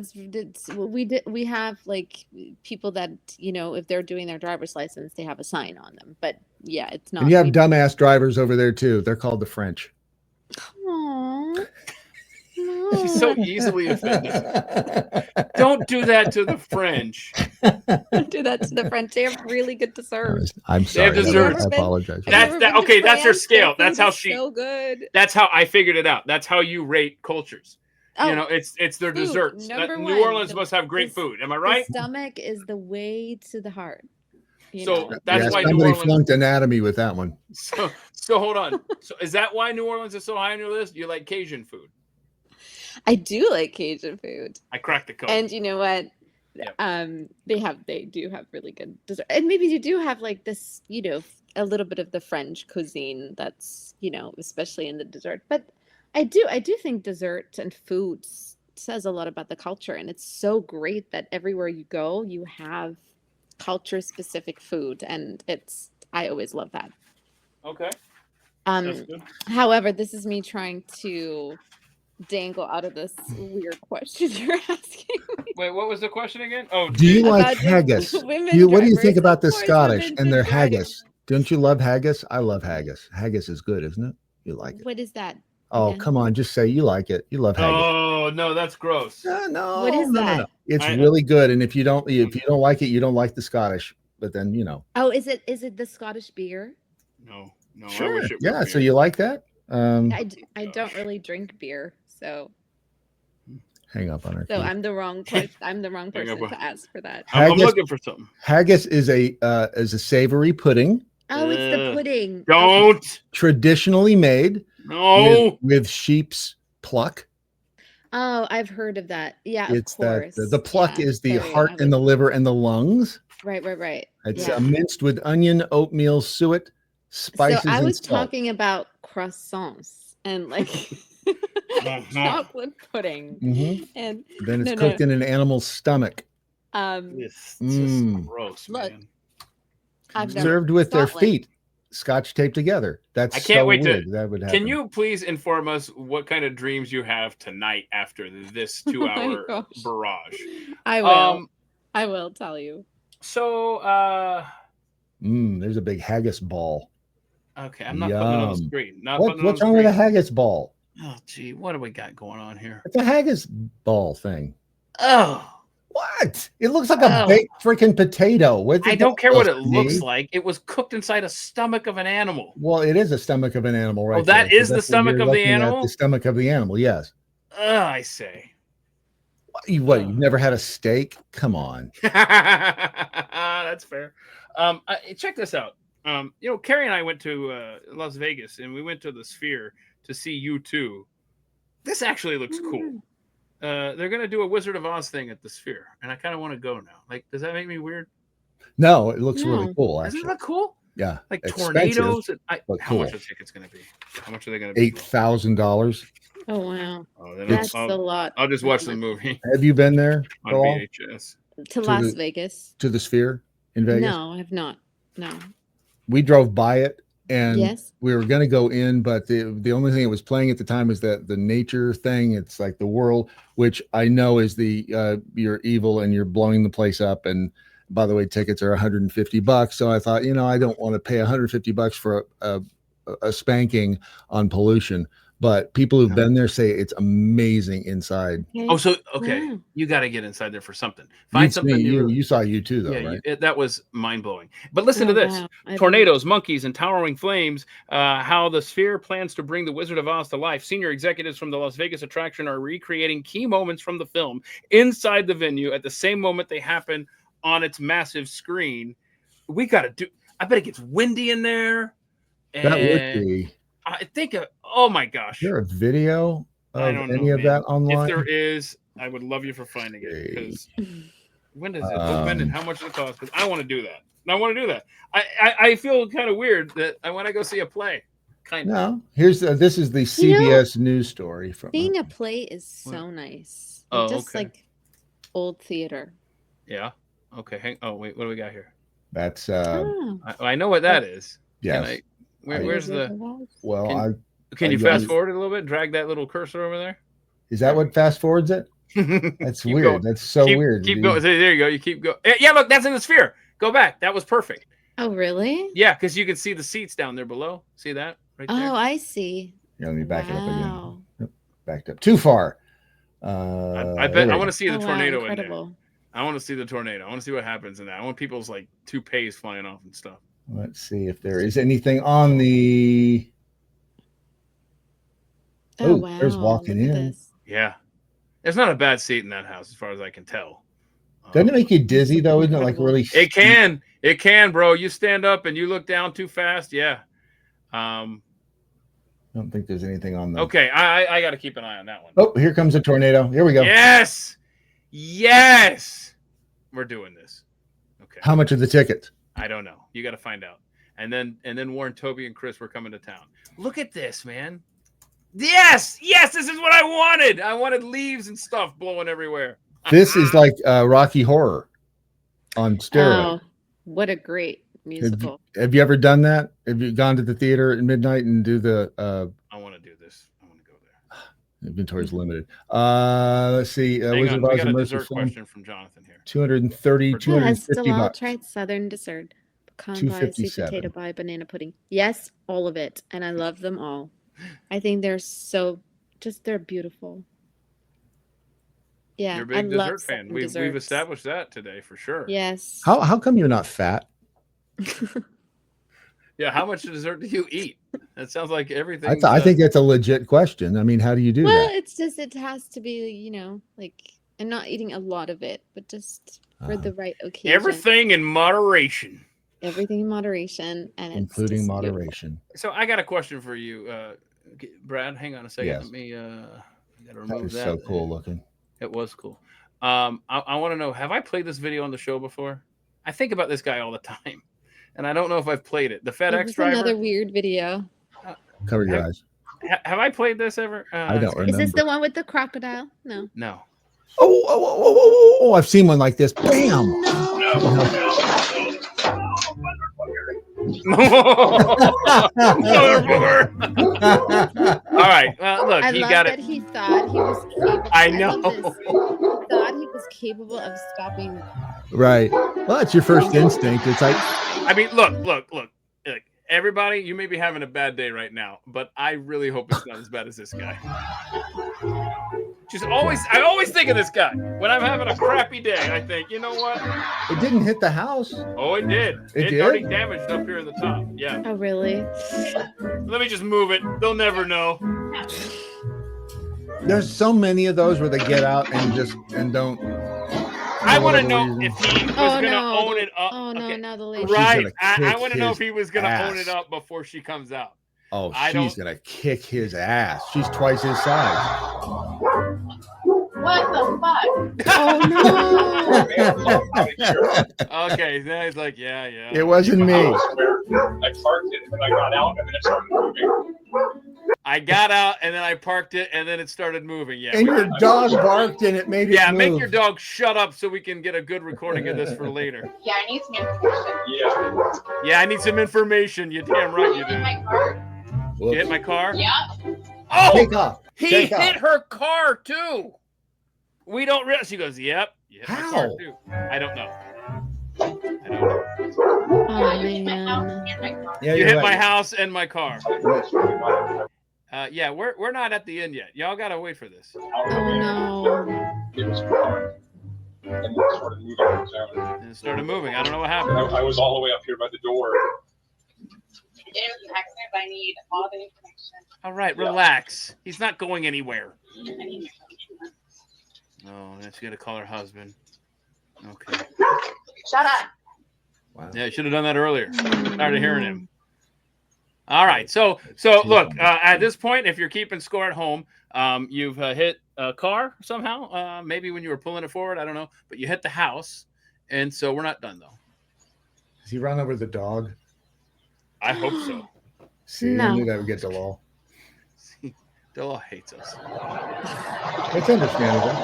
we have like people that if they're doing their driver's license, they have a sign on them. But yeah, it's not. And you have dumbass drivers over there too. They're called the French. Aww. She's so easily offended. Don't do that to the French. Don't do that to the French. They have really good desserts. I'm sorry. They have desserts. I apologize. Okay, that's your scale. That's how she. So good. That's how I figured it out. That's how you rate cultures. Oh, it's their food, desserts. number New one. Orleans must have great food. Am I right? The stomach is the way to the heart. So that's why New somebody Orleans flunked anatomy with that one. So hold on. So is that why New Orleans is so high on your list? You like Cajun food? I do like Cajun food. I cracked the code. And you know what? Yep. They do have really good dessert. And maybe you do have like this, a little bit of the French cuisine that's, especially in the dessert. But I do think dessert and food says a lot about the culture, and it's so great that everywhere you go, you have culture specific food, and I always love that. Okay. That's good. However, this is me trying to dangle out of this weird question you're asking me. Wait, what was the question again? Oh, do you like haggis? What do you think about the Scottish and their haggis? Don't you love haggis? I love haggis. Haggis is good, isn't it? You like it? What is that? Oh, come on, just say you like it. You love haggis. Oh no, that's gross. No. What is that? No. It's really good, and if you don't like it, you don't like the Scottish. But then Oh, is it the Scottish beer? No. Sure. I wish it Yeah. was So beer. you like that? I don't really drink beer, so. Hang up on her. So I'm the wrong person. I'm the wrong person to ask for that. I'm looking for something. Haggis is a savory pudding. Oh, it's the pudding. Don't. Traditionally made. No. With sheep's pluck. Oh, I've heard of that. Yeah, It's of course. the pluck is the heart and the liver and the lungs. Right. It's minced with onion, oatmeal, suet, spices. So I was and salt. talking about croissants and like chocolate pudding, and then it's cooked in an animal's stomach. It's just gross, man. Served with their feet, scotch taped together. That's I can't wait weird. to. That would happen. Can you please inform us what kind of dreams you have tonight after this 2-hour barrage? I will. I will tell you. So, there's a big haggis ball. Okay, I'm not putting it on the screen. What's wrong with a haggis ball? Oh, gee, what do we got going on here? It's a haggis ball thing. Oh. What? It looks like a baked freaking potato. I don't care what it looks like. It was cooked inside a stomach of an animal. Well, it is a stomach of an animal, right? Oh, that is the stomach of the animal? The stomach of the animal, yes. I say. What? You've never had a steak? Come on. That's fair. Check this out. Carrie and I went to Las Vegas, and we went to the Sphere to see U2. This actually looks cool. They're going to do a Wizard of Oz thing at the Sphere, and I kind of want to go now. Like, does that make me weird? No, it looks really cool, actually. Doesn't it look cool? Yeah. Like tornadoes. How much are tickets going to be? How much are they going to be? $8,000. Oh, wow. That's a lot. I'll just watch the movie. Have you been there? On VHS. To Las Vegas? To the Sphere in Vegas? No, I have not. No. We drove by it. And we were going to go in, but the only thing it was playing at the time was the nature thing. It's like the world, which I know is you're evil and you're blowing the place up. And by the way, tickets are $150. So I thought, I don't want to pay $150 for a spanking on pollution. But people who've been there say it's amazing inside. Oh, so you got to get inside there for something. Find something new. You saw U2 though, right? That was mind blowing. But listen to this: tornadoes, monkeys, and towering flames. How the Sphere plans to bring the Wizard of Oz to life. Senior executives from the Las Vegas attraction are recreating key moments from the film inside the venue at the same moment they happen on its massive screen. we got to do. I bet it gets windy in there. And That would be. I think. Oh my gosh! Is there a video I of don't any know, of man. that online? If there is, I would love you for finding it. Because when does it? When and how much does it cost? Because I want to do that. I want to do that. I feel kind of weird that I want to go see a play. Kind of. No. Here's this is the CBS news story from. Seeing a play is so nice. Just like old theater. Yeah. Okay. Oh wait, what do we got here? That's. I know what that is. Yes. Where's the? Well, can you fast forward a little bit? Drag that little cursor over there. Is that what fast forwards it? That's weird. Going. That's so weird. Keep going. There you go. You keep going. Yeah, look, that's in the sphere. Go back. That was perfect. Oh, really? Yeah, because you can see the seats down there below. See that right there? Oh, I see. Yeah, let me back it up again. Nope, backed up too far. I bet I want to see the tornado in there. Incredible. I want to see the tornado. I want to see what happens in that. I want people's like toupees flying off and stuff. Let's see if there is anything on the. Oh, wow. There's walking in. This. Yeah. There's not a bad seat in that house as far as I can tell. Doesn't it make you dizzy though? Isn't it like really? It can. It can, bro. You stand up and you look down too fast. Yeah. I don't think there's anything on the. Okay. I got to keep an eye on that one. Oh, here comes a tornado. Here we go. Yes. Yes. We're doing this. Okay. How much are the tickets? I don't know. You got to find out. And then Warren, Toby, and Chris were coming to town. Look at this, man. Yes. Yes. This is what I wanted. I wanted leaves and stuff blowing everywhere. This is like Rocky Horror on steroids. Oh, what a great musical. Have you ever done that? Have you gone to the theater at midnight and do the I want to do this. I want to go there. Inventory's limited. Let's see. Hang on. We got a dessert question from Jonathan here. 230, Yes, 250 Dalal bucks. tried Southern dessert. Pecan pie, sweet potato pie, banana pudding. Yes, all of it. And I love them all. I think they're they're beautiful. Yeah, You're a big dessert fan. We've established that today for sure. Yes. How come you're not fat? Yeah, how much dessert do you eat? That sounds like everything. I think that's a legit question. I mean, how do you do well, that? it's just it has to be, like I'm not eating a lot of it, but just for the right occasion. Everything in moderation. Everything in moderation, and including moderation. So I got a question for you, Brad. Hang on a second. Yes. Let me. I gotta remove that. So cool looking. It was cool. I want to know, have I played this video on the show before? I think about this guy all the time, and I don't know if I've played it. The FedEx driver. Another weird video. Cover your eyes. Have I played this ever? I don't remember. Is this the one with the crocodile? No. No. Oh! I've seen one like this. Bam! All right. Well, look, I he love got that it. He thought he was capable. I know. He thought he was capable of stopping. Right. Well, it's your first instinct. It's like. I mean, look. Everybody, you may be having a bad day right now, but I really hope it's not as bad as this guy. I always think of this guy when I'm having a crappy day. I think, you know what? It didn't hit the house. Oh, it did. It did? Already damaged up here in the top. Yeah. Oh, really? Let me just move it. They'll never know. There's so many of those where they get out and don't. I want to know if he was going to own it up. Oh, no, now the lady. Right. I want to know if he was going to own it up before she comes out. Oh, she's going to kick his ass. She's twice his size. What the fuck? Oh, no. Okay. Then he's like, yeah. It wasn't me. I parked it and I got out and then it started moving. I got out and then I parked it and then it started moving. Yeah. And your dog barked and it made it move. Make your dog shut up so we can get a good recording of this for later. Yeah, I need some information. Yeah, I need some information. You're damn right you do. In my car? You hit my car? Yeah. Oh! Take off. He hit her car too. We don't realize. She goes, yep. You hit my car too. I don't know. Oh, man. Yeah, you hit right. my house and my car. Yeah, we're not at the end yet. Y'all gotta wait for this. Oh, no. It was fun. And it started moving. And it started moving. I don't know what happened. I was all the way up here by the door. It was an accident, but I need all the information. All right, relax. He's not going anywhere. Oh, that's gonna call her husband. Okay. Shut up. Wow. Yeah, should have done that earlier. Tired of hearing him. All right. So look, at this point, if you're keeping score at home, you've hit a car somehow. Maybe when you were pulling it forward, I don't know. But you hit the house. And so we're not done, though. Does he run over the dog? I hope so. See, I knew that would get Delal. See, Delal hates us. It's understandable.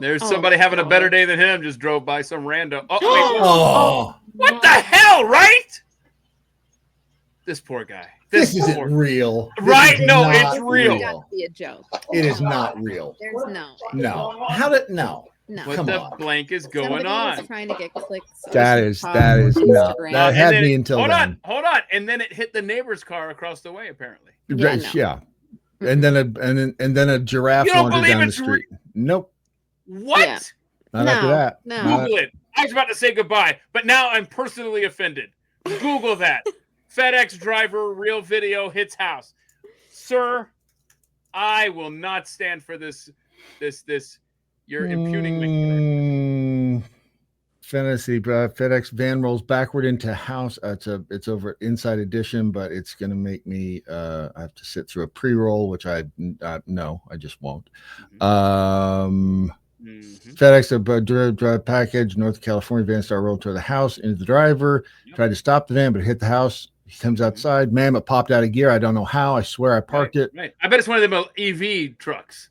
There's somebody having a better day than him. Just drove by some random. Oh, what the hell, right? This poor guy. This isn't real. Right? No, not it's real. It's got to be a joke. It is not real. There's no. No. How did no? No. What Come the on. blank is going Somebody on? was trying to get clicks. That on is TikTok no. Instagram. That And had then me until then. Hold on. And then it hit the neighbor's car across the way, apparently. Yeah, Yeah. no. And then a giraffe You don't wandered believe down the it's street. Nope. What? Yeah. Not after that. No. Google it. I was about to say goodbye, but now I'm personally offended. Google that. FedEx driver, real video, hits house. Sir, I will not stand for this. You're impugning me. Fantasy FedEx van rolls backward into house. It's over Inside Edition, but it's going to make me. I have to sit through a pre-roll, which no, I just won't. FedEx drive package, North California van star rolled toward the house into the driver. Tried to stop the van, but it hit the house. He comes outside. Ma'am, it popped out of gear. I don't know how. I swear I parked it. Right. I bet it's one of them EV trucks.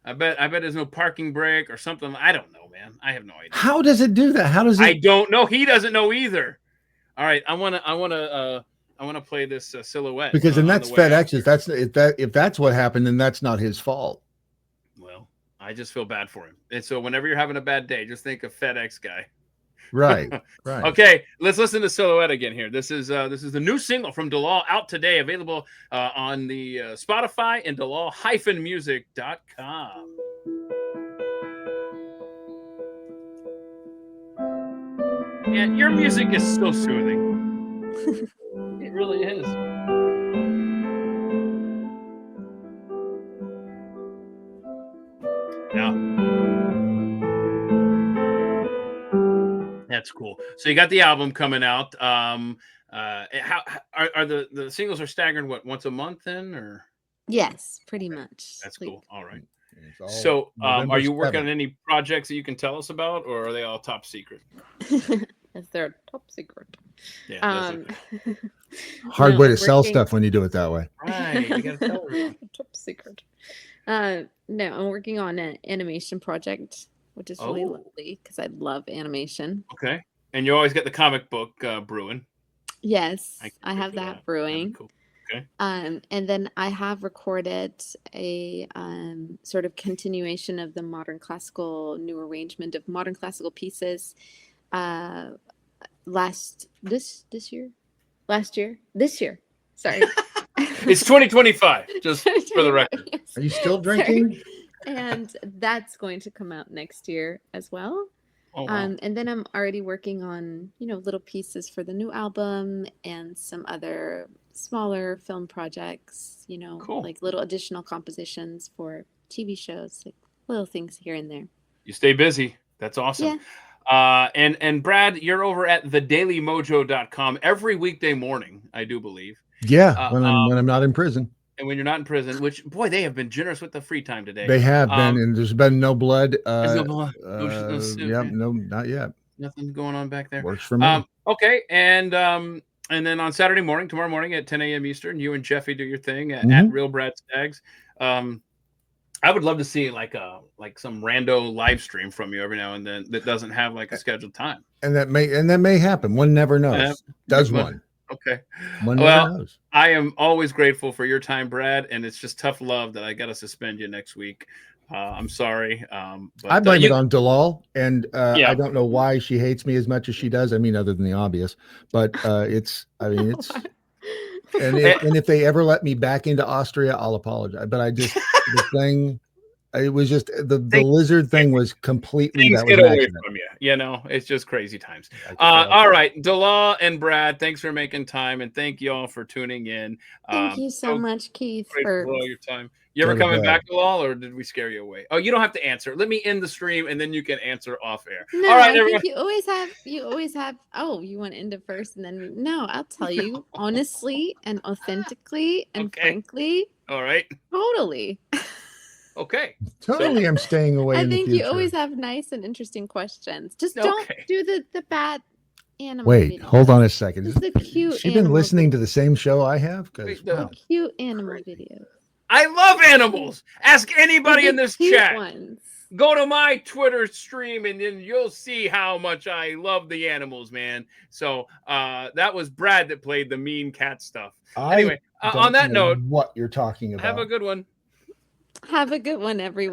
I bet there's no parking brake or something. I don't know, man. I have no idea. How does it do that? How does it? I don't know. He doesn't know either. All right, I want to play this silhouette because then that's FedEx. If that's what happened, then that's not his fault. Well, I just feel bad for him. And so whenever you're having a bad day, just think of FedEx guy. Right. Right. Okay, let's listen to Silhouette again here. This is the new single from Dalal, out today, available on the Spotify and Dalal-music.com. Yeah, your music is so soothing. It really is. Yeah. That's cool. So you got the album coming out. How are the singles are staggered? What, once a month then, or? Yes, pretty much. That's cool. All right. All So, are you working 7th. on any projects that you can tell us about, or are they all top secret? Yes, they're top secret. Yeah. Hard No, way to sell working- stuff when you do it that way. Right. You gotta tell her. top secret. No, I'm working on an animation project, which is really Oh. lovely because I love animation. Okay. And you always get the comic book brewing. Yes, I I have feel that brewing. Cool. Okay. And then I have recorded a sort of continuation of the modern classical new arrangement of modern classical pieces. This year. Sorry. It's 2025, just for the record. Yes. Are you still Sorry. drinking? And that's going to come out next year as well. Oh, wow. And then I'm already working on, little pieces for the new album and some other smaller film projects, Cool. like little additional compositions for TV shows, like little things here and there. You stay busy. That's awesome. Yeah. And Brad, you're over at thedailymojo.com every weekday morning, I do believe. Yeah, when I'm not in prison. And when you're not in prison, which, boy, they have been generous with the free time today. They have been, and there's been no blood. There's no blood. No suit, Yeah, man. no, not yet. Nothing going on back there. Works for me. Okay, and then on Saturday morning, tomorrow morning at 10 a.m. Eastern, you and Jeffy do your thing at Real Brad Staggs. I would love to see like some rando live stream from you every now and then that doesn't have like a scheduled time. And that may happen. One never knows. Does one? Okay. One never knows. I am always grateful for your time, Brad, and it's just tough love that I got to suspend you next week. I'm sorry. But, I blame it on Delal, and Yeah. I don't know why she hates me as much as she does. I mean, other than the obvious, but it's. And if they ever let me back into Austria, I'll apologize. But I just the thing It was just the lizard thing was completely Things that get was an away accident. from you. You know, it's just crazy times. I All right, Delal and Brad, thanks for making time, and thank you all for tuning in. Thank you so much, Keith, Grateful for for all your time. You ever Go to coming bed. back, Delal, or did we scare you away? Oh, you don't have to answer. Let me end the stream, and then you can answer off air. No, All right, I everyone. think you always have. Oh, you want to end it first, and then no, I'll tell you honestly and authentically and Okay. frankly. All right. Totally. Okay. Totally, I'm staying away I in the think future. you always have nice and interesting questions. Just Okay. don't do the bad animal. Wait, videos. hold on a second. Just the cute. She been animal listening to the same show I have? Wait, Because The cute animal videos. I love animals. Ask anybody The in this cute chat. ones. Go to my Twitter stream, and then you'll see how much I love the animals, man. So that was Brad that played the mean cat stuff. Anyway, on that note, what you're talking about. have a good one. Have a good one, everyone.